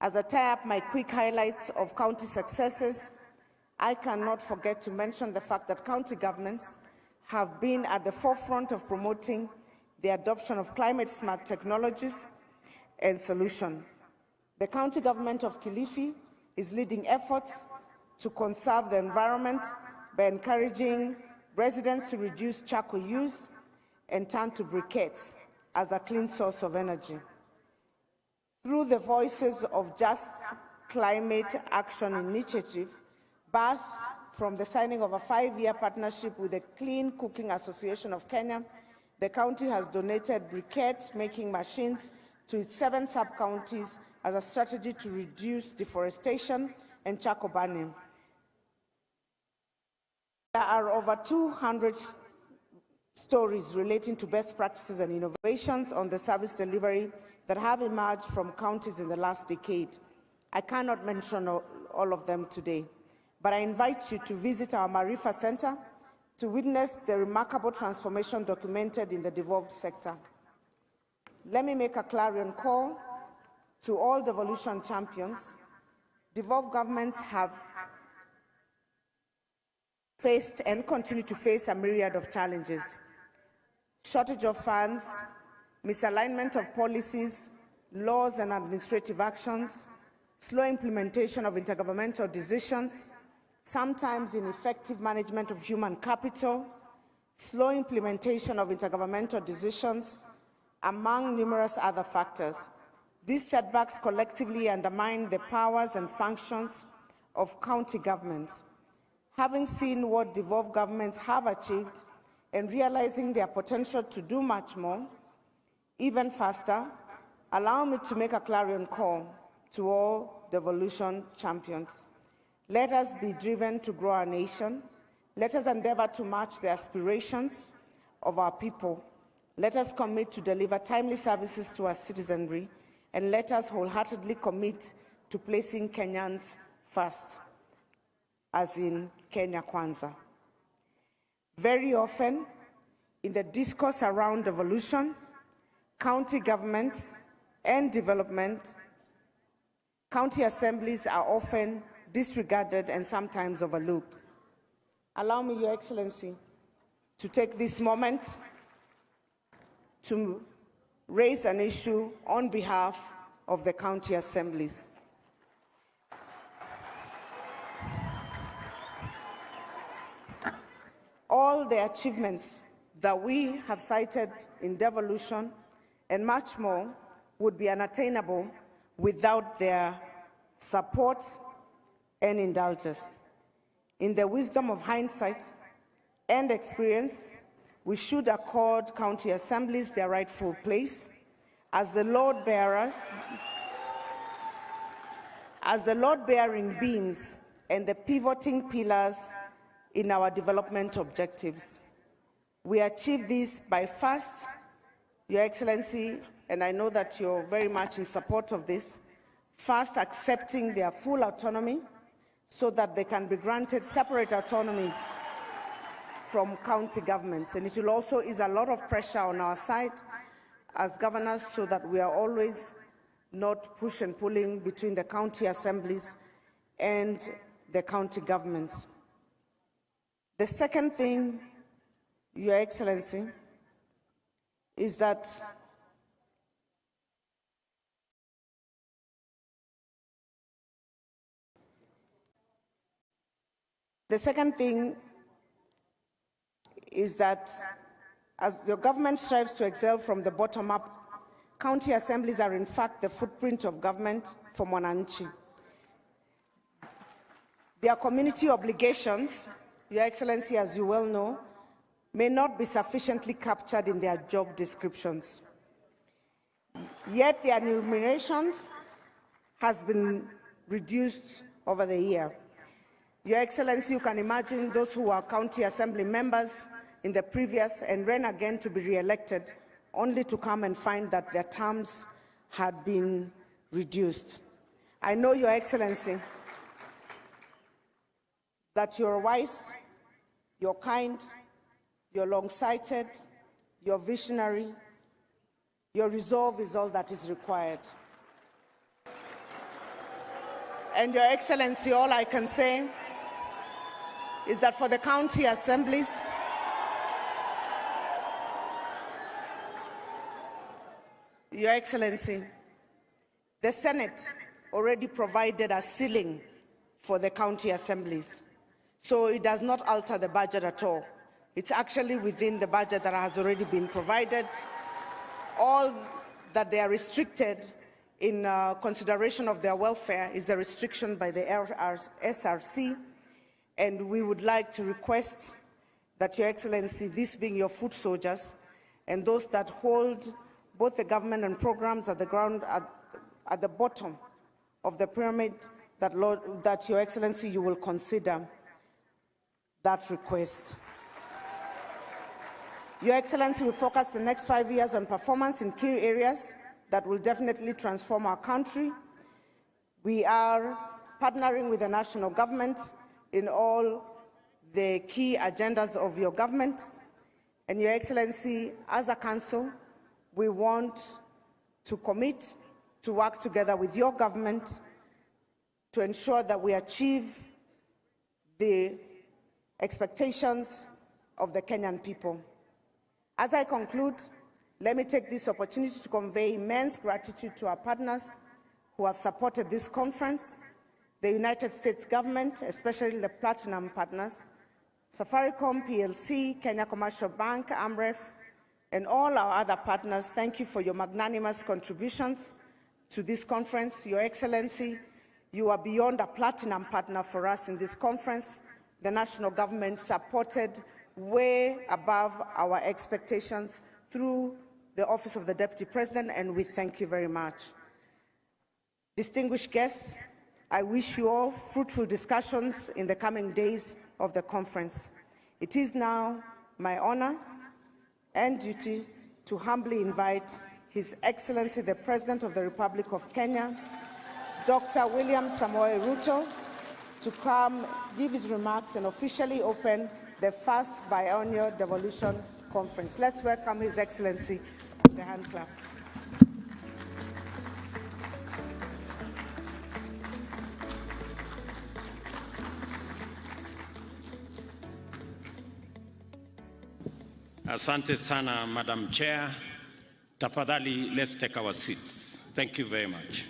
[SPEAKER 18] As I tie up my quick highlights of county successes, I cannot forget to mention the fact that county governments have been at the forefront of promoting the adoption of climate-smart technologies and solutions. The county government of Kilifi is leading efforts to conserve the environment by encouraging residents to reduce charcoal use and turn to briquettes as a clean source of energy. Through the Voices of Just Climate Action Initiative, birthed from the signing of a 5-year partnership with the Clean Cooking Association of Kenya, the county has donated briquette-making machines to its 7 sub-counties as a strategy to reduce deforestation and charcoal burning. There are over 200 stories relating to best practices and innovations on the service delivery that have emerged from counties in the last decade. I cannot mention all of them today, but I invite you to visit our Marifa Center to witness the remarkable transformation documented in the devolved sector. Let me make a clarion call to all devolution champions. Devolved governments have faced and continue to face a myriad of challenges: shortage of funds, misalignment of policies, laws and administrative actions, slow implementation of intergovernmental decisions, sometimes ineffective management of human capital, slow implementation of intergovernmental decisions, among numerous other factors. These setbacks collectively undermine the powers and functions of county governments. Having seen what devolved governments have achieved and realizing their potential to do much more, even faster, allow me to make a clarion call to all devolution champions. Let us be driven to grow our nation Let us endeavor to match the aspirations of our people. Let us commit to deliver timely services to our citizenry, and let us wholeheartedly commit to placing Kenyans first, as in Kenya Kwanza. Very often, in the discourse around devolution, county governments, and development, county assemblies are often disregarded and sometimes overlooked. Allow me, Your Excellency, to take this moment to raise an issue on behalf of the county assemblies. All the achievements that we have cited in devolution and much more would be unattainable without their support and indulgence. In the wisdom of hindsight and experience, we should accord county assemblies their rightful place as the load-bearing beams and the pivoting pillars in our development objectives. We achieve this by first, Your Excellency, and I know that you're very much in support of this, first accepting their full autonomy so that they can be granted separate autonomy from county governments. And it will also ease a lot of pressure on our side as governors so that we are always not push and pulling between the county assemblies and the county governments. The second thing, Your Excellency, is that as your government strives to excel from the bottom up, county assemblies are in fact the footprint of government for Mwananchi. Their community obligations, Your Excellency, as you well know, may not be sufficiently captured in their job descriptions. Yet their remunerations has been reduced over the year. Your Excellency, you can imagine those who are county assembly members in the previous and ran again to be re-elected, only to come and find that their terms had been reduced. I know, Your Excellency, that you're wise, you're kind, you're long-sighted, you're visionary, your resolve is all that is required. And Your Excellency, all I can say is that for the county assemblies, Your Excellency, the Senate already provided a ceiling for the county assemblies, so it does not alter the budget at all. It's actually within the budget that has already been provided. All that they are restricted in consideration of their welfare is the restriction by the SRC, and we would like to request that, Your Excellency, this being your foot soldiers and those that hold both the government and programs at the ground, at the bottom of the pyramid, that Your Excellency, you will consider that request. Your Excellency, we focus the next 5 years on performance in key areas that will definitely transform our country. We are partnering with the national government in all the key agendas of your government. And Your Excellency, as a council, we want to commit to work together with your government to ensure that we achieve the expectations of the Kenyan people. As I conclude, let me take this opportunity to convey immense gratitude to our partners who have supported this conference, the United States government, especially the platinum partners, Safaricom PLC, Kenya Commercial Bank, AMREF, and all our other partners. Thank you for your magnanimous contributions to this conference. Your Excellency, you are beyond a platinum partner for us in this conference. The national government supported way above our expectations through the Office of the Deputy President, and we thank you very much. Distinguished guests, I wish you all fruitful discussions in the coming days of the conference. It is now my honor and duty to humbly invite His Excellency, the President of the Republic of Kenya, Dr. William Samoei Ruto, to come give his remarks and officially open the first biennial Devolution Conference. Let's welcome His Excellency with a hand clap.
[SPEAKER 27] Asante sana, Madam Chair. Tafadhali, let's take our seats. Thank you very much.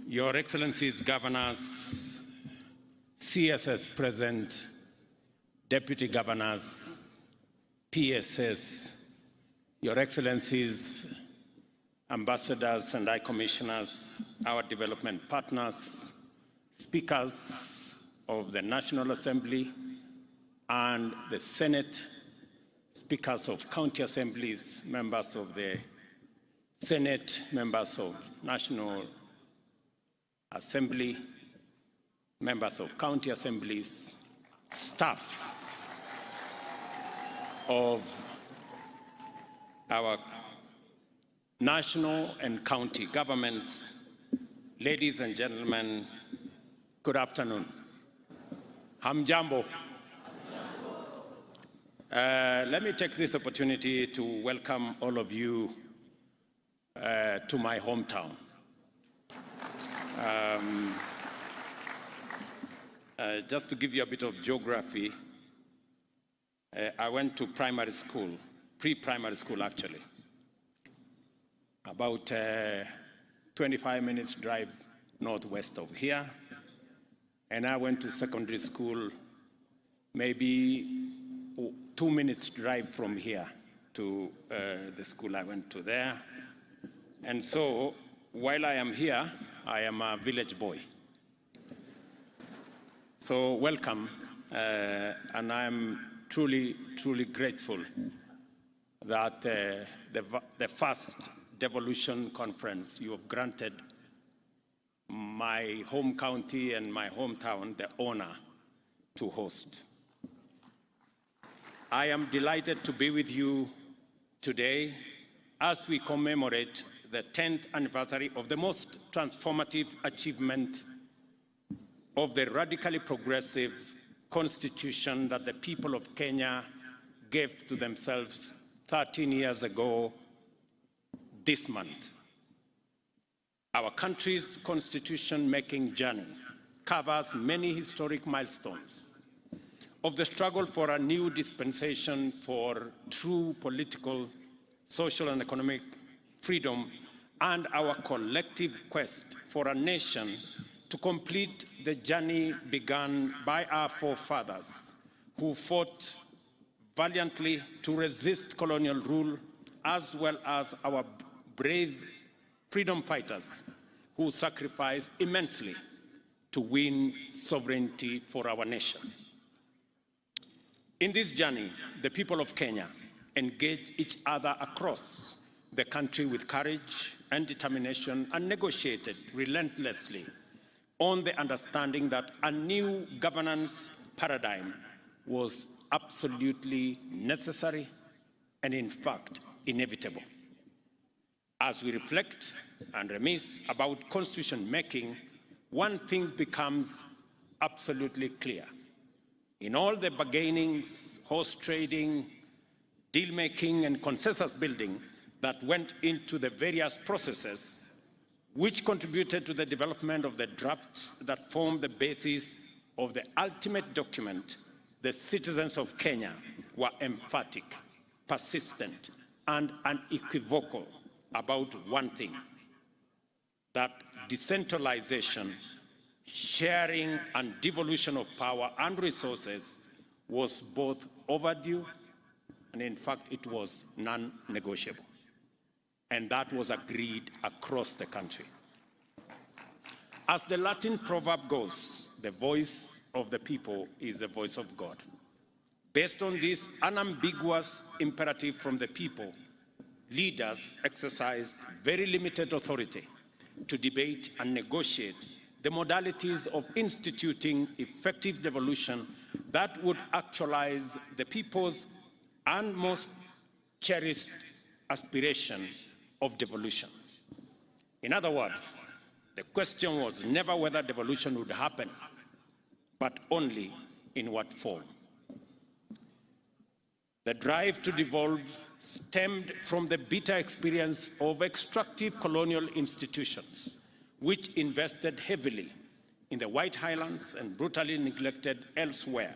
[SPEAKER 27] Your Excellencies, Governors, CSS present, Deputy Governors, PSS, Your Excellencies, Ambassadors and High Commissioners, our development partners, Speakers of the National Assembly and the Senate, Speakers of County Assemblies, members of the Senate, members of National Assembly, members of county assemblies, staff of our national and county governments, ladies and gentlemen, good afternoon. Hamjambo. Let me take this opportunity to welcome all of you to my hometown. Just to give you a bit of geography, I went to primary school, pre-primary school actually, about 25 minutes drive northwest of here. And I went to secondary school maybe 2 minutes drive from here to the school I went to there. And so while I am here, I am a village boy. So welcome, and I'm truly, truly grateful that the first Devolution Conference you have granted my home county and my hometown the honor to host. I am delighted to be with you today as we commemorate the 10th anniversary of the most transformative achievement of the radically progressive constitution that the people of Kenya gave to themselves 13 years ago this month. Our country's constitution-making journey covers many historic milestones of the struggle for a new dispensation for true political, social, and economic freedom, and our collective quest for a nation to complete the journey begun by our forefathers who fought valiantly to resist colonial rule, as well as our brave freedom fighters who sacrificed immensely to win sovereignty for our nation. In this journey, the people of Kenya engaged each other across the country with courage and determination and negotiated relentlessly on the understanding that a new governance paradigm was absolutely necessary and, in fact, inevitable. As we reflect and reminisce about constitution making, one thing becomes absolutely clear. In all the bargainings, horse trading, deal making, and consensus building that went into the various processes which contributed to the development of the drafts that formed the basis of the ultimate document, the citizens of Kenya were emphatic, persistent, and unequivocal about one thing: that decentralization, sharing, and devolution of power and resources was both overdue and, in fact, it was non-negotiable. And that was agreed across the country. As the Latin proverb goes, the voice of the people is the voice of God. Based on this unambiguous imperative from the people, leaders exercised very limited authority to debate and negotiate the modalities of instituting effective devolution that would actualize the people's and most cherished aspiration of devolution. In other words, the question was never whether devolution would happen, but only in what form. The drive to devolve stemmed from the bitter experience of extractive colonial institutions, which invested heavily in the White Highlands and brutally neglected elsewhere.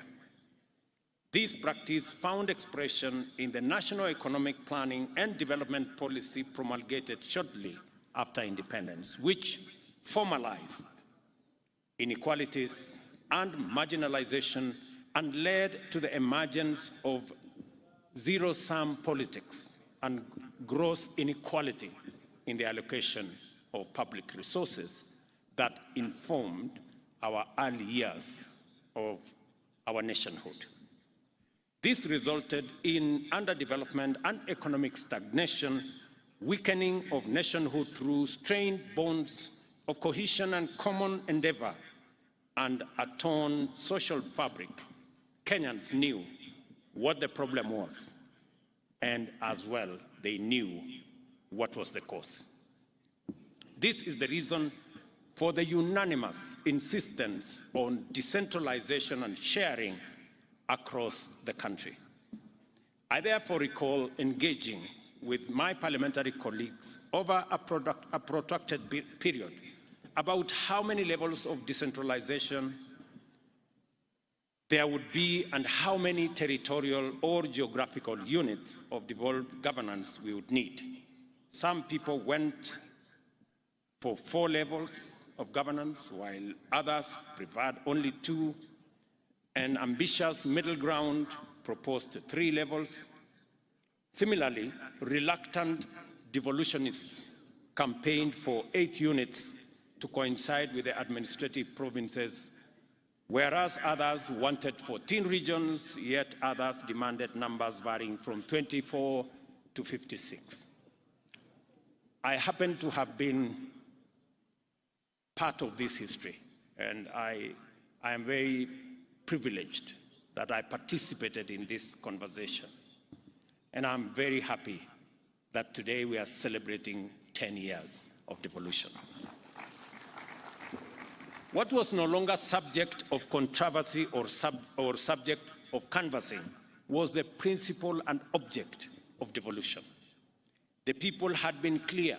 [SPEAKER 27] This practice found expression in the National Economic Planning and Development Policy promulgated shortly after independence, which formalized inequalities and marginalization and led to the emergence of zero-sum politics and gross inequality in the allocation of public resources that informed our early years of our nationhood. This resulted in underdevelopment and economic stagnation, weakening of nationhood through strained bonds of cohesion and common endeavor, and a torn social fabric. Kenyans knew what the problem was, and as well, they knew what was the cause. This is the reason for the unanimous insistence on decentralization and sharing across the country. I therefore recall engaging with my parliamentary colleagues over a protracted period about how many levels of decentralization there would be and how many territorial or geographical units of devolved governance we would need. Some people went for 4 levels of governance, while others preferred only 2. An ambitious middle ground proposed 3 levels. Similarly, reluctant devolutionists campaigned for 8 units to coincide with the administrative provinces, whereas others wanted 14 regions, yet others demanded numbers varying from 24 to 56. I happen to have been part of this history, and I am very privileged that I participated in this conversation. And I'm very happy that today we are celebrating 10 years of devolution. What was no longer subject of controversy or subject of canvassing was the principle and object of devolution. The people had been clear,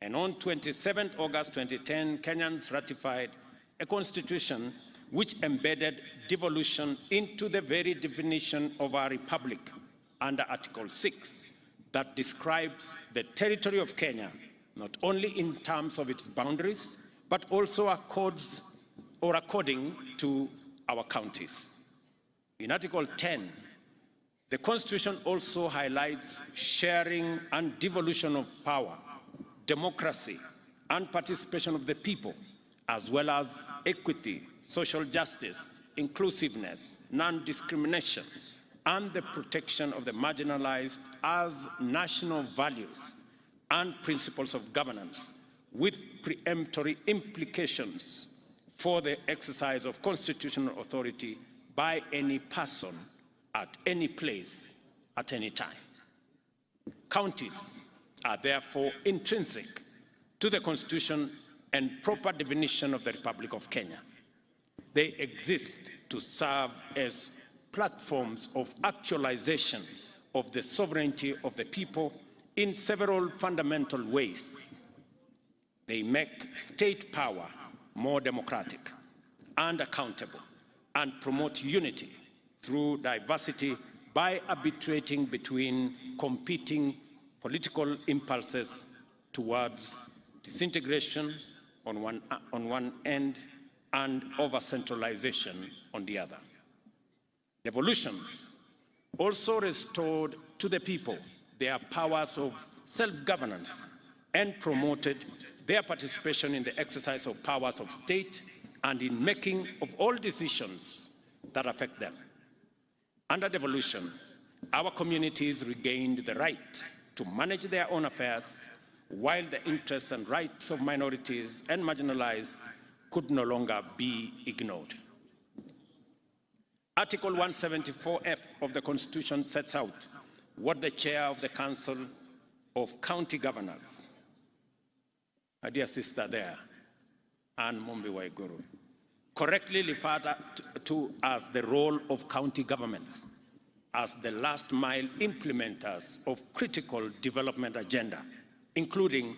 [SPEAKER 27] and on 27 August 2010, Kenyans ratified a constitution which embedded devolution into the very definition of our republic under Article 6 that describes the territory of Kenya, not only in terms of its boundaries, but also according to our counties. In Article 10, the Constitution also highlights sharing and devolution of power, democracy, and participation of the people, as well as equity, social justice, inclusiveness, non-discrimination, and the protection of the marginalized as national values and principles of governance, with preemptory implications for the exercise of constitutional authority by any person at any place at any time. Counties are therefore intrinsic to the Constitution and proper definition of the Republic of Kenya. They exist to serve as platforms of actualization of the sovereignty of the people in several fundamental ways. They make state power more democratic and accountable and promote unity through diversity by arbitrating between competing political impulses towards disintegration on one end and over-centralization on the other. Devolution also restored to the people their powers of self-governance and promoted their participation in the exercise of powers of state and in making of all decisions that affect them. Under devolution, our communities regained the right to manage their own affairs, while the interests and rights of minorities and marginalized could no longer be ignored. Article 174F of the Constitution sets out what the chair of the Council of County Governors, my dear sister there, Anne Mumbi Waiguru, correctly referred to as the role of county governments as the last mile implementers of critical development agenda, including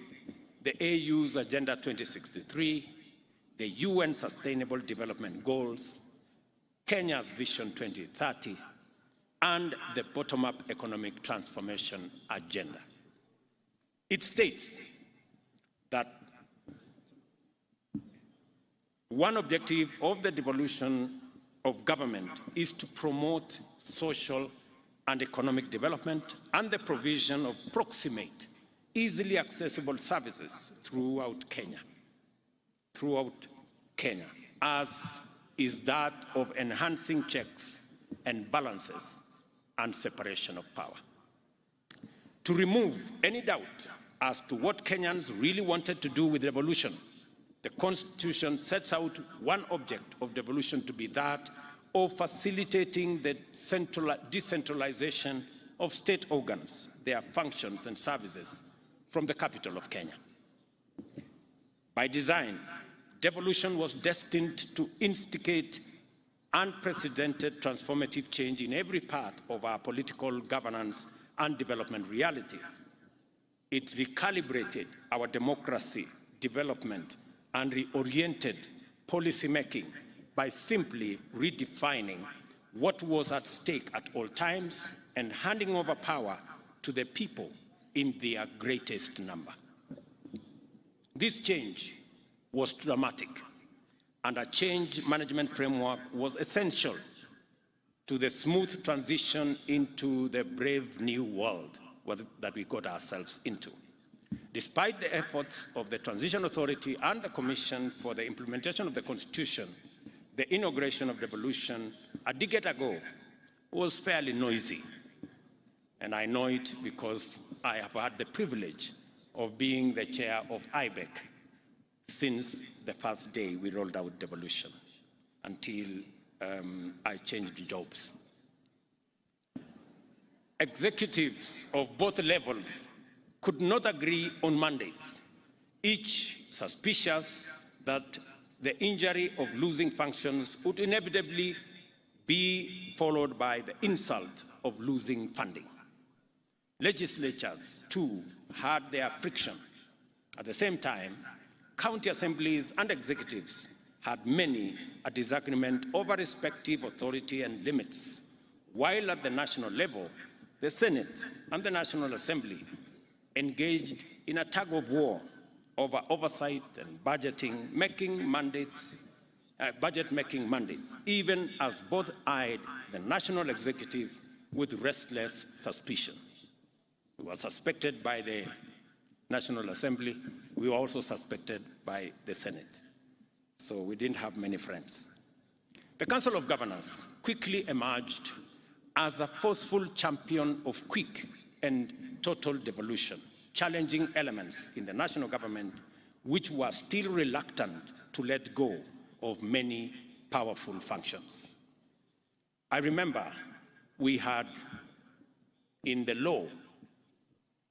[SPEAKER 27] the AU's Agenda 2063, the UN Sustainable Development Goals, Kenya's Vision 2030, and the bottom-up economic transformation agenda. It states that one objective of the devolution of government is to promote social and economic development and the provision of proximate, easily accessible services throughout Kenya, as is that of enhancing checks and balances and separation of power. To remove any doubt as to what Kenyans really wanted to do with devolution, the Constitution sets out one object of devolution to be that of facilitating the decentralization of state organs, their functions and services from the capital of Kenya. By design, devolution was destined to instigate unprecedented transformative change in every part of our political governance and development reality. It recalibrated our democracy, development, and reoriented policymaking by simply redefining what was at stake at all times and handing over power to the people in their greatest number. This change was dramatic, and a change management framework was essential to the smooth transition into the brave new world that we got ourselves into. Despite the efforts of the Transition Authority and the Commission for the Implementation of the Constitution, the inauguration of devolution a decade ago was fairly noisy. And I know it because I have had the privilege of being the chair of IBEC since the first day we rolled out devolution until I changed jobs. Executives of both levels could not agree on mandates, each suspicious that the injury of losing functions would inevitably be followed by the insult of losing funding. Legislatures, too, had their friction. At the same time, county assemblies and executives had many a disagreement over respective authority and limits, while at the national level, the Senate and the National Assembly engaged in a tug of war over oversight and budget making mandates, even as both eyed the national executive with restless suspicion. We were suspected by the National Assembly. We were also suspected by the Senate. So we didn't have many friends. The Council of Governors quickly emerged as a forceful champion of quick and total devolution, challenging elements in the national government which were still reluctant to let go of many powerful functions. I remember we had in the law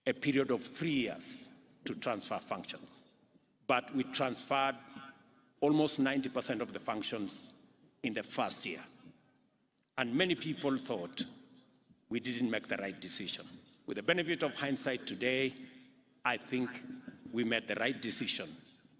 [SPEAKER 27] a period of 3 years to transfer functions, but we transferred almost 90% of the functions in the first year. And many people thought we didn't make the right decision. With the benefit of hindsight today, I think we made the right decision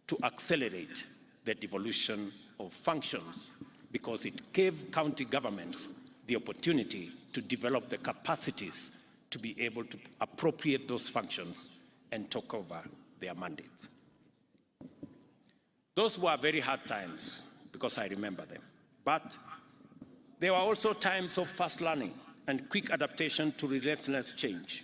[SPEAKER 27] to accelerate the devolution of functions because it gave county governments the opportunity to develop the capacities to be able to appropriate those functions and take over their mandates. Those were very hard times because I remember them. But there were also times of fast learning and quick adaptation to relentless change.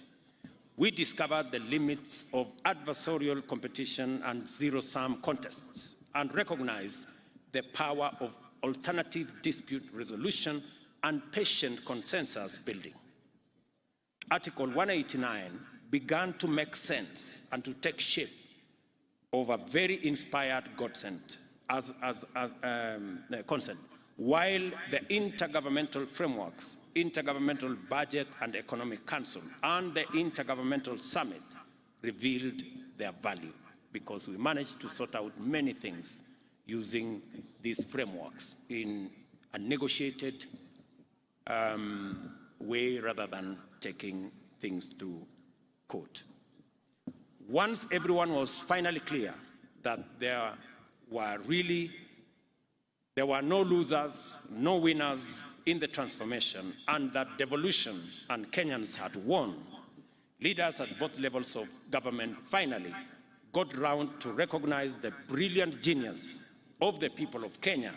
[SPEAKER 27] We discovered the limits of adversarial competition and zero-sum contests and recognized the power of alternative dispute resolution and patient consensus building. Article 189 began to make sense and to take shape of a very inspired godsend concerned, while the intergovernmental frameworks, Intergovernmental Budget and Economic Council, and the Intergovernmental Summit revealed their value, because we managed to sort out many things using these frameworks in a negotiated way rather than taking things to court. Once everyone was finally clear that there were no losers, no winners in the transformation, and that devolution and Kenyans had won, leaders at both levels of government finally got round to recognize the brilliant genius of the people of Kenya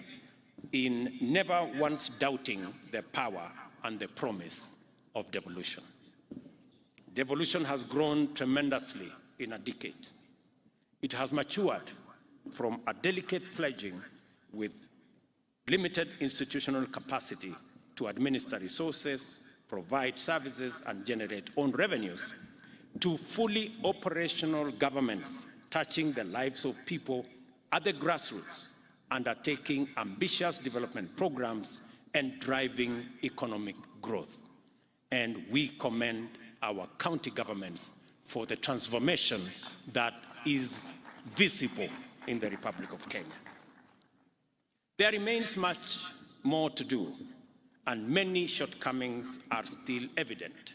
[SPEAKER 27] in never once doubting the power and the promise of devolution. Devolution has grown tremendously in a decade. It has matured from a delicate fledgling with limited institutional capacity to administer resources, provide services, and generate own revenues, to fully operational governments touching the lives of people at the grassroots, undertaking ambitious development programs and driving economic growth. And we commend our county governments for the transformation that is visible in the Republic of Kenya. There remains much more to do, and many shortcomings are still evident.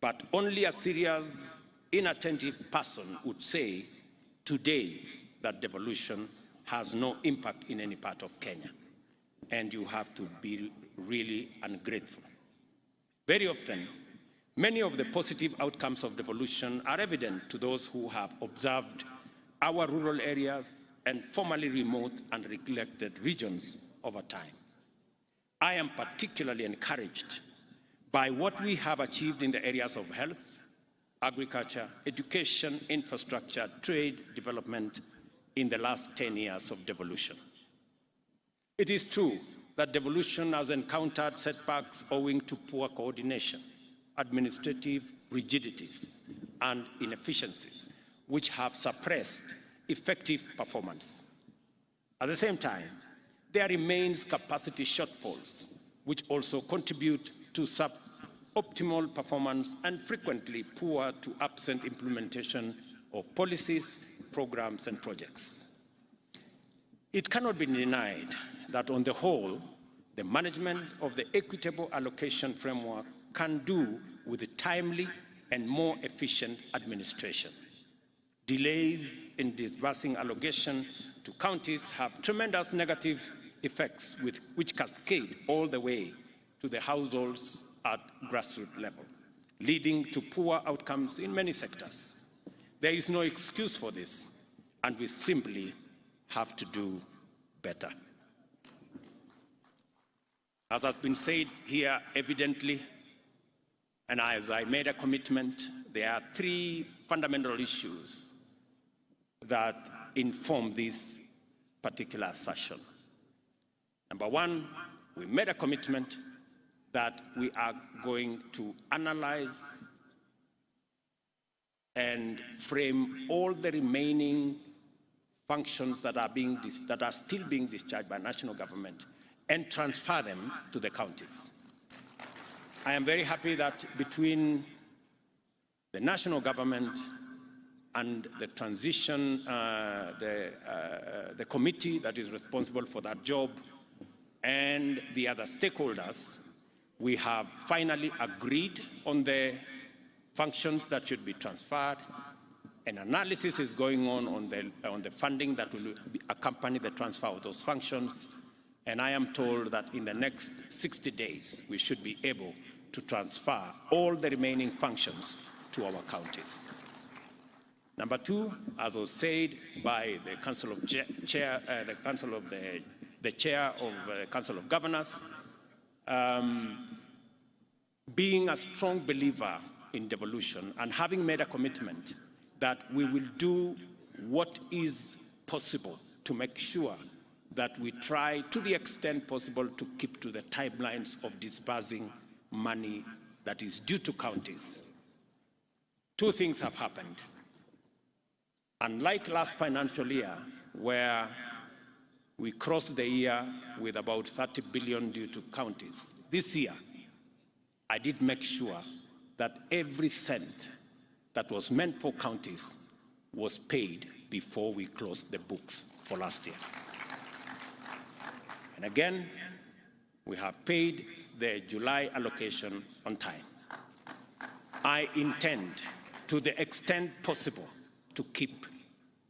[SPEAKER 27] But only a serious, inattentive person would say today that devolution has no impact in any part of Kenya. And you have to be really ungrateful. Very often, many of the positive outcomes of devolution are evident to those who have observed our rural areas and formerly remote and neglected regions over time. I am particularly encouraged by what we have achieved in the areas of health, agriculture, education, infrastructure, trade, development in the last 10 years of devolution. It is true that devolution has encountered setbacks owing to poor coordination, administrative rigidities, and inefficiencies, which have suppressed effective performance. At the same time, there remains capacity shortfalls, which also contribute to suboptimal performance and frequently poor to absent implementation of policies, programs, and projects. It cannot be denied that on the whole, the management of the equitable allocation framework can do with a timely and more efficient administration. Delays in disbursing allocation to counties have tremendous negative effects which cascade all the way to the households at grassroots level, leading to poor outcomes in many sectors. There is no excuse for this, and we simply have to do better. As has been said here evidently, and as I made a commitment, there are three fundamental issues that inform this particular assertion. Number one, we made a commitment that we are going to analyze and frame all the remaining functions that are still being discharged by national government and transfer them to the counties. I am very happy that between the national government and the transition, the committee that is responsible for that job, and the other stakeholders, we have finally agreed on the functions that should be transferred. An analysis is going on the funding that will accompany the transfer of those functions. And I am told that in the next 60 days, we should be able to transfer all the remaining functions to our counties. Number two, as was said by the Council of Chair, the Council of the Chair of the Council of Governors, being a strong believer in devolution and having made a commitment that we will do what is possible to make sure that we try to the extent possible to keep to the timelines of disbursing money that is due to counties. Two things have happened. Unlike last financial year, where we crossed the year with about 30 billion due to counties. This year, I did make sure that every cent that was meant for counties was paid before we closed the books for last year. And again, we have paid the July allocation on time. I intend, to the extent possible, to keep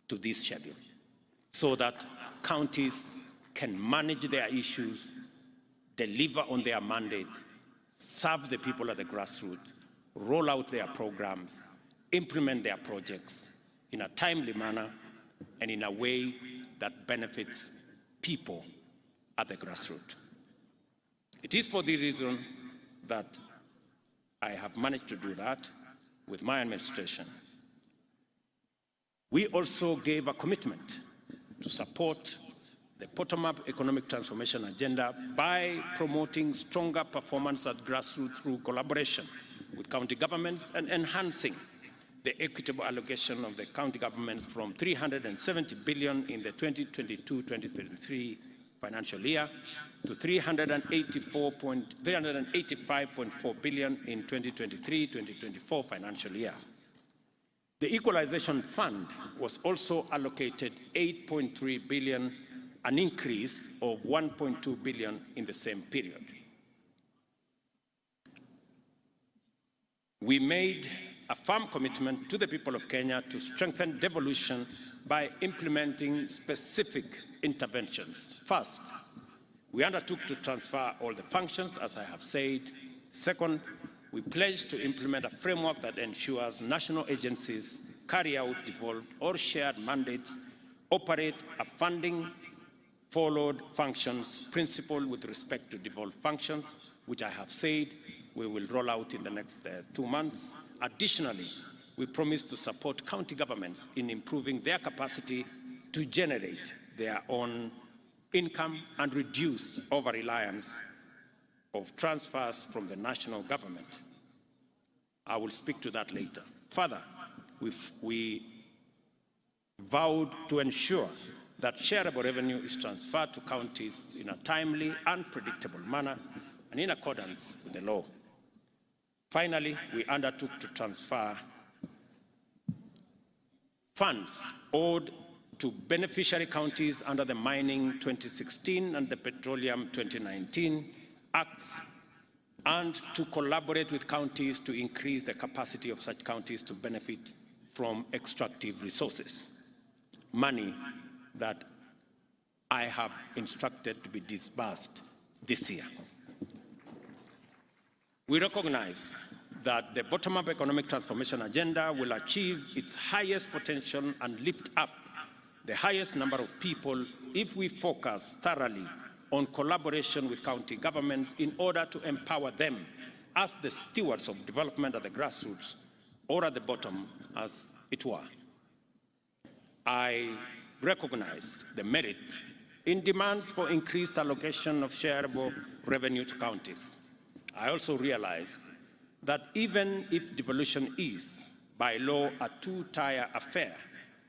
[SPEAKER 27] to this schedule so that counties can manage their issues, deliver on their mandate, serve the people at the grassroots, roll out their programs, implement their projects in a timely manner and in a way that benefits people at the grassroots. It is for the reason that I have managed to do that with my administration. We also gave a commitment to support the bottom-up economic transformation agenda by promoting stronger performance at grassroots through collaboration with county governments and enhancing the equitable allocation of the county governments from 370 billion in the 2022-2023 financial year to 385.4 billion in 2023-2024 financial year. The Equalization Fund was also allocated 8.3 billion, an increase of 1.2 billion in the same period. We made a firm commitment to the people of Kenya to strengthen devolution by implementing specific interventions. First, we undertook to transfer all the functions, as I have said. Second, we pledged to implement a framework that ensures national agencies carry out devolved or shared mandates, operate a funding followed functions principle with respect to devolved functions, which I have said we will roll out in the next 2 months. Additionally, we promise to support county governments in improving their capacity to generate their own income and reduce over-reliance of transfers from the national government. I will speak to that later. Further, we vowed to ensure that shareable revenue is transferred to counties in a timely and predictable manner and in accordance with the law. Finally, we undertook to transfer funds owed to beneficiary counties under the Mining 2016 and the Petroleum 2019 Acts, and to collaborate with counties to increase the capacity of such counties to benefit from extractive resources. Money that I have instructed to be disbursed this year. We recognize that the bottom-up economic transformation agenda will achieve its highest potential and lift up the highest number of people if we focus thoroughly on collaboration with county governments in order to empower them as the stewards of development at the grassroots, or at the bottom, as it were. I recognize the merit in demands for increased allocation of shareable revenue to counties. I also realize that even if devolution is, by law, a two-tier affair,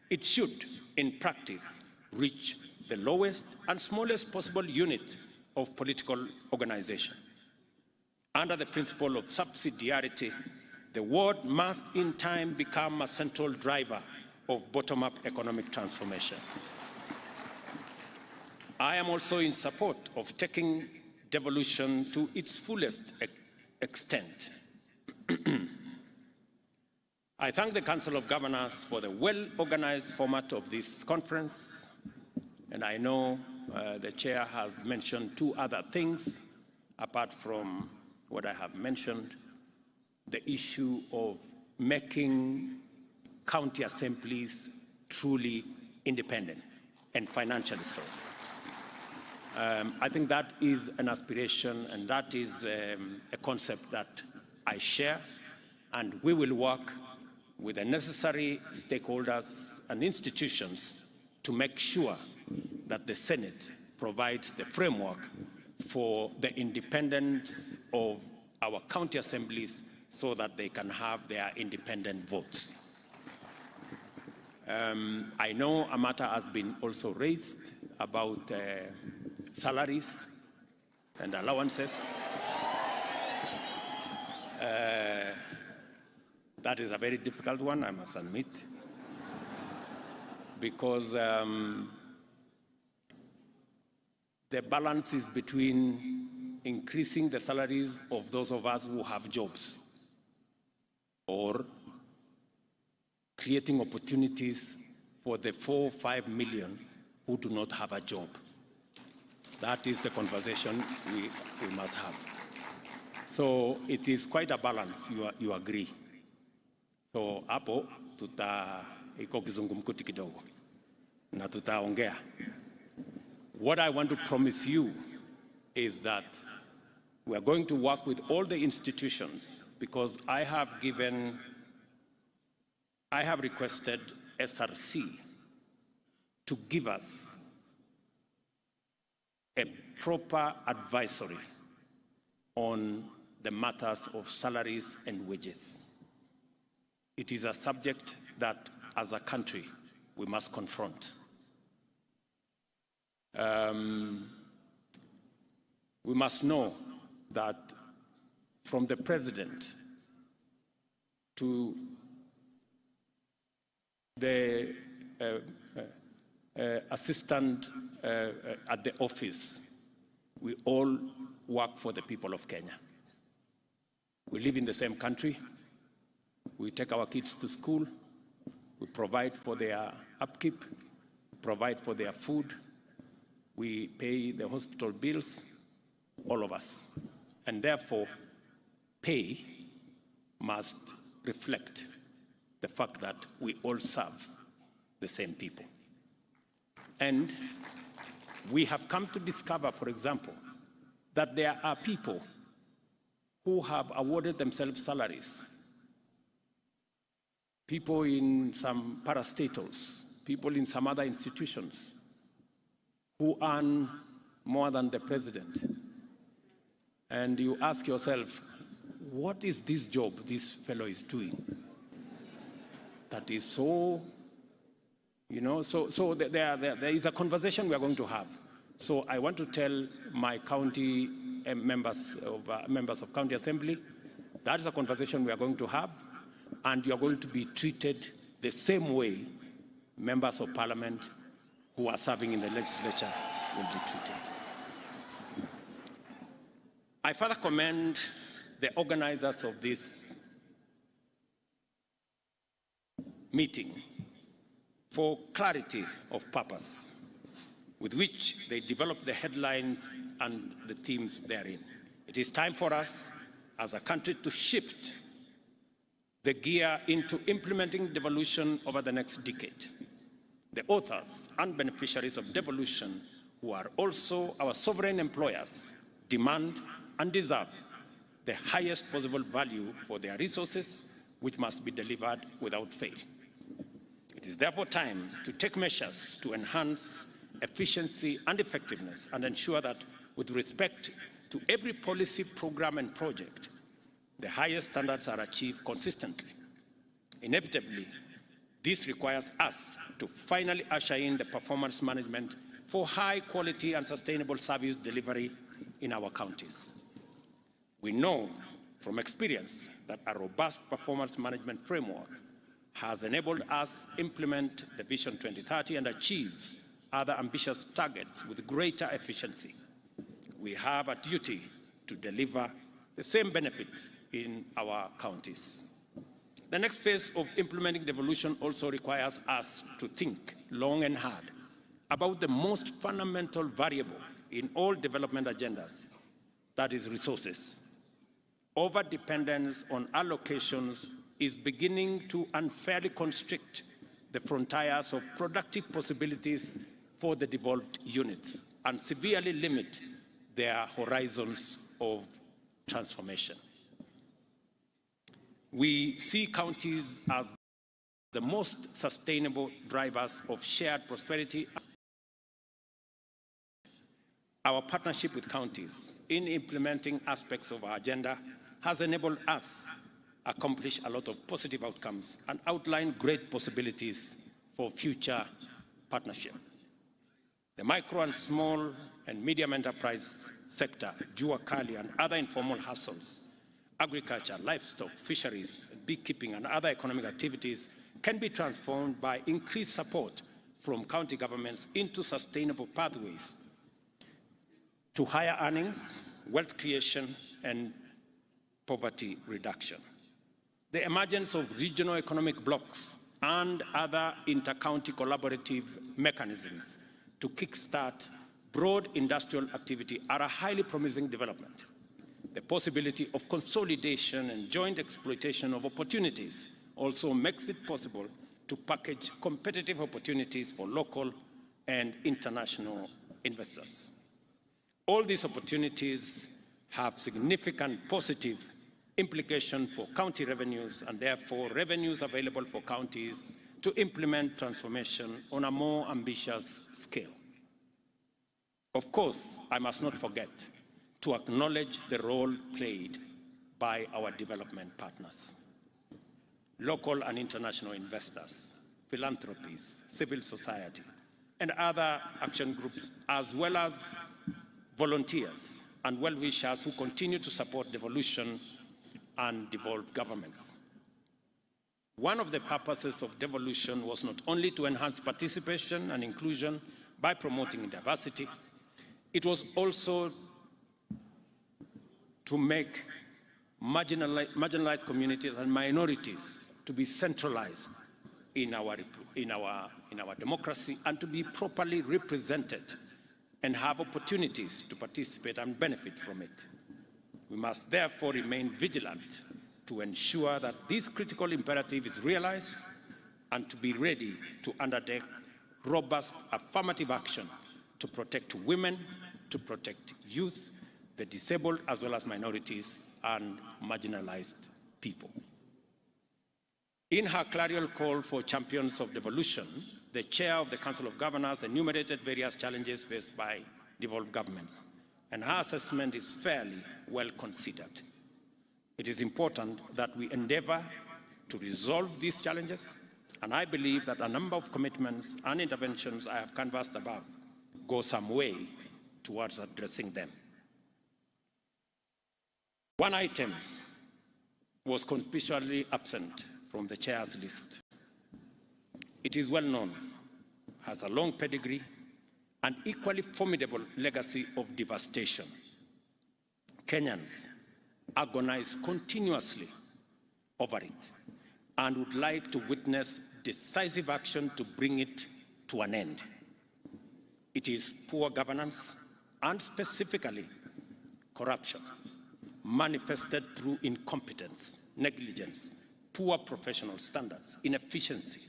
[SPEAKER 27] it should, in practice, reach the lowest and smallest possible unit of political organization. Under the principle of subsidiarity, the ward must in time become a central driver of bottom-up economic transformation. I am also in support of taking devolution to its fullest extent. I thank the Council of Governors for the well-organized format of this conference, and I know the Chair has mentioned 2 other things, apart from what I have mentioned, the issue of making county assemblies truly independent and financially so. I think that is an aspiration, and that is a concept that I share, and we will work with the necessary stakeholders and institutions to make sure that the Senate provides the framework for the independence of our county assemblies so that they can have their independent votes. I know a matter has been also raised about salaries and allowances. That is a very difficult one, I must admit, because the balance is between increasing the salaries of those of us who have jobs or creating opportunities for the 4 or 5 million who do not have a job. That is the conversation we must have. So it is quite a balance, you agree. So hapo iko kizungumkuti kidogo na tutaongea. What I want to promise you is that we are going to work with all the institutions, because I have requested SRC to give us a proper advisory on the matters of salaries and wages. It is a subject that, as a country, we must confront. We must know that from the president to the assistant at the office, we all work for the people of Kenya. We live in the same country. We take our kids to school. We provide for their upkeep, provide for their food. We pay the hospital bills, all of us. And therefore, pay must reflect the fact that we all serve the same people. And we have come to discover, for example, that there are people who have awarded themselves salaries. People in some parastatals, people in some other institutions who earn more than the president. And you ask yourself, what is this job this fellow is doing? That is so, so there is a conversation we are going to have. So I want to tell my county members of county assembly, that is a conversation we are going to have, and you are going to be treated the same way members of parliament who are serving in the legislature will be treated. I further commend the organizers of this meeting for clarity of purpose with which they developed the headlines and the themes therein. It is time for us as a country to shift the gear into implementing devolution over the next decade. The authors and beneficiaries of devolution, who are also our sovereign employers, demand and deserve the highest possible value for their resources, which must be delivered without fail. It is therefore time to take measures to enhance efficiency and effectiveness and ensure that, with respect to every policy, program, and project, the highest standards are achieved consistently. Inevitably, this requires us to finally usher in the performance management for high quality and sustainable service delivery in our counties. We know from experience that a robust performance management framework has enabled us implement the Vision 2030 and achieve other ambitious targets with greater efficiency. We have a duty to deliver the same benefits in our counties. The next phase of implementing devolution also requires us to think long and hard about the most fundamental variable in all development agendas, that is resources. Overdependence on allocations is beginning to unfairly constrict the frontiers of productive possibilities for the devolved units and severely limit their horizons of transformation. We see counties as the most sustainable drivers of shared prosperity. Our partnership with counties in implementing aspects of our agenda has enabled us accomplish a lot of positive outcomes and outline great possibilities for future partnership. The micro and small and medium enterprise sector, jua kali and other informal hustles, agriculture, livestock, fisheries, beekeeping and other economic activities can be transformed by increased support from county governments into sustainable pathways to higher earnings, wealth creation, and poverty reduction. The emergence of regional economic blocs and other inter-county collaborative mechanisms to kickstart broad industrial activity are a highly promising development. The possibility of consolidation and joint exploitation of opportunities also makes it possible to package competitive opportunities for local and international investors. All these opportunities have significant positive implications for county revenues and therefore revenues available for counties to implement transformation on a more ambitious scale. Of course, I must not forget to acknowledge the role played by our development partners, local and international investors, philanthropies, civil society, and other action groups, as well as volunteers and well-wishers who continue to support devolution and devolved governments. One of the purposes of devolution was not only to enhance participation and inclusion by promoting diversity, it was also to make marginalized communities and minorities to be centralized in our democracy and to be properly represented and have opportunities to participate and benefit from it. We must therefore remain vigilant to ensure that this critical imperative is realized and to be ready to undertake robust affirmative action to protect women, to protect youth, the disabled, as well as minorities and marginalized people. In her clarion call for champions of devolution, the chair of the Council of Governors enumerated various challenges faced by devolved governments, and her assessment is fairly well considered. It is important that we endeavor to resolve these challenges, and I believe that a number of commitments and interventions I have canvassed above go some way towards addressing them. One item was conspicuously absent from the chair's list. It is well known, has a long pedigree, and equally formidable legacy of devastation. Kenyans agonize continuously over it and would like to witness decisive action to bring it to an end. It is poor governance and specifically corruption, manifested through incompetence, negligence, poor professional standards, inefficiency,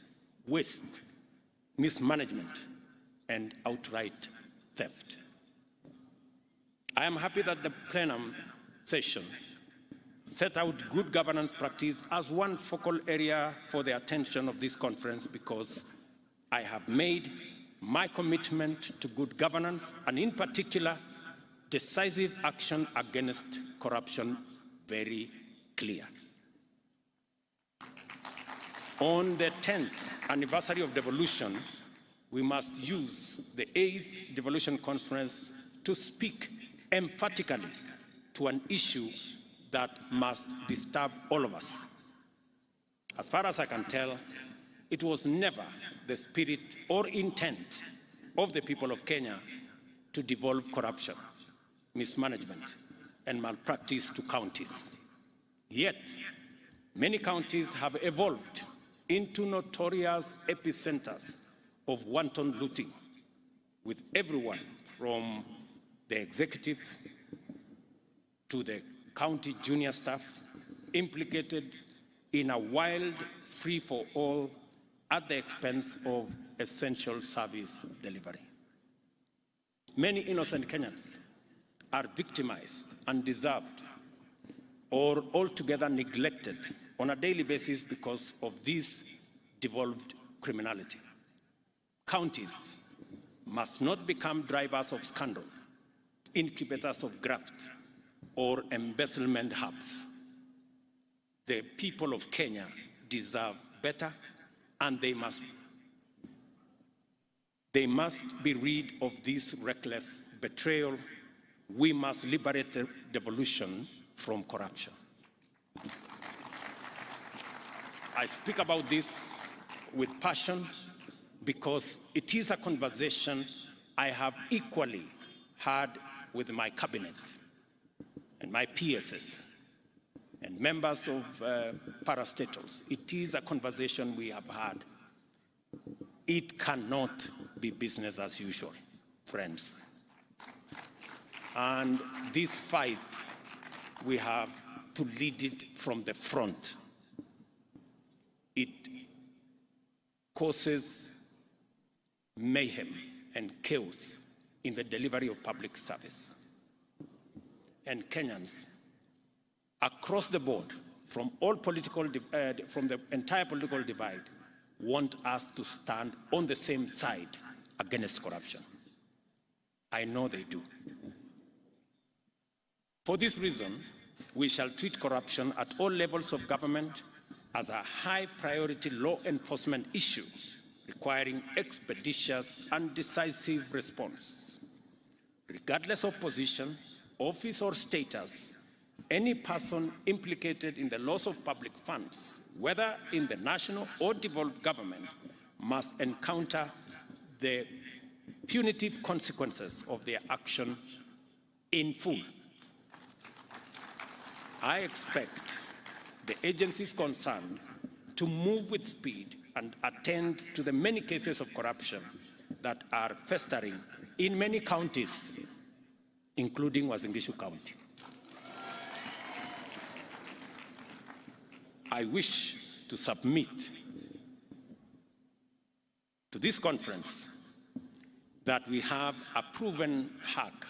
[SPEAKER 27] waste, mismanagement, and outright theft. I am happy that the plenum session set out good governance practice as one focal area for the attention of this conference, because I have made my commitment to good governance and in particular decisive action against corruption very clear. On the 10th anniversary of devolution, we must use the 8th Devolution Conference to speak emphatically to an issue that must disturb all of us. As far as I can tell, it was never the spirit or intent of the people of Kenya to devolve corruption, mismanagement, and malpractice to counties. Yet, many counties have evolved into notorious epicenters of wanton looting, with everyone from the executive to the county junior staff implicated in a wild free-for-all at the expense of essential service delivery. Many innocent Kenyans are victimized, undeserved, or altogether neglected on a daily basis because of this devolved criminality. Counties must not become drivers of scandal, incubators of graft, or embezzlement hubs. The people of Kenya deserve better, and they They must be rid of this reckless betrayal. We must liberate the devolution from corruption. I speak about this with passion because it is a conversation I have equally had with my cabinet and my PSS and members of parastatals. It is a conversation we have had. It cannot be business as usual, friends. And this fight, we have to lead it from the front. It causes mayhem and chaos in the delivery of public service. And Kenyans, across the board, from all political, from the entire political divide, want us to stand on the same side against corruption. I know they do. For this reason, we shall treat corruption at all levels of government as a high priority law enforcement issue requiring expeditious and decisive response. Regardless of position, office or status, any person implicated in the loss of public funds, whether in the national or devolved government, must encounter the punitive consequences of their action in full. I expect the agencies concerned to move with speed and attend to the many cases of corruption that are festering in many counties, including UASIN GISHU County. I wish to submit to this conference that we have a proven hack,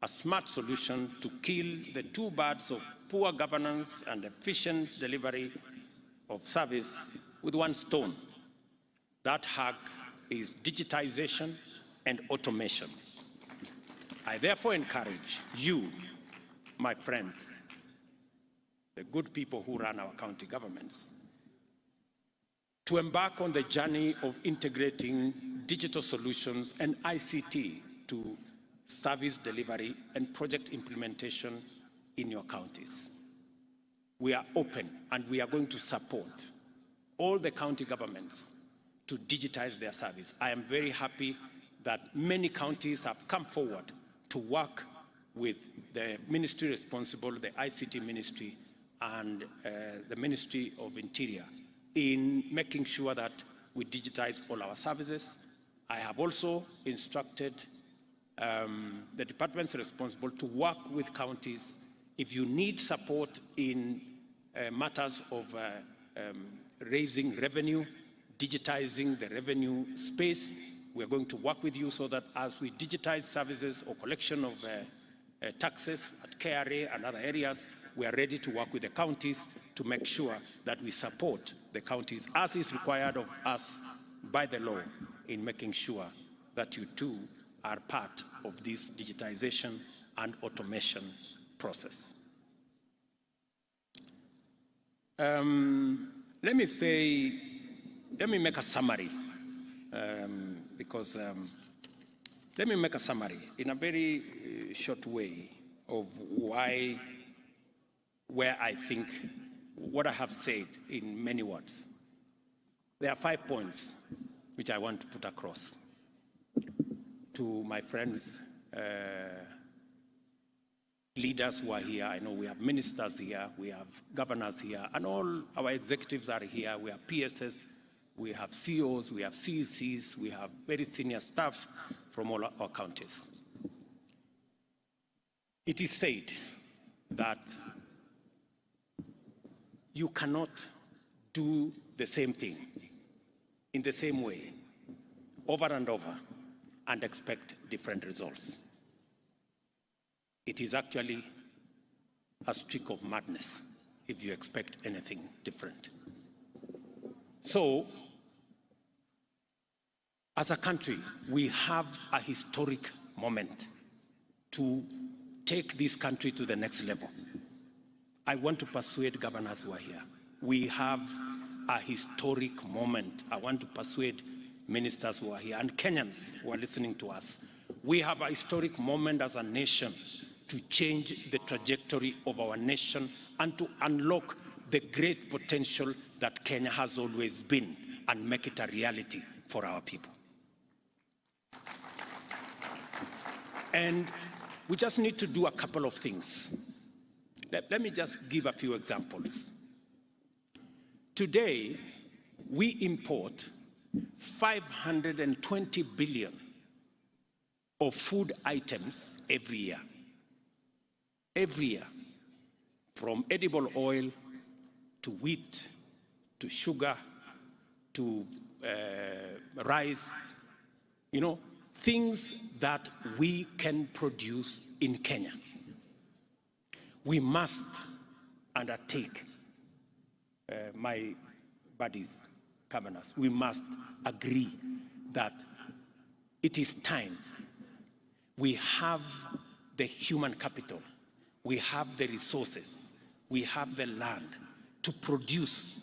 [SPEAKER 27] a smart solution to kill the two birds of poor governance and efficient delivery of service with one stone. That hack is digitization and automation. I therefore encourage you, my friends, the good people who run our county governments, to embark on the journey of integrating digital solutions and ICT to service delivery and project implementation in your counties. We are open and we are going to support all the county governments to digitize their service. I am very happy that many counties have come forward to work with the ministry responsible, the ICT ministry, and the Ministry of Interior in making sure that we digitize all our services. I have also instructed the departments responsible to work with counties if you need support in matters of raising revenue, digitizing the revenue space. We're going to work with you so that as we digitize services or collection of taxes at KRA and other areas, we are ready to work with the counties to make sure that we support the counties as is required of us by the law in making sure that you too are part of this digitization and automation process. Let me make a summary, let me make a summary in a very short way of where I think what I have said in many words. There are 5 points which I want to put across to my friends, leaders who are here. I know we have ministers here, we have governors here, and all our executives are here. We have PSS, we have CEOs, we have CECs, we have very senior staff from all our counties. It is said that you cannot do the same thing in the same way over and over and expect different results. It is actually a streak of madness if you expect anything different. So, as a country, we have a historic moment to take this country to the next level. I want to persuade governors who are here. We have a historic moment. I want to persuade ministers who are here, and Kenyans who are listening to us. We have a historic moment as a nation to change the trajectory of our nation and to unlock the great potential that Kenya has always been and make it a reality for our people. And we just need to do a couple of things. Let me just give a few examples. Today, we import 520 billion of food items every year. Every year, from edible oil to wheat, to sugar, to rice, you know, things that we can produce in Kenya. We must undertake, my buddies, governors, we must agree that it is time. We have the human capital, we have the resources, we have the land to produce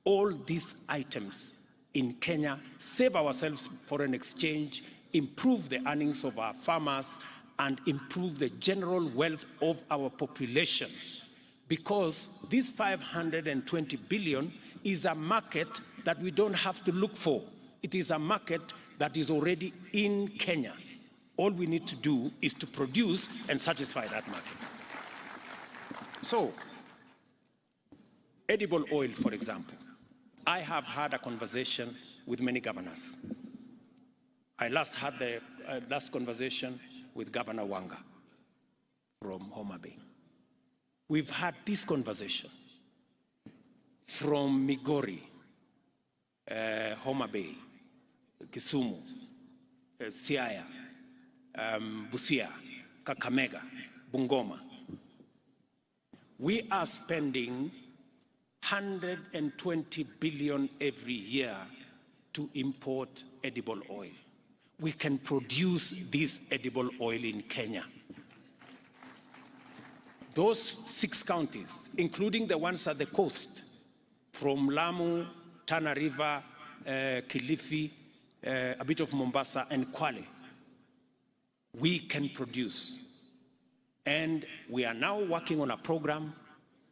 [SPEAKER 27] all these items in Kenya, save ourselves foreign exchange, improve the earnings of our farmers, and improve the general wealth of our population. Because this 520 billion is a market that we don't have to look for. It is a market that is already in Kenya. All we need to do is to produce and satisfy that market. So, edible oil, for example. I have had a conversation with many governors. I last had the last conversation with Governor Wanga from Homa Bay. We've had this conversation from Migori, Homa Bay, Kisumu, Siaya, Busia, Kakamega, Bungoma. We are spending 120 billion every year to import edible oil. We can produce this edible oil in Kenya. Those 6 counties, including the ones at the coast, from Lamu, Tana River, Kilifi, a bit of Mombasa, and Kwale, we can produce. And we are now working on a program,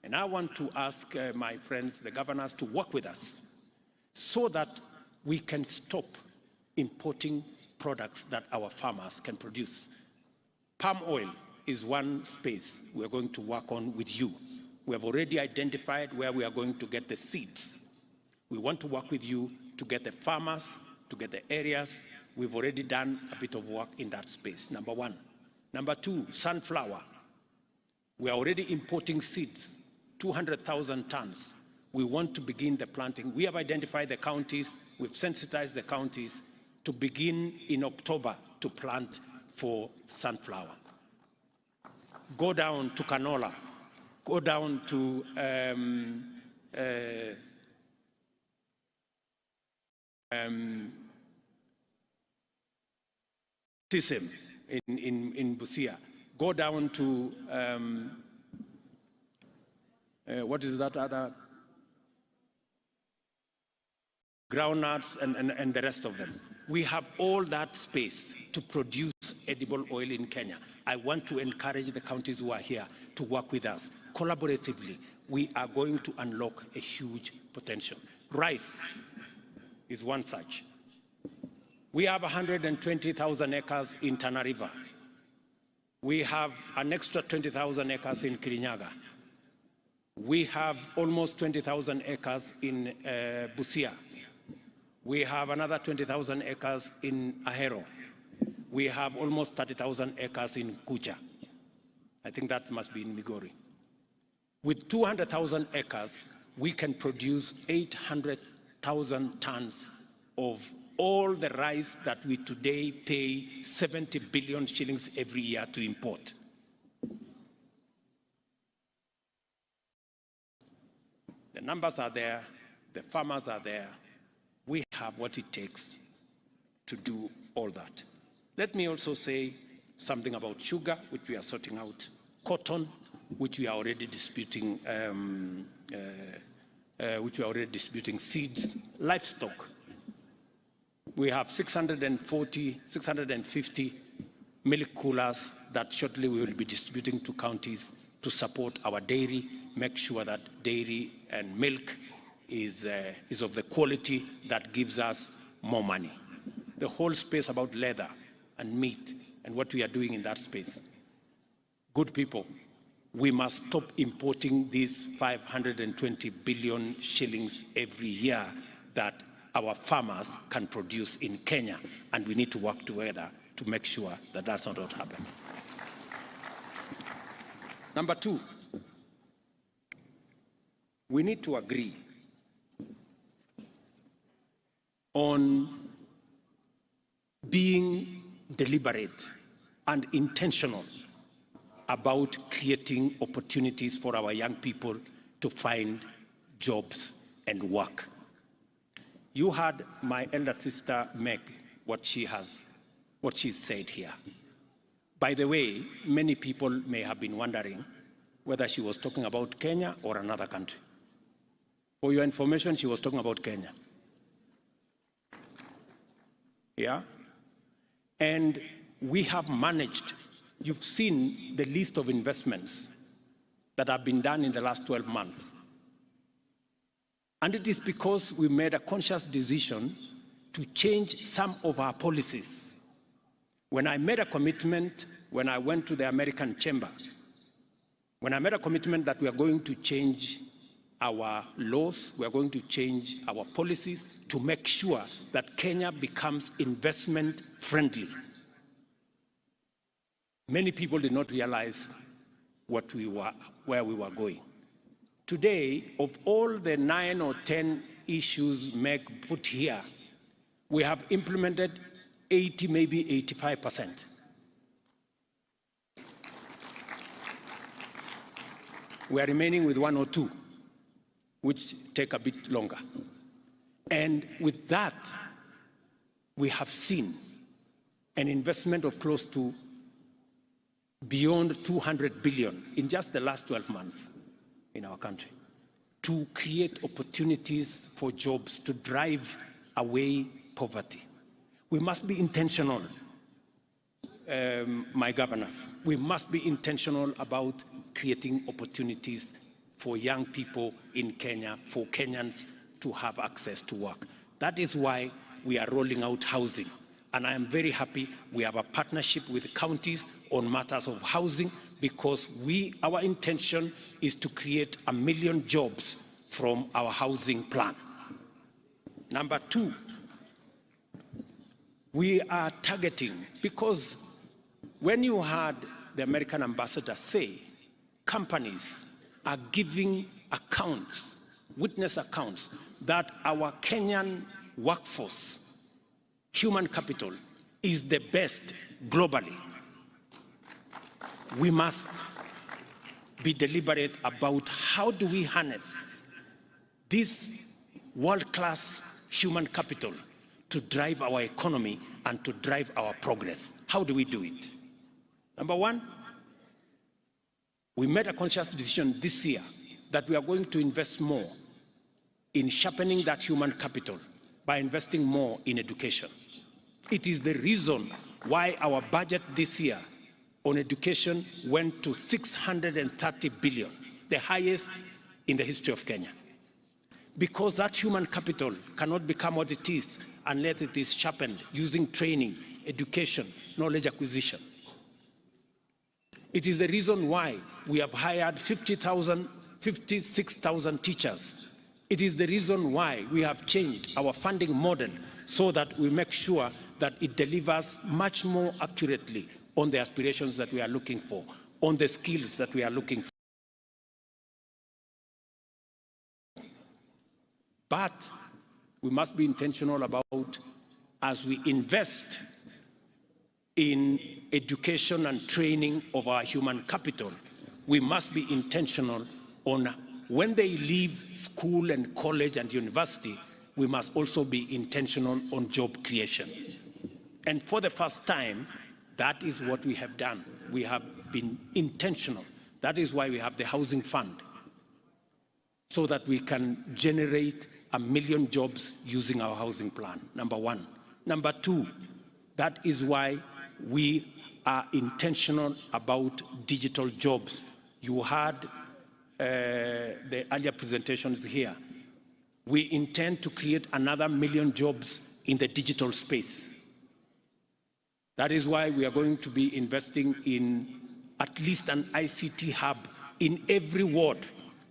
[SPEAKER 27] and I want to ask my friends, the governors, to work with us so that we can stop importing products that our farmers can produce. Palm oil is one space we're going to work on with you. We have already identified where we are going to get the seeds. We want to work with you to get the farmers, to get the areas. We've already done a bit of work in that space, number one. Number two, sunflower. We are already importing seeds, 200,000 tons. We want to begin the planting. We have identified the counties, we've sensitized the counties to begin in October to plant for sunflower. Go down to canola, go down to sesame in Busia. Go down to, what is that other? Groundnuts and the rest of them. We have all that space to produce edible oil in Kenya. I want to encourage the counties who are here to work with us collaboratively. We are going to unlock a huge potential. Rice is one such. We have 120,000 acres in Tana River. We have an extra 20,000 acres in Kirinyaga. We have almost 20,000 acres in Busia. We have another 20,000 acres in Ahero. We have almost 30,000 acres in Kucha. I think that must be in Migori. With 200,000 acres, we can produce 800,000 tons of all the rice that we today pay 70 billion shillings every year to import. The numbers are there, the farmers are there. We have what it takes to do all that. Let me also say something about sugar, which we are sorting out, cotton, which we are already disputing, seeds, livestock. We have 650 milk coolers that shortly we will be distributing to counties to support our dairy, make sure that dairy and milk is of the quality that gives us more money. The whole space about leather and meat and what we are doing in that space. Good people, we must stop importing these 520 billion shillings every year that our farmers can produce in Kenya, and we need to work together to make sure that that's not what happens. Number two, we need to agree on being deliberate and intentional about creating opportunities for our young people to find jobs and work. You heard my elder sister Meg, what she said here. By the way, many people may have been wondering whether she was talking about Kenya or another country. For your information, she was talking about Kenya. Yeah? And we have managed, you've seen the list of investments that have been done in the last 12 months. And it is because we made a conscious decision to change some of our policies. When I made a commitment, when I went to the American Chamber, when I made a commitment that we are going to change our laws, we are going to change our policies to make sure that Kenya becomes investment friendly. Many people did not realize where we were going. Today, of all the 9 or 10 issues Meg put here, we have implemented 80, maybe 85%. We are remaining with 1 or 2, which take a bit longer. And with that, we have seen an investment of close to beyond 200 billion in just the last 12 months in our country to create opportunities for jobs, to drive away poverty. We must be intentional, my governors. We must be intentional about creating opportunities for young people in Kenya, for Kenyans to have access to work. That is why we are rolling out housing. And I am very happy we have a partnership with counties on matters of housing, because our intention is to create 1 million jobs from our housing plan. Number two, we are targeting, because when you heard the American ambassador say, companies are giving accounts, witness accounts, that our Kenyan workforce, human capital, is the best globally. We must be deliberate about how do we harness this world-class human capital to drive our economy and to drive our progress. How do we do it? Number one, we made a conscious decision this year that we are going to invest more in sharpening that human capital by investing more in education. It is the reason why our budget this year on education went to 630 billion, the highest in the history of Kenya. Because that human capital cannot become what it is unless it is sharpened using training, education, knowledge acquisition. It is the reason why we have hired 56,000 teachers. It is the reason why we have changed our funding model so that we make sure that it delivers much more accurately on the aspirations that we are looking for, on the skills that we are looking for. But we must be intentional about, as we invest in education and training of our human capital, we must be intentional on when they leave school and college and university, we must also be intentional on job creation. And for the first time, that is what we have done. We have been intentional. That is why we have the housing fund, so that we can generate 1 million jobs using our housing plan. Number one. Number two, that is why we are intentional about digital jobs. You heard the earlier presentations here. We intend to create another 1 million jobs in the digital space. That is why we are going to be investing in at least an ICT hub in every ward.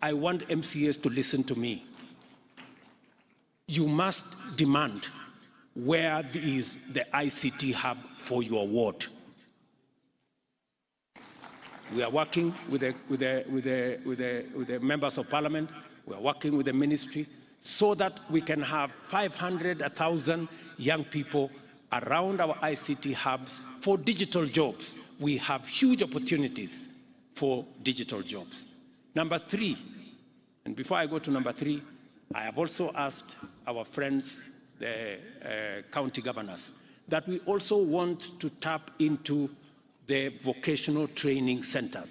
[SPEAKER 27] I want MCAs to listen to me. You must demand where is the ICT hub for your ward. We are working with the members of parliament. We are working with the ministry so that we can have 500, 1,000 young people around our ICT hubs for digital jobs. We have huge opportunities for digital jobs. Number three, and before I go to number three, I have also asked our friends, the county governors, that we also want to tap into the vocational training centers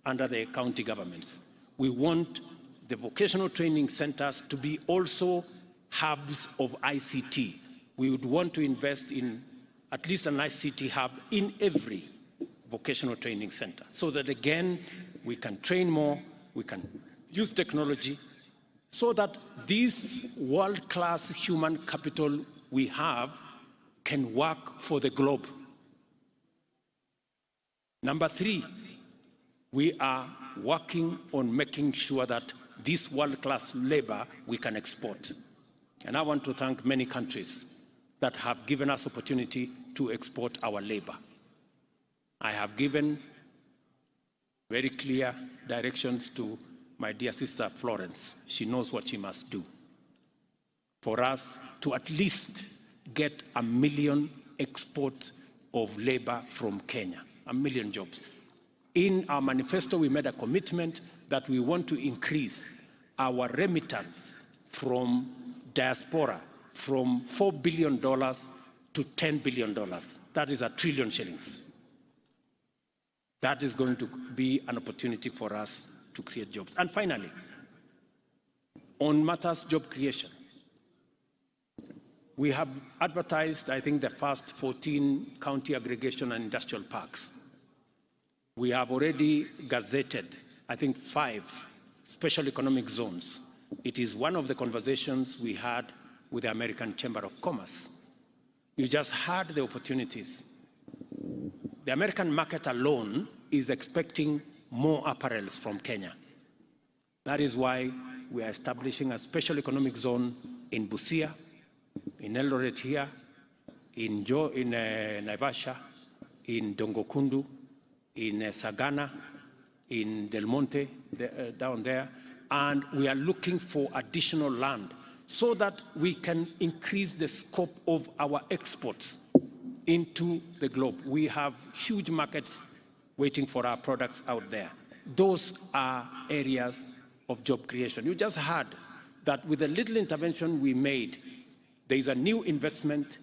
[SPEAKER 27] under the county governments. We want the vocational training centers to be also hubs of ICT. We would want to invest in at least an ICT hub in every vocational training center so that, again, we can train more, we can use technology so that this world-class human capital we have can work for the globe. Number three, we are working on making sure that this world-class labor we can export. And I want to thank many countries that have given us opportunity to export our labor. I have given very clear directions to my dear sister Florence. She knows what she must do for us to at least get 1 million exports of labor from Kenya, 1 million jobs. In our manifesto, we made a commitment that we want to increase our remittance from diaspora from $4 billion to $10 billion. That is 1 trillion shillings. That is going to be an opportunity for us to create jobs. And finally, on matters job creation, we have advertised, I think, the first 14 county aggregation and industrial parks. We have already gazetted, I think, 5 special economic zones. It is one of the conversations we had with the American Chamber of Commerce. You just heard the opportunities. The American market alone is expecting more apparels from Kenya. That is why we are establishing a special economic zone in Busia, in ELDORET here, in Naivasha, in Dongokundu, in Sagana, in Del Monte, down there, and we are looking for additional land so that we can increase the scope of our exports into the globe. We have huge markets waiting for our products out there. Those are areas of job creation. You just heard that with the little intervention we made, there is a new investment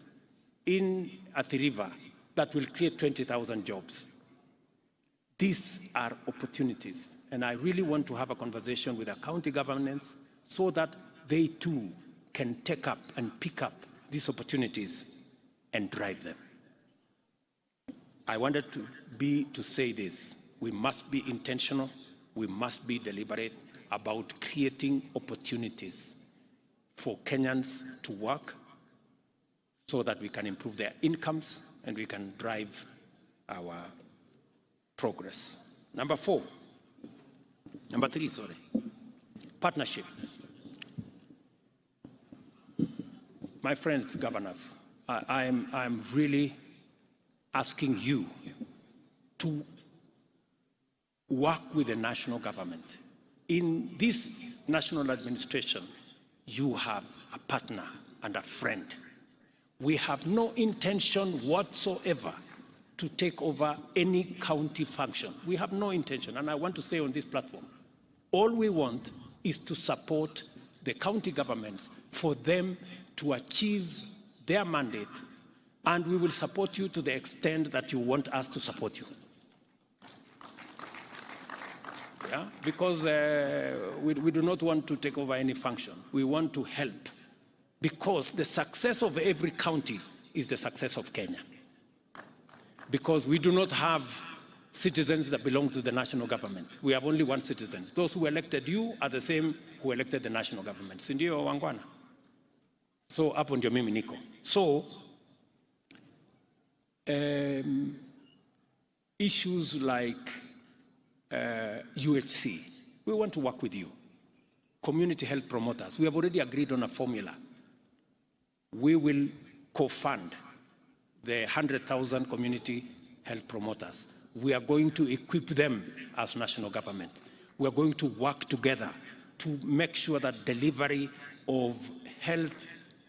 [SPEAKER 27] in Athi River that will create 20,000 jobs. These are opportunities, and I really want to have a conversation with our county governments so that they too can take up and pick up these opportunities and drive them. I wanted to say this. We must be intentional, we must be deliberate about creating opportunities for Kenyans to work so that we can improve their incomes and we can drive our progress. Number three, partnership. My friends, governors, I'm really asking you to work with the national government. In this national administration, you have a partner and a friend. We have no intention whatsoever to take over any county function. We have no intention, and I want to say on this platform, all we want is to support the county governments for them to achieve their mandate, and we will support you to the extent that you want us to support you. Yeah? Because we do not want to take over any function. We want to help, because the success of every county is the success of Kenya. Because we do not have citizens that belong to the national government. We have only one citizen. Those who elected you are the same who elected the national government. Si ndio wangwana? So hapo ndio mimi niko. So issues like UHC, we want to work with you. Community health promoters, we have already agreed on a formula. We will co-fund the 100,000 community health promoters. We are going to equip them as national government. We are going to work together to make sure that delivery of health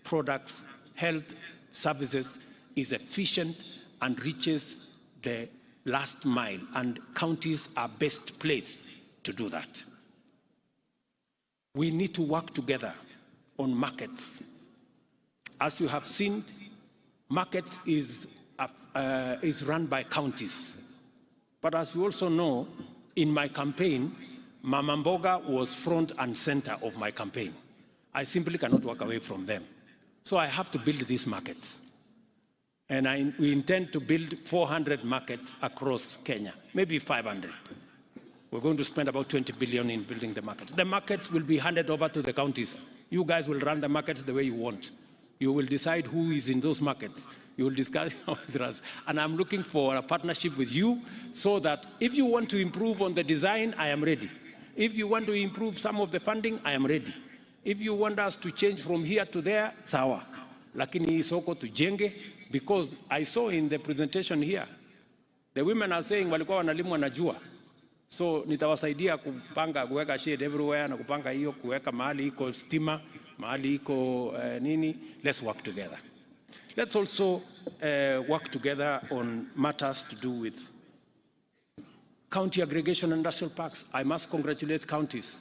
[SPEAKER 27] products, health services is efficient and reaches the last mile, and counties are best placed to do that. We need to work together on markets. As you have seen, markets is run by counties. But as you also know, in my campaign, Mama Mboga was front and center of my campaign. I simply cannot walk away from them. So I have to build these markets. And we intend to build 400 markets across Kenya, maybe 500. We're going to spend about 20 billion in building the markets. The markets will be handed over to the counties. You guys will run the markets the way you want. You will decide who is in those markets. You will discuss with us. And I'm looking for a partnership with you so that if you want to improve on the design, I am ready. If you want to improve some of the funding, I am ready. If you want us to change from here to there, sawa. Lakini soko tujenge, because I saw in the presentation here, the women are saying walikuwa wanalimwa na jua. So nitawasaidia kupanga kuweka shade everywhere na kupanga hiyo kuweka mahali iko stima, mahali iko nini. Let's work together. Let's also work together on matters to do with county aggregation and industrial parks. I must congratulate counties.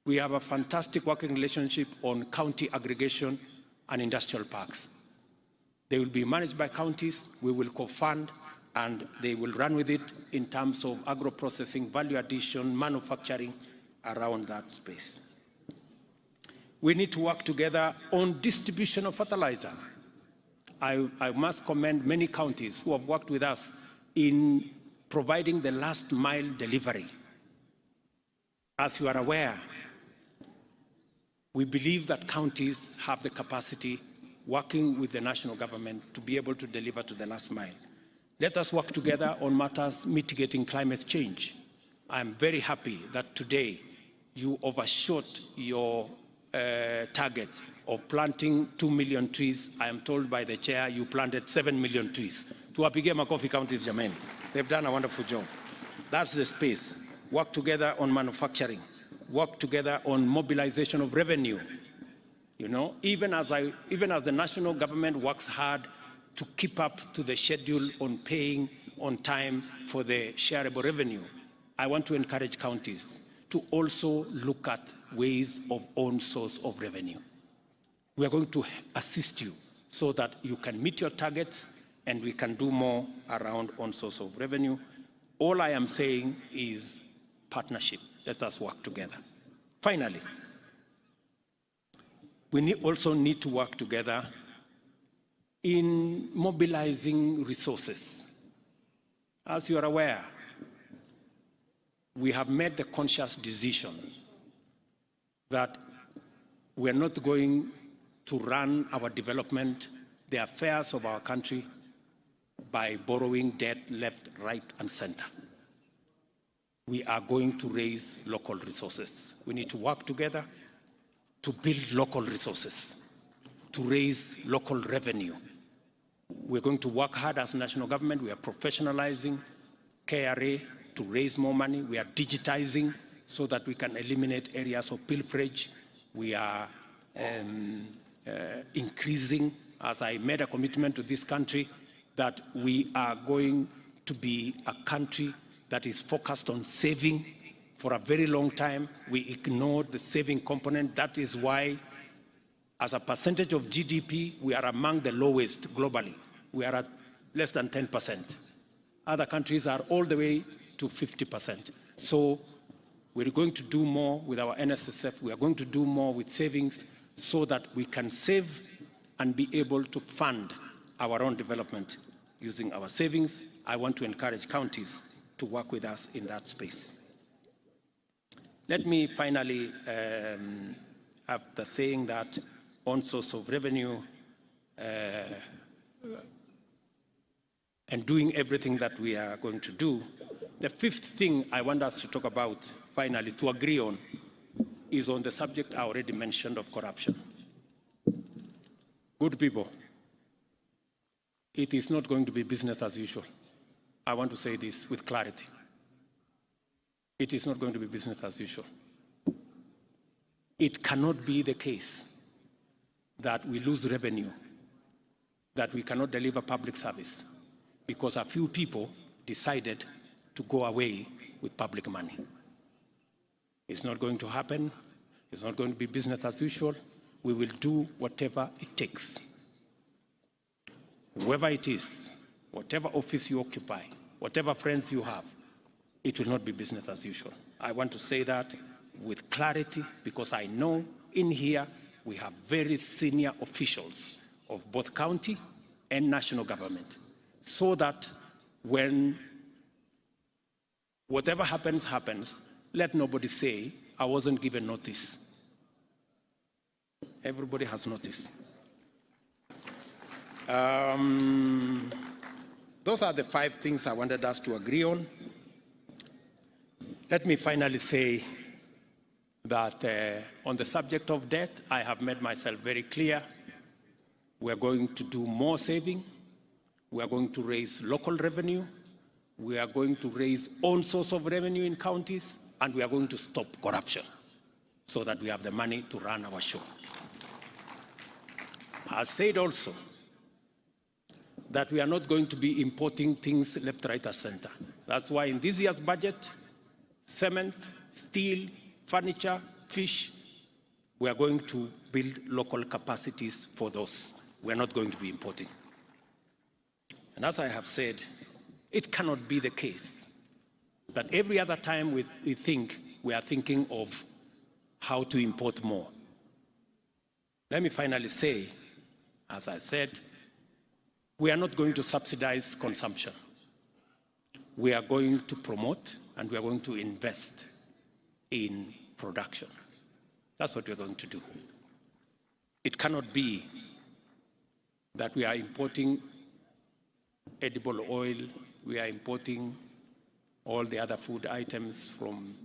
[SPEAKER 27] We have a fantastic working relationship on county aggregation and industrial parks. They will be managed by counties. We will co-fund, and they will run with it in terms of agro-processing, value addition, manufacturing around that space. We need to work together on distribution of fertilizer. I must commend many counties who have worked with us in providing the last mile delivery. As you are aware, we believe that counties have the capacity, working with the national government, to be able to deliver to the last mile. Let us work together on matters mitigating climate change. I'm very happy that today you overshot your target of planting 2 million trees. I am told by the chair you planted 7 million trees. Tuwapigie makofi counties jameni. They've done a wonderful job. That's the space. Work together on manufacturing. Work together on mobilization of revenue. You know, even as the national government works hard to keep up to the schedule on paying on time for the shareable revenue, I want to encourage counties to also look at ways of own source of revenue. We are going to assist you so that you can meet your targets and we can do more around own source of revenue. All I am saying is partnership. Let us work together. Finally, we also need to work together in mobilizing resources. As you are aware, we have made the conscious decision that we are not going to run our development, the affairs of our country, by borrowing debt left, right, and center. We are going to raise local resources. We need to work together to build local resources, to raise local revenue. We're going to work hard as national government. We are professionalizing KRA to raise more money. We are digitizing so that we can eliminate areas of pilferage. We are increasing, as I made a commitment to this country, that we are going to be a country that is focused on saving. For a very long time, we ignored the saving component. That is why, as a percentage of GDP, we are among the lowest globally. We are at less than 10%. Other countries are all the way to 50%. So we're going to do more with our NSSF. We are going to do more with savings so that we can save and be able to fund our own development using our savings. I want to encourage counties to work with us in that space. Let me finally, after saying that on source of revenue and doing everything that we are going to do, the fifth thing I want us to talk about, finally, to agree on, is on the subject I already mentioned of corruption. Good people, it is not going to be business as usual. I want to say this with clarity. It is not going to be business as usual. It cannot be the case that we lose revenue, that we cannot deliver public service because a few people decided to go away with public money. It's not going to happen. It's not going to be business as usual. We will do whatever it takes. Whoever it is, whatever office you occupy, whatever friends you have, it will not be business as usual. I want to say that with clarity because I know in here we have very senior officials of both county and national government, so that when whatever happens, happens, let nobody say, I wasn't given notice. Everybody has notice. Those are the 5 things I wanted us to agree on. Let me finally say that on the subject of debt, I have made myself very clear. We are going to do more saving. We are going to raise local revenue. We are going to raise own source of revenue in counties, and we are going to stop corruption so that we have the money to run our show. I said also that we are not going to be importing things left, right, or center. That's why in this year's budget, cement, steel, furniture, fish, we are going to build local capacities for those. We are not going to be importing. And as I have said, it cannot be the case that every other time we think, we are thinking of how to import more. Let me finally say, as I said, we are not going to subsidize consumption. We are going to promote and we are going to invest in production. That's what we're going to do. It cannot be that we are importing edible oil, we are importing all the other food items from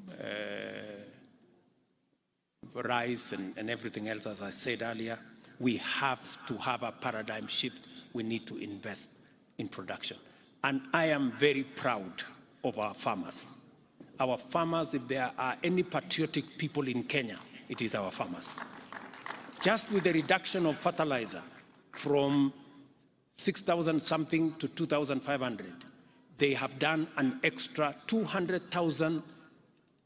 [SPEAKER 27] rice and everything else, as I said earlier. We have to have a paradigm shift. We need to invest in production. And I am very proud of our farmers. Our farmers, if there are any patriotic people in Kenya, it is our farmers. Just with the reduction of fertilizer from 6,000 something to 2,500, they have done an extra 200,000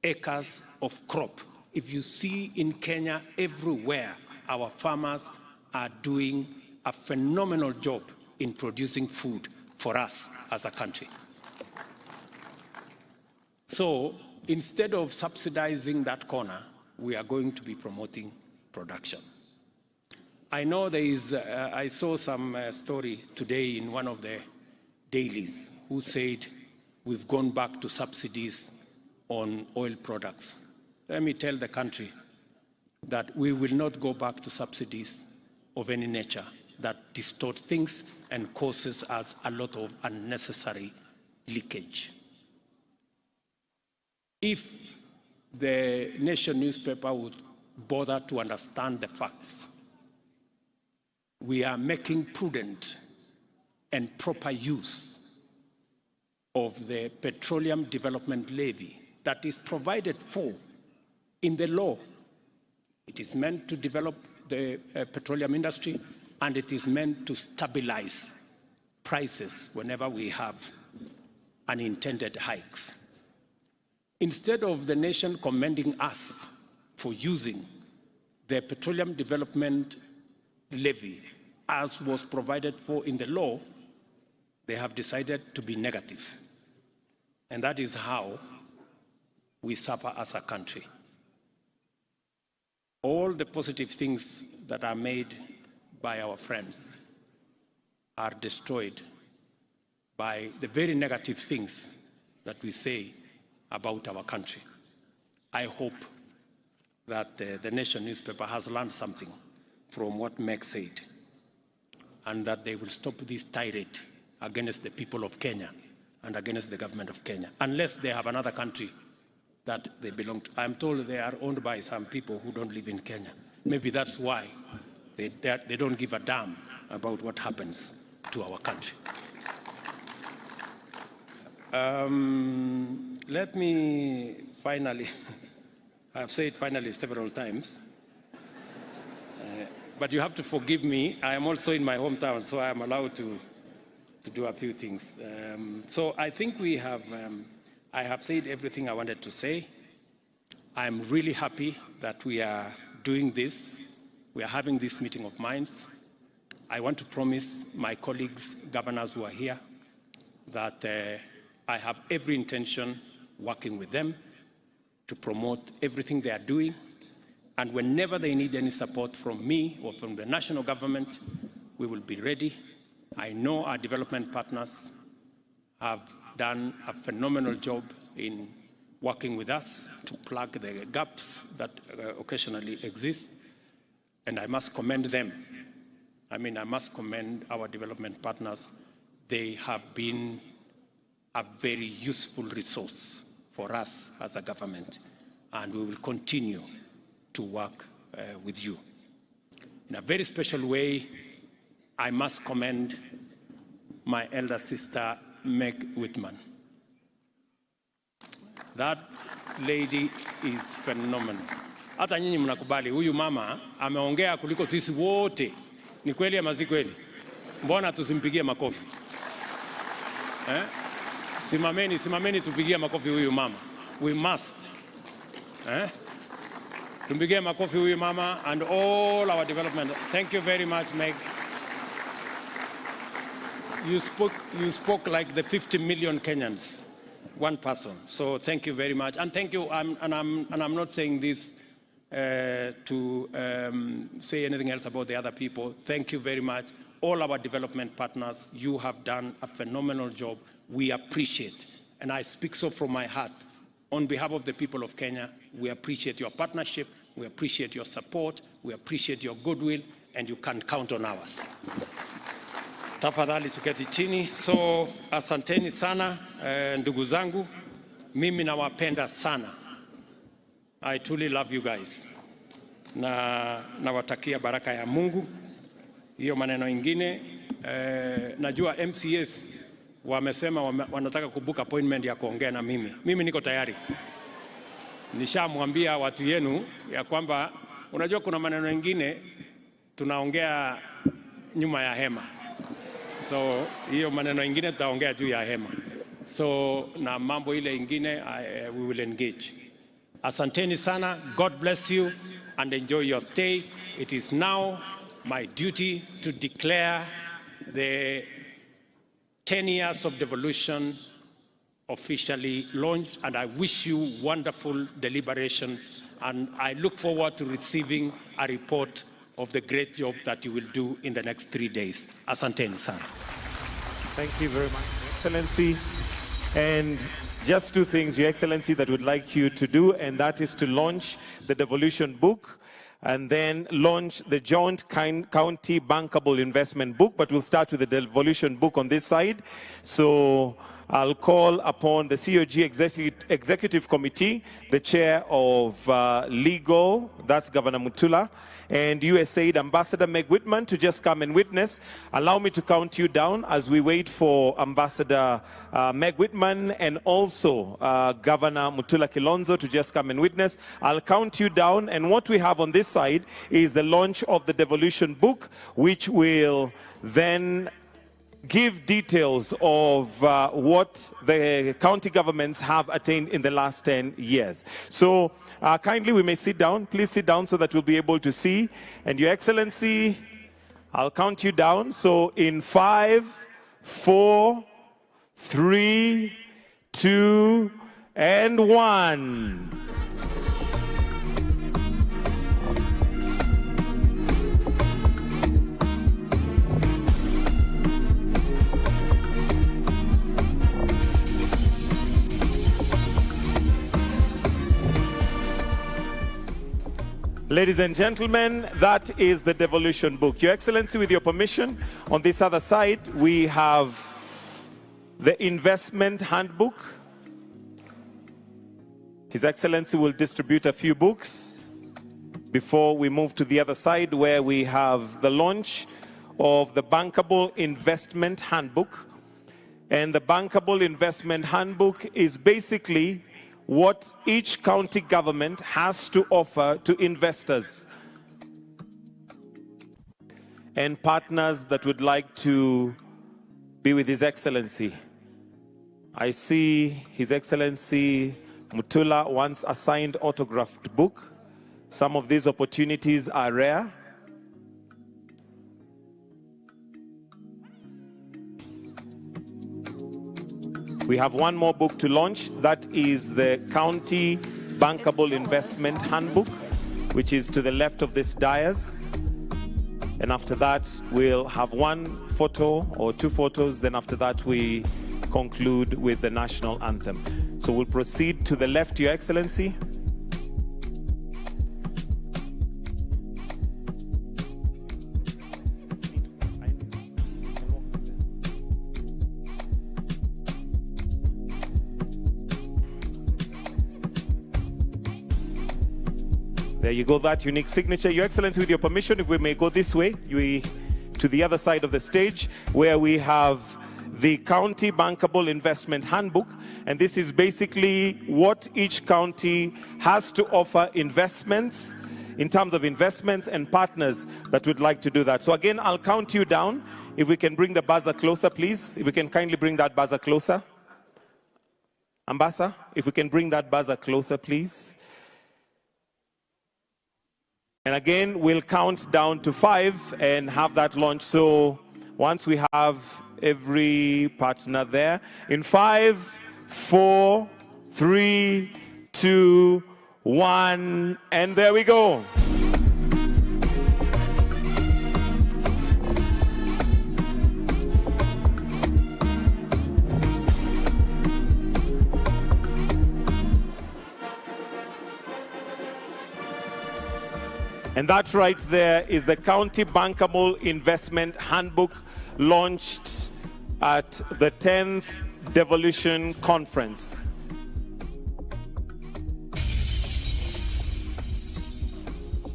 [SPEAKER 27] acres of crop. If you see in Kenya, everywhere, our farmers are doing a phenomenal job in producing food for us as a country. So instead of subsidizing that corner, we are going to be promoting production. I know there is, I saw some story today in one of the dailies who said we've gone back to subsidies on oil products. Let me tell the country that we will not go back to subsidies of any nature that distort things and causes us a lot of unnecessary leakage. If the Nation newspaper would bother to understand the facts, we are making prudent and proper use of the Petroleum Development Levy that is provided for in the law. It is meant to develop the petroleum industry, and it is meant to stabilize prices whenever we have unintended hikes. Instead of the nation commending us for using the Petroleum Development Levy as was provided for in the law, they have decided to be negative. And that is how we suffer as a country. All the positive things that are made by our friends are destroyed by the very negative things that we say about our country. I hope that the Nation newspaper has learned something from what Meg said, and that they will stop this tirade against the people of Kenya and against the government of Kenya, unless they have another country that they belong to. I'm told they are owned by some people who don't live in Kenya. Maybe that's why they don't give a damn about what happens to our country. Let me finally, I've said finally several times, but you have to forgive me. I am also in my hometown, so I am allowed to do a few things. So I think I have said everything I wanted to say. I'm really happy that we are doing this. We are having this meeting of minds. I want to promise my colleagues, governors who are here, that I have every intention working with them to promote everything they are doing. And whenever they need any support from me or from the national government, we will be ready. I know our development partners have done a phenomenal job in working with us to plug the gaps that occasionally exist. And I must commend them. I must commend our development partners. They have been a very useful resource for us as a government, and we will continue to work with you. In a very special way, I must commend my elder sister, Meg Whitman. That lady is phenomenal. Hata nyinyi mnakubali, huyu mama ameongea kuliko sisi wote. Ni kweli ama si kweli? Mbona tusimpigie makofi? Simameni tupigie makofi huyu mama. We must. Tumpigie makofi huyu mama and all our development. Thank you very much, Meg. You spoke like the 50 million Kenyans, one person. So thank you very much, and thank you. I'm not saying this to say anything else about the other people. Thank you very much, all our development partners. You have done a phenomenal job. We appreciate, and I speak so from my heart. On behalf of the people of Kenya, we appreciate your partnership. We appreciate your support. We appreciate your goodwill, and you can count on ours. Tafadhali tuketi chini. So asanteni sana ndugu zangu, mimi nawapenda sana. I truly love you guys. Na nawatakia baraka ya Mungu. Hiyo maneno ingine, najua MCS wamesema wanataka kubook appointment ya kuongea na mimi. Mimi niko tayari. Nishamwambia watu yenu ya kwamba unajua kuna maneno ingine tunaongea nyuma ya hema. So hiyo maneno ingine tutaongea juu ya hema. So na mambo ile ingine we will engage. Asanteni sana. God bless you and enjoy your stay. It is now my duty to declare the 10 years of devolution officially launched, and I wish you wonderful deliberations, and I look forward to receiving a report of the great job that you will do in the next 3 days. Asanteni sana.
[SPEAKER 7] Thank you very much, Excellency. And just two things, Your Excellency, that we'd like you to do, and that is to launch the devolution book and then launch the joint county bankable investment book. But we'll start with the devolution book on this side. So I'll call upon the COG Executive Committee, the chair of legal, that's Governor Mutula, and USAID Ambassador Meg Whitman to just come and witness. Allow me to count you down as we wait for Ambassador Meg Whitman and also Governor Mutula Kilonzo to just come and witness. I'll count you down, and what we have on this side is the launch of the devolution book, which will then give details of what the county governments have attained in the last 10 years. So kindly we may sit down. Please sit down so that we'll be able to see. And Your Excellency, I'll count you down. So in 5, 4, 3, 2, and 1. Ladies and gentlemen, that is the devolution book. Your Excellency, with your permission, on this other side, we have the investment handbook. His Excellency will distribute a few books before we move to the other side, where we have the launch of the Bankable Investment Handbook. And the Bankable Investment Handbook is basically what each county government has to offer to investors and partners that would like to be with His Excellency. I see His Excellency Mutula wants a signed autographed book. Some of these opportunities are rare. We have one more book to launch. That is the County Bankable Investment Handbook, which is to the left of this dais. And after that, we'll have one photo or two photos. Then after that, we conclude with the national anthem. So we'll proceed to the left, Your Excellency. There you go, that unique signature. Your Excellency, with your permission, if we may go this way, to the other side of the stage, where we have the County Bankable Investment Handbook. And this is basically what each county has to offer investments, in terms of investments and partners that would like to do that. So again, I'll count you down. If we can bring the buzzer closer, please. If we can kindly bring that buzzer closer. Ambassador, if we can bring that buzzer closer, please. And again, we'll count down to 5 and have that launch. So once we have every partner there, in 5, 4, 3, 2, 1, and there we go. And that right there is the County Bankable Investment Handbook, launched at the 10th Devolution Conference.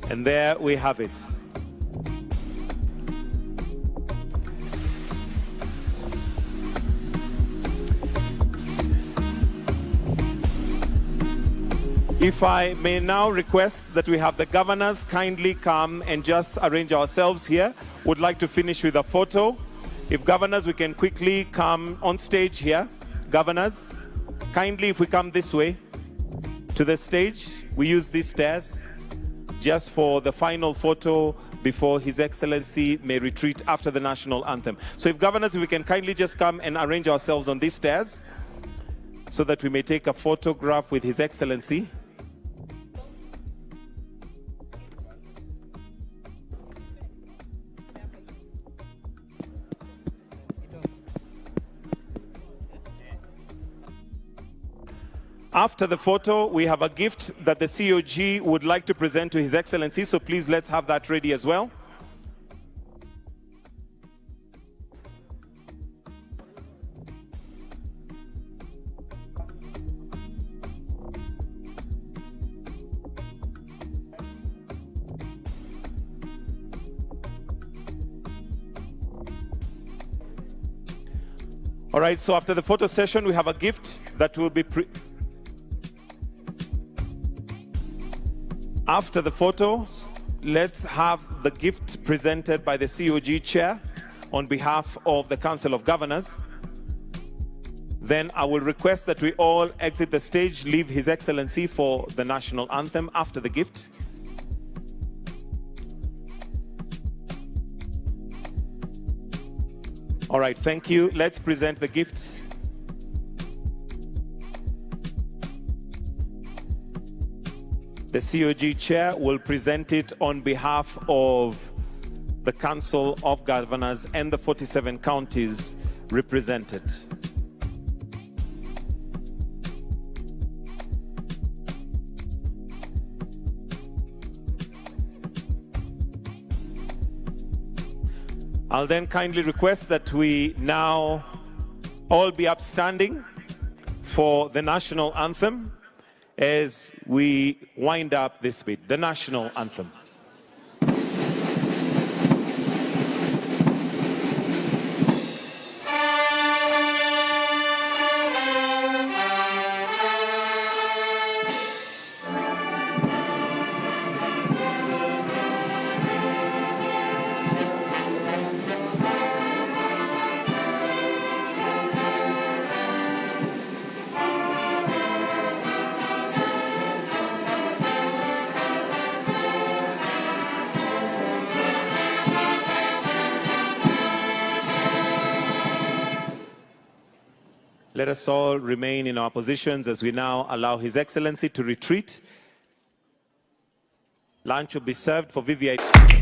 [SPEAKER 7] And there we have it. If I may now request that we have the governors kindly come and just arrange ourselves here. Would like to finish with a photo. If governors, we can quickly come on stage here. Governors, kindly if we come this way to the stage. We use these stairs just for the final photo before His Excellency may retreat after the national anthem. So if governors, we can kindly just come and arrange ourselves on these stairs so that we may take a photograph with His Excellency. After the photo, we have a gift that the COG would like to present to His Excellency, so please let's have that ready as well. All right, so after the photo session, we have a gift that will be After the photos, let's have the gift presented by the COG chair on behalf of the Council of Governors. Then I will request that we all exit the stage, leave His Excellency for the national anthem after the gift. All right, thank you. Let's present the gift. The COG chair will present it on behalf of the Council of Governors and the 47 counties represented. I'll then kindly request that we now all be upstanding for the national anthem as we wind up this bit. The national anthem. Let us all remain in our positions as we now allow His Excellency to retreat. Lunch will be served for VVIP.